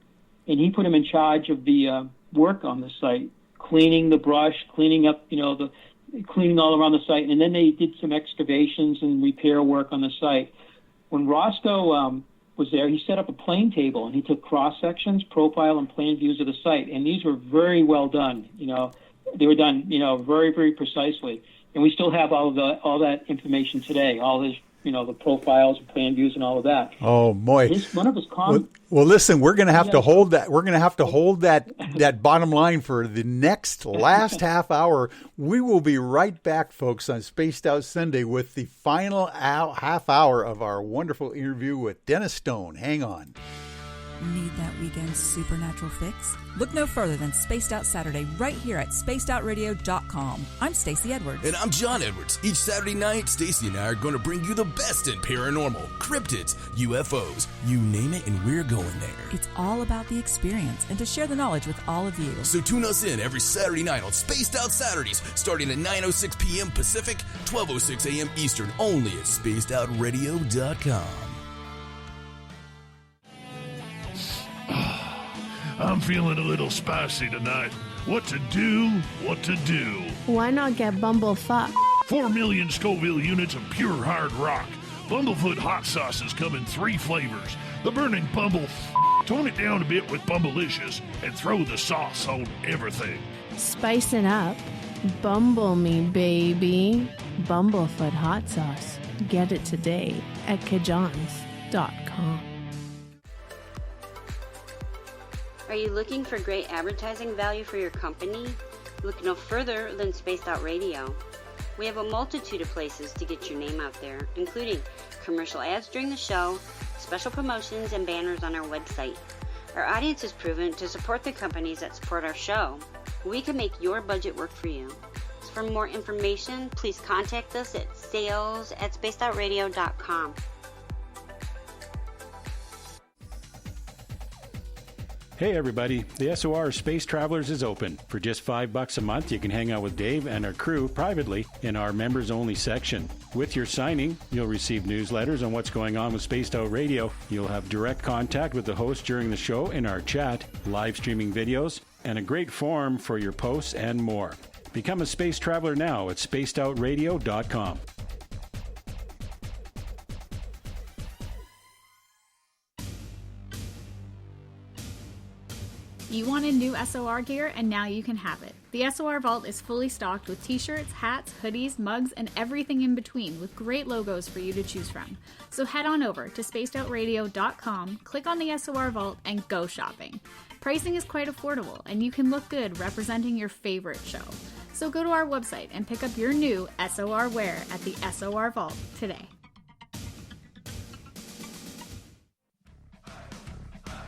And he put him in charge of the work on the site, cleaning the brush, cleaning up, cleaning all around the site. And then they did some excavations and repair work on the site. When Roscoe was there, he set up a plane table, and he took cross-sections, profile, and plan views of the site. And these were very well done. They were done, very, very precisely. And we still have all that information today, all his, the profiles, plan views, and all of that. Oh, boy. One of his well, listen, we're going to have to hold that. We're going to have to hold that bottom line for the last half hour. We will be right back, folks, on Spaced Out Sunday with the final half hour of our wonderful interview with Dennis Stone. Hang on. Need that weekend's supernatural fix? Look no further than Spaced Out Saturday right here at spacedoutradio.com. I'm Stacey Edwards. And I'm John Edwards. Each Saturday night, Stacey and I are going to bring you the best in paranormal, cryptids, UFOs, you name it, and we're going there. It's all about the experience and to share the knowledge with all of you. So tune us in every Saturday night on Spaced Out Saturdays, starting at 9:06 p.m. Pacific, 12:06 a.m. Eastern, only at spacedoutradio.com. I'm feeling a little spicy tonight. What to do? Why not get Bumblefuck? 4 million Scoville units of pure hard rock. Bumblefoot hot sauces come in 3 flavors. The burning Bumble. Tone it down a bit with Bumblicious and throw the sauce on everything. Spice it up. Bumble me, baby. Bumblefoot hot sauce. Get it today at kajans.com. Are you looking for great advertising value for your company? Look no further than Spaced Out Radio. We have a multitude of places to get your name out there, including commercial ads during the show, special promotions, and banners on our website. Our audience is proven to support the companies that support our show. We can make your budget work for you. So for more information, please contact us at sales@spacedoutradio.com. Hey everybody, the SOR Space Travelers is open. For just $5 a month, you can hang out with Dave and our crew privately in our members-only section. With your signing, you'll receive newsletters on what's going on with Spaced Out Radio. You'll have direct contact with the host during the show in our chat, live streaming videos, and a great forum for your posts and more. Become a space traveler now at spacedoutradio.com. You wanted new SOR gear, and now you can have it. The SOR Vault is fully stocked with t-shirts, hats, hoodies, mugs, and everything in between, with great logos for you to choose from. So head on over to spacedoutradio.com, click on the SOR Vault, and go shopping. Pricing is quite affordable, and you can look good representing your favorite show. So go to our website and pick up your new SOR wear at the SOR Vault today.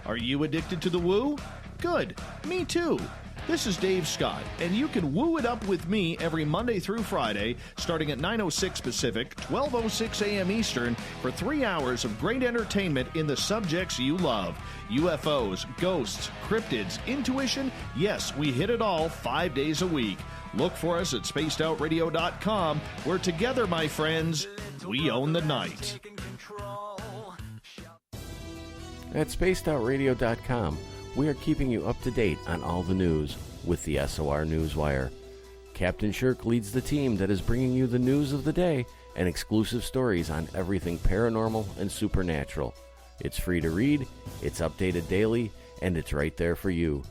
Are you addicted to the woo? Good. Me too. This is Dave Scott, and you can woo it up with me every Monday through Friday, starting at 9:06 Pacific, 12:06 a.m. Eastern, for 3 hours of great entertainment in the subjects you love. UFOs, ghosts, cryptids, intuition. Yes, we hit it all 5 days a week. Look for us at spacedoutradio.com, where together, my friends, we own the night. At spacedoutradio.com, we are keeping you up to date on all the news with the SOR Newswire. Captain Shirk leads the team that is bringing you the news of the day and exclusive stories on everything paranormal and supernatural. It's free to read, it's updated daily, and it's right there for you.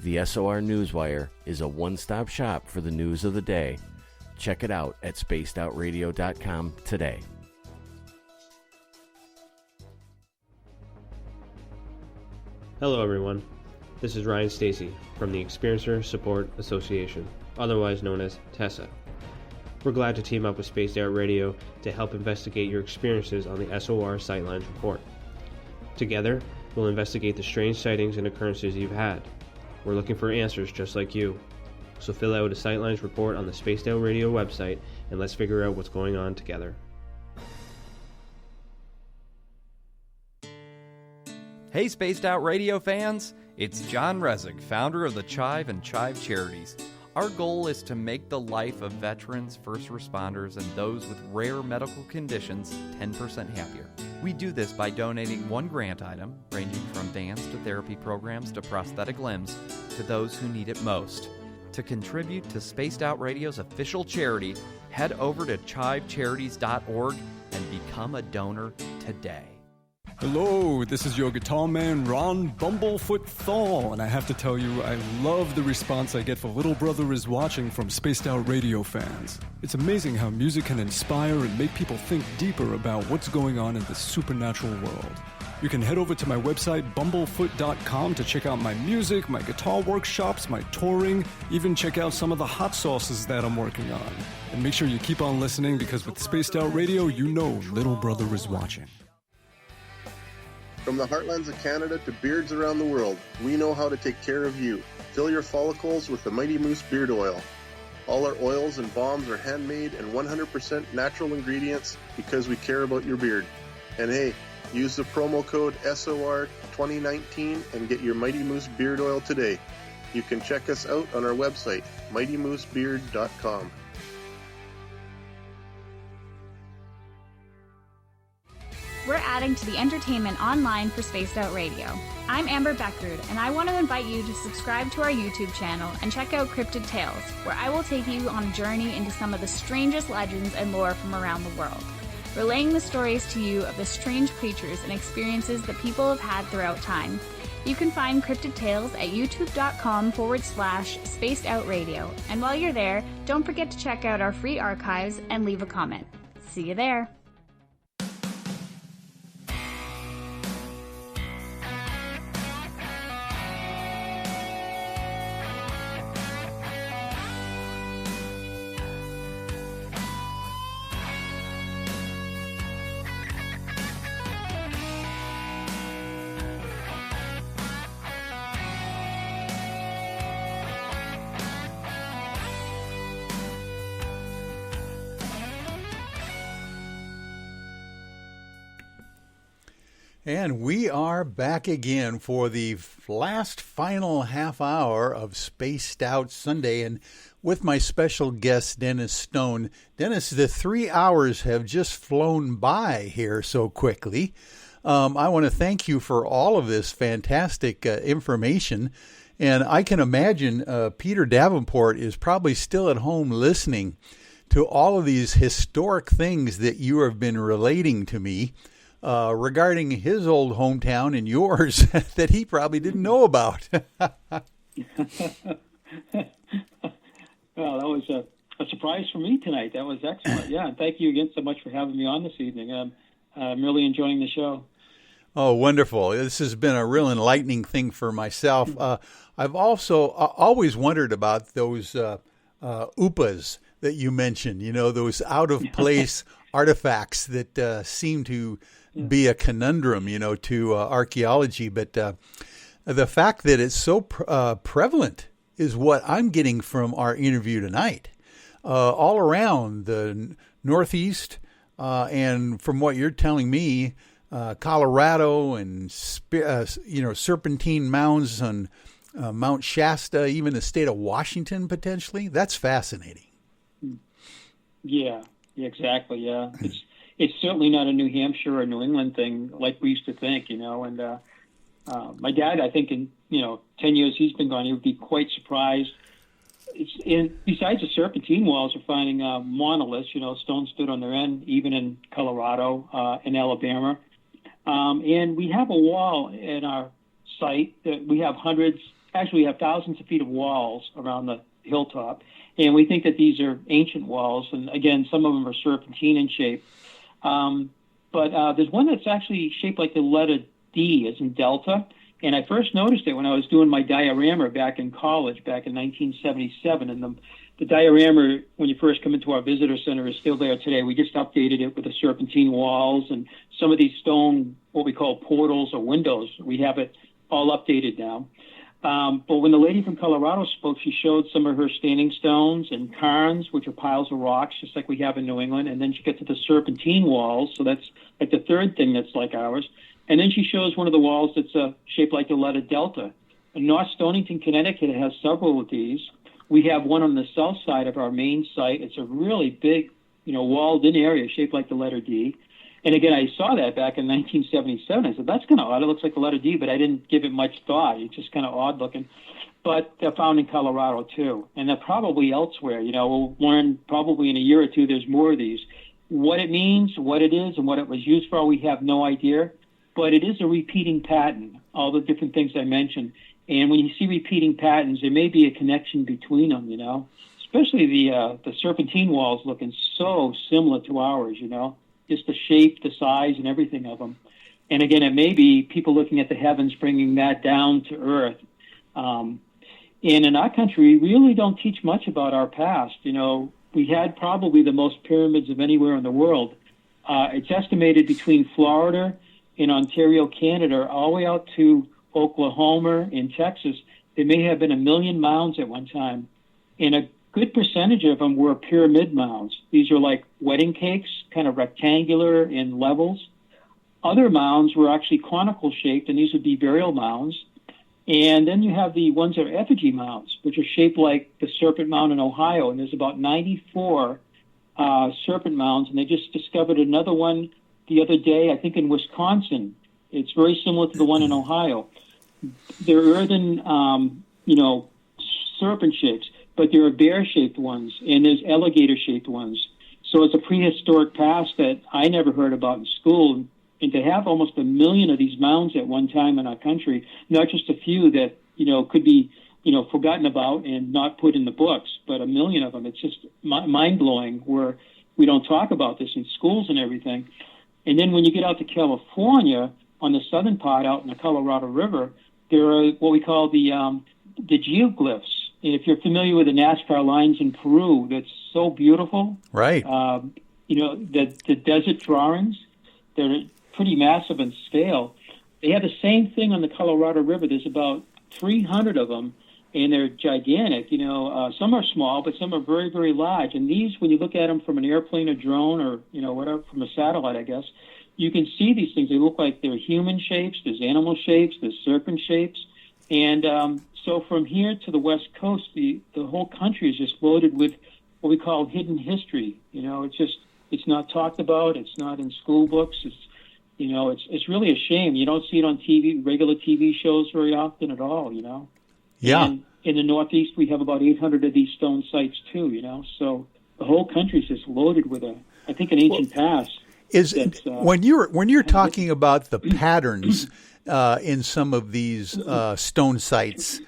The SOR Newswire is a one-stop shop for the news of the day. Check it out at spacedoutradio.com today. Hello everyone, this is Ryan Stacy from the Experiencer Support Association, otherwise known as TESSA. We're glad to team up with Spaced Out Radio to help investigate your experiences on the SOR Sightlines Report. Together, we'll investigate the strange sightings and occurrences you've had. We're looking for answers just like you. So fill out a Sightlines Report on the Spaced Out Radio website and let's figure out what's going on together. Hey Spaced Out Radio fans, it's John Resig, founder of the Chive and Chive Charities. Our goal is to make the life of veterans, first responders, and those with rare medical conditions 10% happier. We do this by donating one grant item, ranging from dance to therapy programs to prosthetic limbs, to those who need it most. To contribute to Spaced Out Radio's official charity, head over to chivecharities.org and become a donor today. Hello, this is your guitar man, Ron Bumblefoot Thal, and I have to tell you, I love the response I get for Little Brother is Watching from Spaced Out Radio fans. It's amazing how music can inspire and make people think deeper about what's going on in the supernatural world. You can head over to my website, bumblefoot.com, to check out my music, my guitar workshops, my touring, even check out some of the hot sauces that I'm working on. And make sure you keep on listening, because with Spaced Out Radio, you know Little Brother is watching. From the heartlands of Canada to beards around the world, we know how to take care of you. Fill your follicles with the Mighty Moose Beard Oil. All our oils and balms are handmade and 100% natural ingredients because we care about your beard. And hey, use the promo code SOR2019 and get your Mighty Moose Beard Oil today. You can check us out on our website, mightymoosebeard.com. We're adding to the entertainment online for Spaced Out Radio. I'm Amber Beckrud, and I want to invite you to subscribe to our YouTube channel and check out Cryptid Tales, where I will take you on a journey into some of the strangest legends and lore from around the world, relaying the stories to you of the strange creatures and experiences that people have had throughout time. You can find Cryptid Tales at youtube.com/Spaced Out Radio, and while you're there, don't forget to check out our free archives and leave a comment. See you there. And we are back again for the last final half hour of Spaced Out Sunday, and with my special guest, Dennis Stone. Dennis, the 3 hours have just flown by here so quickly. I want to thank you for all of this fantastic information, and I can imagine Peter Davenport is probably still at home listening to all of these historic things that you have been relating to me. Regarding his old hometown and yours that he probably didn't know about. Well, that was a surprise for me tonight. That was excellent. Yeah, and thank you again so much for having me on this evening. I'm really enjoying the show. Oh, wonderful. This has been a real enlightening thing for myself. I've also always wondered about those upas that you mentioned, those out-of-place artifacts that seem to be a conundrum, to archaeology. But the fact that it's so prevalent is what I'm getting from our interview tonight. All around the Northeast, and from what you're telling me, Colorado and, Serpentine mounds on Mount Shasta, even the state of Washington, potentially. That's fascinating. Yeah, exactly, yeah. It's certainly not a New Hampshire or New England thing like we used to think, and my dad, I think in 10 years he's been gone, he would be quite surprised. Besides the Serpentine walls, we're finding monoliths, stones stood on their end, even in Colorado and Alabama. And we have a wall in our site that we have we have thousands of feet of walls around the hilltop. And we think that these are ancient walls. And again, some of them are serpentine in shape. But there's one that's actually shaped like the letter D, as in Delta. And I first noticed it when I was doing my diorama back in college, back in 1977. And the diorama, when you first come into our visitor center, is still there today. We just updated it with the serpentine walls and some of these stone, what we call portals or windows. We have it all updated now. But when the lady from Colorado spoke, she showed some of her standing stones and cairns, which are piles of rocks, just like we have in New England. And then she gets to the serpentine walls, so that's like the third thing that's like ours. And then she shows one of the walls that's shaped like the letter Delta. In North Stonington, Connecticut, it has several of these. We have one on the south side of our main site. It's a really big, walled-in area shaped like the letter D. And again, I saw that back in 1977. I said, that's kind of odd. It looks like the letter D, but I didn't give it much thought. It's just kind of odd looking. But they're found in Colorado, too. And they're probably elsewhere. We'll learn probably in a year or two there's more of these. What it means, what it is, and what it was used for, we have no idea. But it is a repeating pattern, all the different things I mentioned. And when you see repeating patterns, there may be a connection between them, especially the serpentine walls looking so similar to ours, just the shape, the size, and everything of them. And again, it may be people looking at the heavens, bringing that down to earth. And in our country, we really don't teach much about our past. We had probably the most pyramids of anywhere in the world. It's estimated between Florida and Ontario, Canada, all the way out to Oklahoma and Texas, there may have been 1 million mounds at one time. And a good percentage of them were pyramid mounds. These are like wedding cakes, kind of rectangular in levels. Other mounds were actually conical shaped, and these would be burial mounds. And then you have the ones that are effigy mounds, which are shaped like the Serpent Mound in Ohio. And there's about 94 serpent mounds, and they just discovered another one the other day, I think in Wisconsin. It's very similar to the one in Ohio. They're earthen, serpent shapes, but there are bear-shaped ones, and there's alligator-shaped ones. So it's a prehistoric past that I never heard about in school. And to have almost 1 million of these mounds at one time in our country, not just a few that, could be, forgotten about and not put in the books, but 1 million of them, it's just mind-blowing where we don't talk about this in schools and everything. And then when you get out to California, on the southern part out in the Colorado River, there are what we call the geoglyphs. And if you're familiar with the NASCAR lines in Peru, that's so beautiful. Right. The desert drawings, they're pretty massive in scale. They have the same thing on the Colorado River. There's about 300 of them, and they're gigantic. Some are small, but some are very, very large. And these, when you look at them from an airplane or drone or, whatever, from a satellite, I guess, you can see these things. They look like they're human shapes, there's animal shapes, there's serpent shapes. And so from here to the West Coast, the whole country is just loaded with what we call hidden history. It's not talked about. It's not in school books. It's really a shame. You don't see it on TV, regular TV shows very often at all, Yeah. And in the Northeast, we have about 800 of these stone sites too, So the whole country is just loaded with an ancient past. When you're talking about the patterns in some of these stone sites,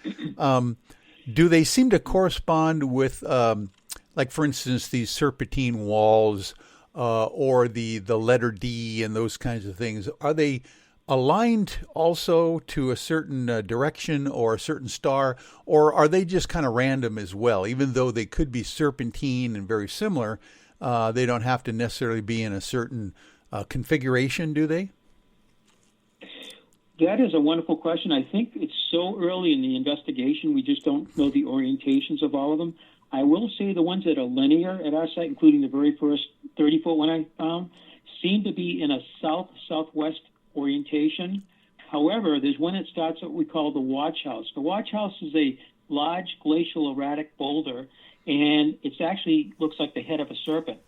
do they seem to correspond with, like for instance, these serpentine walls or the letter D and those kinds of things? Are they aligned also to a certain direction or a certain star, or are they just kind of random as well? Even though they could be serpentine and very similar, they don't have to necessarily be in a certain configuration, do they? That is a wonderful question. I think it's so early in the investigation, we just don't know the orientations of all of them. I will say the ones that are linear at our site, including the very first 30-foot one I found, seem to be in a south-southwest orientation. However, there's one that starts at what we call the Watch House. The Watch House is a large glacial erratic boulder, and it actually looks like the head of a serpent.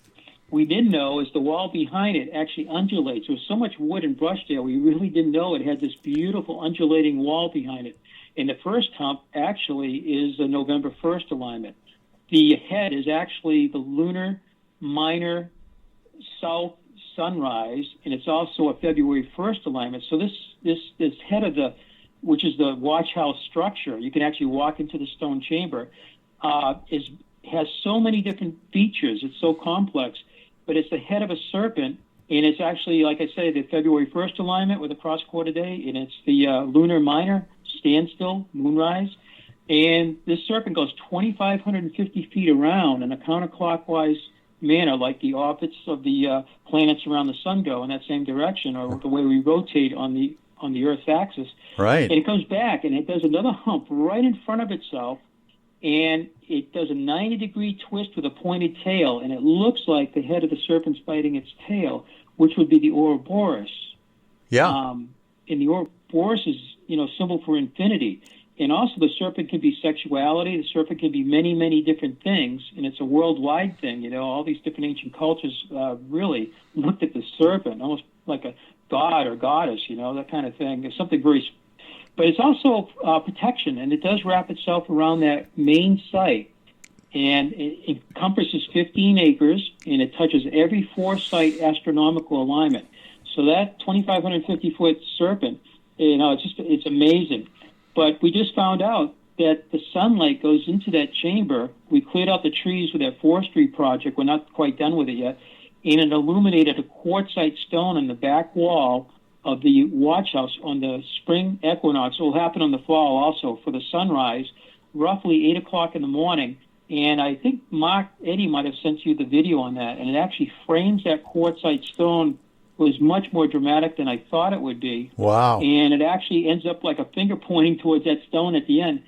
We didn't know is the wall behind it actually undulates. There was so much wood and brush there, we really didn't know it had this beautiful undulating wall behind it. And the first hump actually is a November 1st alignment. The head is actually the lunar minor south sunrise, and it's also a February 1st alignment. So this head of which is the watch house structure, you can actually walk into the stone chamber, has so many different features. It's so complex, but it's the head of a serpent, and it's actually, like I say, the February 1st alignment with a cross-quarter day, and it's the lunar minor standstill moonrise. And this serpent goes 2,550 feet around in a counterclockwise manner, like the orbits of the planets around the sun go in that same direction, or the way we rotate on the Earth's axis. Right. And it comes back, and it does another hump right in front of itself, and it does a 90-degree twist with a pointed tail, and it looks like the head of the serpent's biting its tail, which would be the Ouroboros. Yeah. And the Ouroboros is, symbol for infinity. And also the serpent can be sexuality. The serpent can be many, many different things, and it's a worldwide thing. All these different ancient cultures really looked at the serpent almost like a god or goddess, that kind of thing. It's something very... But it's also protection, and it does wrap itself around that main site. And it encompasses 15 acres, and it touches every 4-site astronomical alignment. So that 2,550-foot serpent, it's amazing. But we just found out that the sunlight goes into that chamber. We cleared out the trees with that forestry project. We're not quite done with it yet. And it illuminated a quartzite stone on the back wall of the watch house on the spring equinox. It will happen in the fall also for the sunrise, roughly 8 o'clock in the morning. And I think Eddie might have sent you the video on that. And it actually frames that quartzite stone. Was much more dramatic than I thought it would be. Wow. And it actually ends up like a finger pointing towards that stone at the end.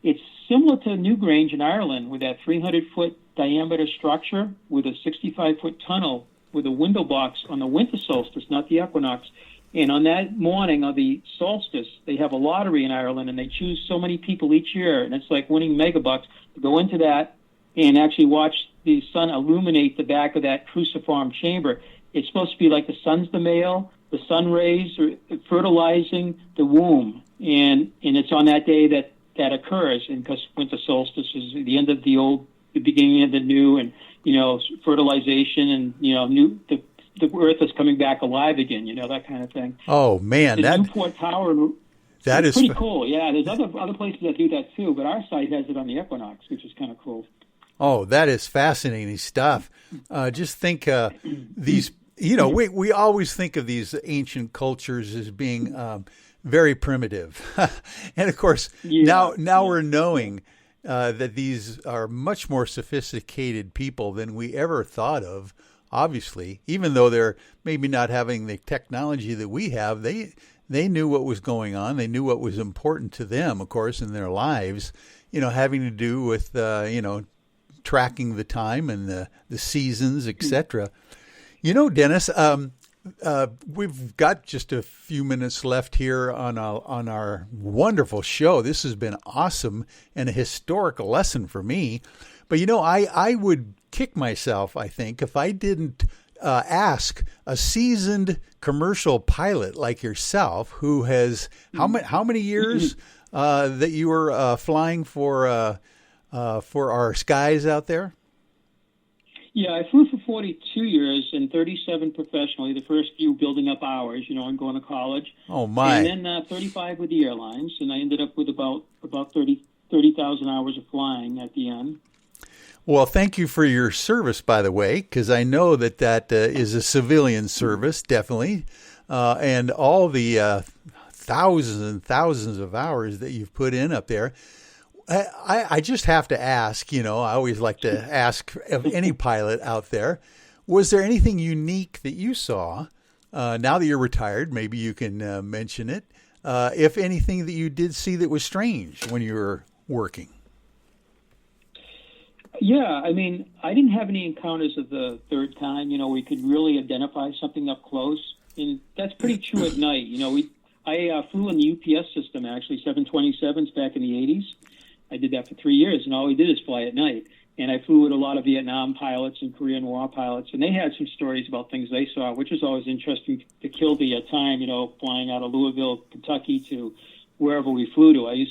It's similar to Newgrange in Ireland with that 300-foot diameter structure with a 65-foot tunnel with a window box on the winter solstice, not the equinox. And on that morning of the solstice, they have a lottery in Ireland, and they choose so many people each year, and it's like winning megabucks to go into that and actually watch the sun illuminate the back of that cruciform chamber. It's supposed to be like the sun's the male, the sun rays are fertilizing the womb. And it's on that day that occurs, and because winter solstice is the end of the beginning of the new, and, fertilization, and, the earth is coming back alive again, that kind of thing. Oh, man. The Newport Tower, that is pretty cool. Yeah, there's other places that do that too, but our site has it on the equinox, which is kind of cool. Oh, that is fascinating stuff. Just think these, we always think of these ancient cultures as being very primitive. And of course, now we're knowing that these are much more sophisticated people than we ever thought of, obviously. Even though they're maybe not having the technology that we have, they knew what was going on. They knew what was important to them, of course, in their lives, having to do with, tracking the time and the seasons, etc. Dennis, we've got just a few minutes left here on our wonderful show. This has been awesome and a historical lesson for me. But, I would kick myself, I think, if I didn't ask a seasoned commercial pilot like yourself, who has how many years that you were flying for our skies out there? Yeah, I flew for 42 years and 37 professionally, the first few building up hours, and going to college. Oh, my. And then 35 with the airlines, and I ended up with about 30,000 hours of flying at the end. Well, thank you for your service, by the way, because I know that is a civilian service, definitely, and all the thousands and thousands of hours that you've put in up there. I just have to ask, I always like to ask of any pilot out there, was there anything unique that you saw, now that you're retired, maybe you can mention it, if anything that you did see that was strange when you were working? Yeah, I mean, I didn't have any encounters of the third kind, we could really identify something up close, and that's pretty true at night. I flew in the UPS system, actually, 727s back in the 80s. I did that for 3 years, and all we did is fly at night. And I flew with a lot of Vietnam pilots and Korean War pilots, and they had some stories about things they saw, which was always interesting to kill the time, flying out of Louisville, Kentucky to wherever we flew to. I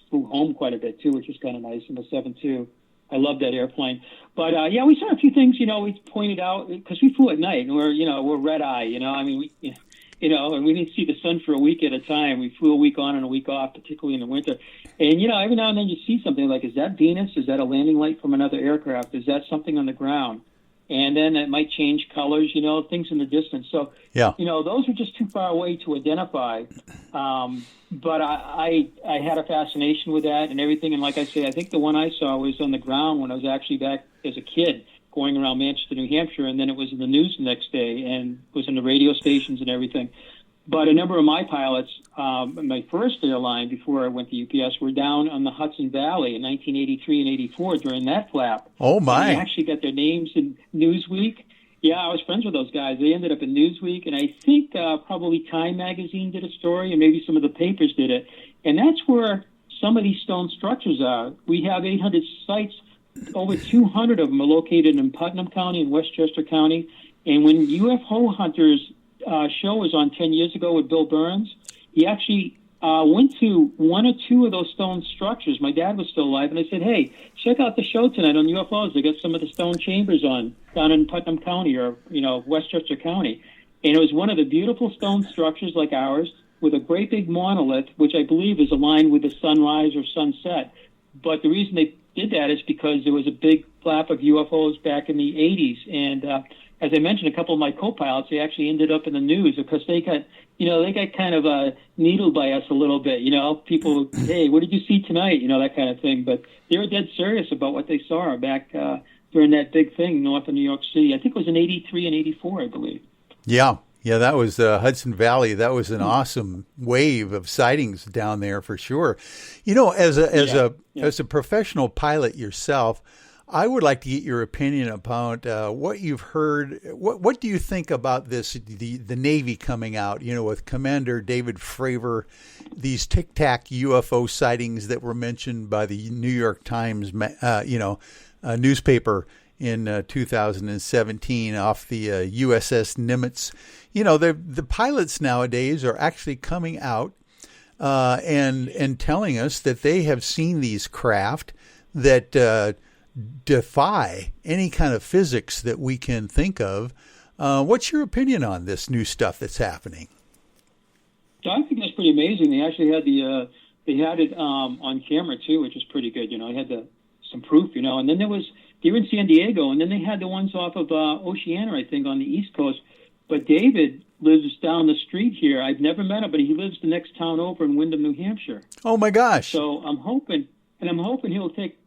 flew home quite a bit, too, which was kind of nice in the 7.2. I love that airplane. But, yeah, we saw a few things, we pointed out, because we flew at night, and we're red eye, and we didn't see the sun for a week at a time. We flew a week on and a week off, particularly in the winter. And, every now and then you see something like, is that Venus? Is that a landing light from another aircraft? Is that something on the ground? And then it might change colors, things in the distance. So, yeah. Those were just too far away to identify. But I had a fascination with that and everything. And like I say, I think the one I saw was on the ground when I was actually back as a kid going around Manchester, New Hampshire, and then it was in the news the next day and was in the radio stations and everything. But a number of my pilots, my first airline before I went to UPS, were down on the Hudson Valley in 1983 and 84 during that flap. Oh, my. And they actually got their names in Newsweek. Yeah, I was friends with those guys. They ended up in Newsweek, and I think probably Time Magazine did a story, and maybe some of the papers did it. And that's where some of these stone structures are. We have 800 sites. Over 200 of them are located in Putnam County and Westchester County. And when UFO Hunters show was on 10 years ago with Bill Burns, he actually went to one or two of those stone structures. My dad was still alive, and I said, hey, check out the show tonight on UFOs. They got some of the stone chambers on down in Putnam County or, Westchester County. And it was one of the beautiful stone structures like ours with a great big monolith, which I believe is aligned with the sunrise or sunset. But the reason they did that is because there was a big flap of UFOs back in the 80s. And as I mentioned, a couple of my co-pilots, they actually ended up in the news because they got kind of needled by us a little bit. People, hey, what did you see tonight? That kind of thing. But they were dead serious about what they saw back during that big thing north of New York City. I think it was in 83 and 84, I believe. Yeah. Yeah, that was Hudson Valley. That was an awesome wave of sightings down there for sure. As a professional pilot yourself, I would like to get your opinion about what you've heard. What do you think about this? The Navy coming out, with Commander David Fravor, these Tic Tac UFO sightings that were mentioned by the New York Times, newspaper in 2017 off the USS Nimitz. The pilots nowadays are actually coming out and telling us that they have seen these craft that defy any kind of physics that we can think of. What's your opinion on this new stuff that's happening? I think that's pretty amazing. They actually had it on camera too, which is pretty good. I had some proof. And then they were in San Diego, and then they had the ones off of Oceana, I think, on the East Coast. But David lives down the street here. I've never met him, but he lives the next town over in Windham, New Hampshire. Oh my gosh! So I'm hoping he'll take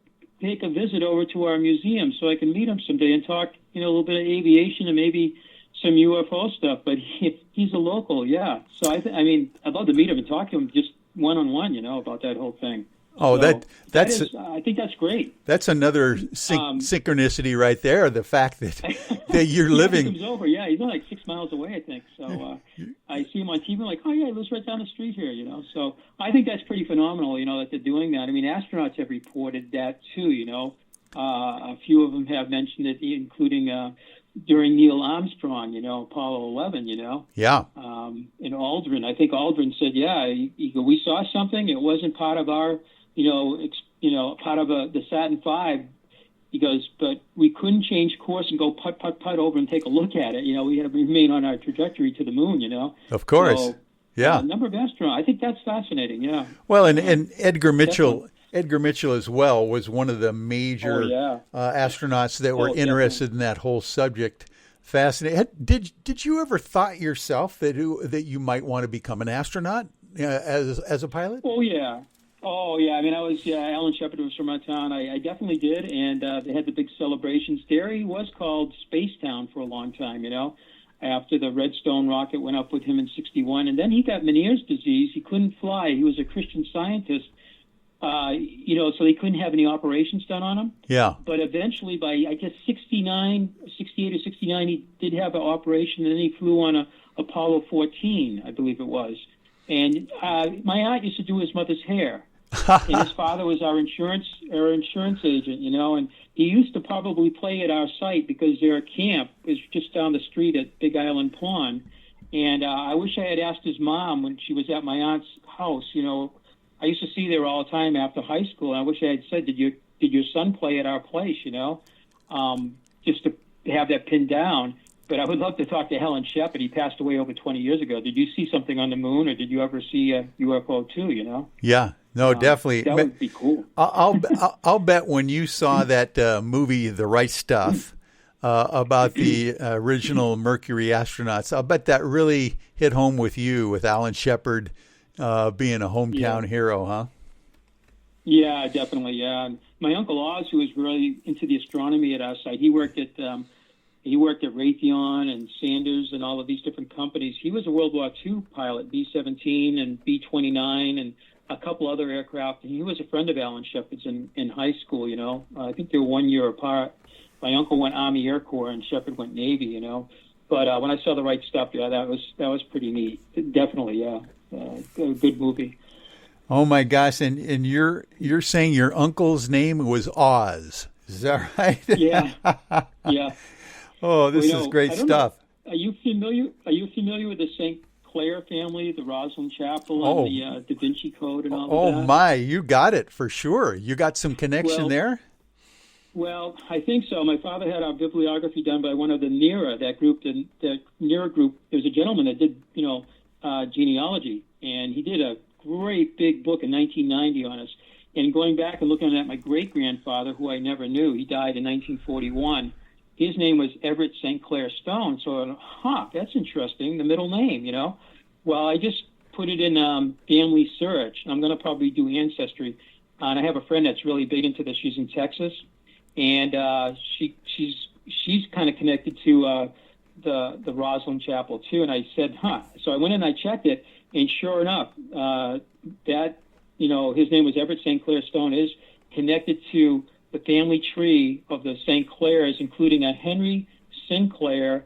a visit over to our museum so I can meet him someday and talk, a little bit of aviation and maybe some UFO stuff. But he's a local, yeah. So I'd love to meet him and talk to him just one-on-one, about that whole thing. Oh, so that's I think that's great. That's another synchronicity right there. The fact that you're living. He comes over, yeah. He's only like 6 miles away, I think. So I see him on TV, I'm like, oh, yeah, he lives right down the street here, you know. So I think that's pretty phenomenal, you know, that they're doing that. I mean, astronauts have reported that, too, you know. A few of them have mentioned it, including during Neil Armstrong, you know, Apollo 11, you know. Yeah. And Aldrin. I think Aldrin said, yeah, we saw something. It wasn't part of our, part of the Saturn V. He goes, but we couldn't change course and go putt over and take a look at it. You know, we had to remain on our trajectory to the moon, you know. Of course. So, yeah. A number of astronauts. I think that's fascinating, yeah. Well, and Edgar Mitchell as well was one of the major astronauts that were interested in that whole subject. Fascinating. Did you ever thought yourself that you might want to become an astronaut as a pilot? Oh, yeah. I mean, Alan Shepard was from my town. I definitely did, and they had the big celebrations. Derry was called Space Town for a long time, you know, after the Redstone rocket went up with him in 1961. And then he got Meniere's disease. He couldn't fly. He was a Christian Scientist, so they couldn't have any operations done on him. Yeah. But eventually, by, I guess, 68 or 69, he did have an operation, and then he flew on Apollo 14, I believe it was. And my aunt used to do his mother's hair. And his father was our insurance agent, you know, and he used to probably play at our site because their camp is just down the street at Big Island Pond. And I wish I had asked his mom when she was at my aunt's house, you know. I used to see there all the time after high school, and I wish I had said, did your son play at our place, you know, just to have that pinned down. But I would love to talk to Helen Shepard. He passed away over 20 years ago. Did you see something on the moon, or did you ever see a UFO too, you know? Yeah. No, definitely. That would be cool. I'll bet when you saw that movie, The Right Stuff, about the original Mercury astronauts, I'll bet that really hit home with you, with Alan Shepard being a hometown hero, huh? Yeah, definitely, yeah. And my Uncle Oz, who was really into the astronomy at our site, he worked at Raytheon and Sanders and all of these different companies. He was a World War II pilot, B-17 and B-29 and a couple other aircraft. And he was a friend of Alan Shepard's in high school, you know. I think they were 1 year apart. My uncle went Army Air Corps and Shepard went Navy, you know. But when I saw The Right Stuff, yeah, that was pretty neat. Definitely, yeah. A good movie. Oh my gosh! And you're saying your uncle's name was Oz? Is that right? Yeah. Yeah. Oh, this is great stuff. Are you familiar with the St. Clair family, the Rosslyn Chapel, and the Da Vinci Code, and all of that? Oh my, you got it for sure. You got some connection there. Well, I think so. My father had our bibliography done by one of the NERA, that group. The NERA group. There was a gentleman that did, genealogy, and he did a great big book in 1990 on us. And going back and looking at my great-grandfather, who I never knew, he died in 1941. His name was Everett St. Clair Stone. So, that's interesting, the middle name, you know. Well, I just put it in family search. I'm going to probably do Ancestry. And I have a friend that's really big into this. She's in Texas. And she's kind of connected to the Rosslyn Chapel, too. And I said, So I went in and I checked it. And sure enough, his name was Everett St. Clair Stone, is connected to the family tree of the St. Clairs, including a Henry Sinclair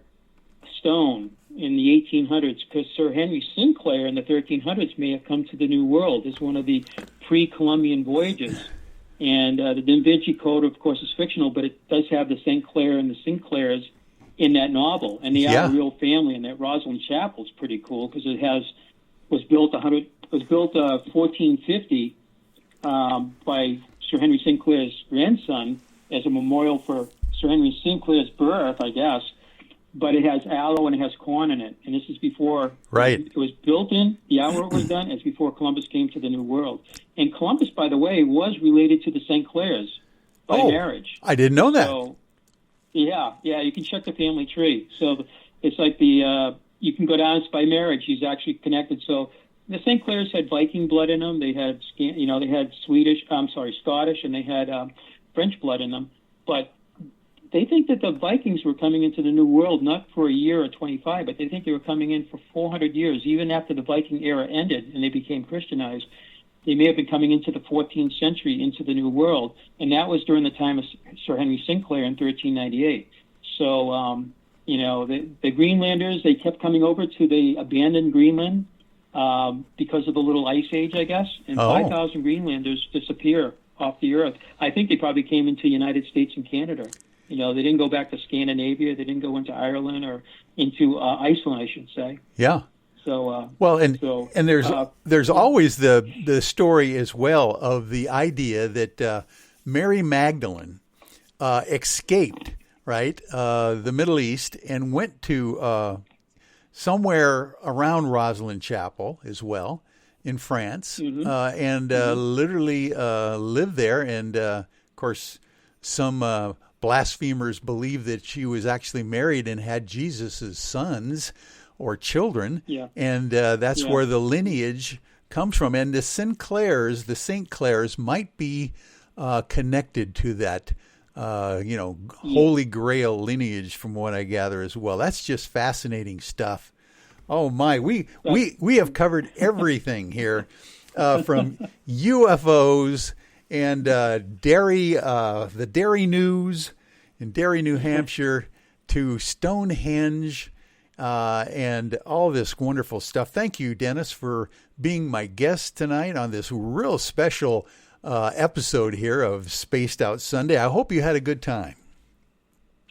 Stone in the 1800s, because Sir Henry Sinclair in the 1300s may have come to the New World as one of the pre-Columbian voyages. And the Da Vinci Code, of course, is fictional, but it does have the St. Clair and the Sinclairs in that novel, and they are a real family. And that Rosslyn Chapel is pretty cool because it was built 1450 by Sir Henry Sinclair's grandson as a memorial for Sir Henry Sinclair's birth, I guess. But it has aloe and it has corn in it, and this is before. Right. It was built in. The hour it was done is before Columbus came to the New World. And Columbus, by the way, was related to the St. Clairs by marriage. I didn't know that. So, yeah, you can check the family tree. So it's like you can go down, it's by marriage. He's actually connected. So the St. Clairs had Viking blood in them. They had, they had Scottish, and they had French blood in them. But they think that the Vikings were coming into the New World not for a year or 25, but they think they were coming in for 400 years, even after the Viking era ended and they became Christianized. They may have been coming into the 14th century, into the New World, and that was during the time of Sir Henry Sinclair in 1398. So, The Greenlanders, they kept coming over to the abandoned Greenland because of the little ice age, I guess, and 5,000 Greenlanders disappear off the Earth. I think they probably came into the United States and Canada. They didn't go back to Scandinavia. They didn't go into Ireland or into Iceland, I should say. Yeah. So and there's always the story as well of the idea that Mary Magdalene escaped, right, the Middle East and went to somewhere around Rosslyn Chapel as well in France, and literally lived there. And of course, some blasphemers believe that she was actually married and had Jesus's sons or children, and that's where the lineage comes from. And the St. Clairs might be connected to that, Holy Grail lineage, from what I gather as well. That's just fascinating stuff. Oh my, we have covered everything here, from UFOs and the Dairy News in Derry, New Hampshire, to Stonehenge, and all this wonderful stuff. Thank you, Dennis, for being my guest tonight on this real special episode here of Spaced Out Sunday. I hope you had a good time.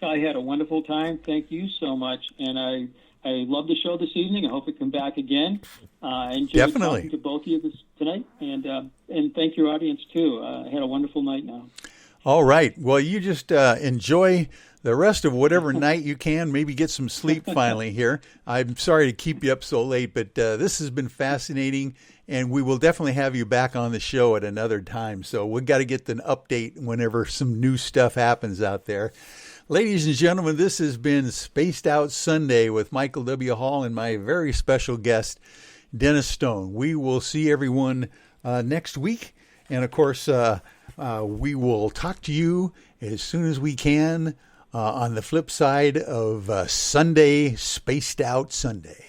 I had a wonderful time. Thank you so much. And I love the show this evening. I hope it come back again. I enjoyed talking to both of you tonight. And thank your audience, too. I had a wonderful night now. All right. Well, you just enjoy the rest of whatever night you can. Maybe get some sleep finally here. I'm sorry to keep you up so late, but this has been fascinating, and we will definitely have you back on the show at another time. So we've got to get an update whenever some new stuff happens out there. Ladies and gentlemen, this has been Spaced Out Sunday with Michael W. Hall and my very special guest, Dennis Stone. We will see everyone next week. And, of course, we will talk to you as soon as we can on the flip side of Sunday, Spaced Out Sunday.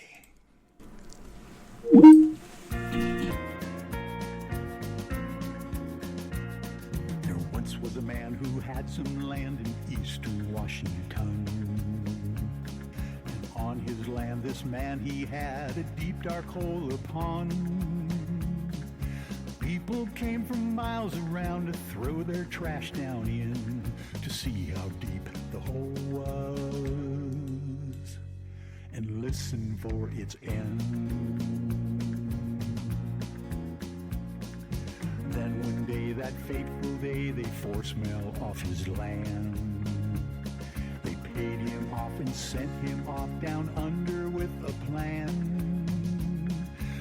There once was a man who had some land in eastern Washington. And on his land, this man, he had a deep, dark hole upon. People came from miles around to throw their trash down in to see how deep the hole was and listen for its end. Then one day, that fateful day, they forced Mel off his land. They paid him off and sent him off down under with a plan.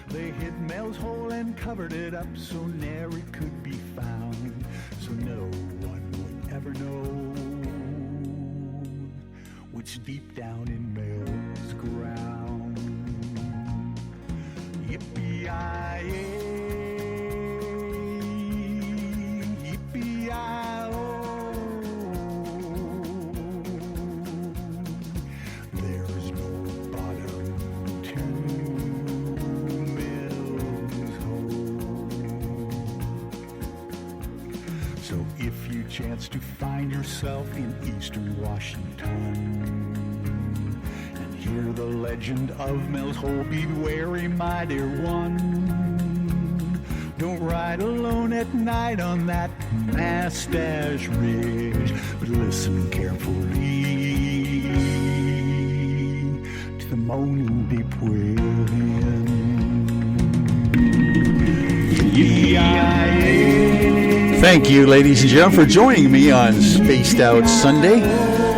They hid Mel's hole and covered it up so ne'er it could be found, so no one would ever know what's deep down in Mel's ground. Yippee-yi-yay, yippee-yi-oh. There's no bottom to So if you chance to find yourself in eastern Washington and hear the legend of Mel's Hole, be wary, my dear one. Don't ride alone at night on that Mustache Ridge, but listen carefully to the moaning deep within. Thank you, ladies and gentlemen, for joining me on Spaced Out Sunday.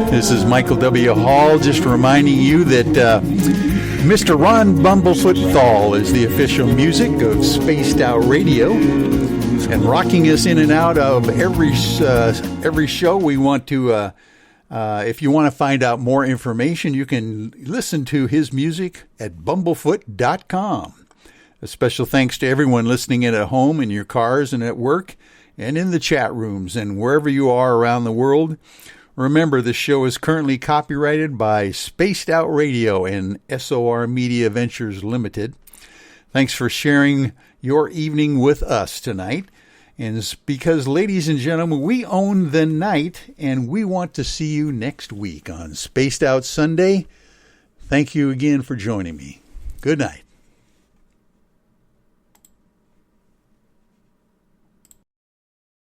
This is Michael W. Hall, just reminding you that Mr. Ron Bumblefoot Thal is the official music of Spaced Out Radio, and rocking us in and out of every show. We want to, if you want to find out more information, you can listen to his music at bumblefoot.com. A special thanks to everyone listening in at home, in your cars, and at work, and in the chat rooms, and wherever you are around the world. Remember, the show is currently copyrighted by Spaced Out Radio and SOR Media Ventures Limited. Thanks for sharing your evening with us tonight. And it's because, ladies and gentlemen, we own the night, and we want to see you next week on Spaced Out Sunday. Thank you again for joining me. Good night.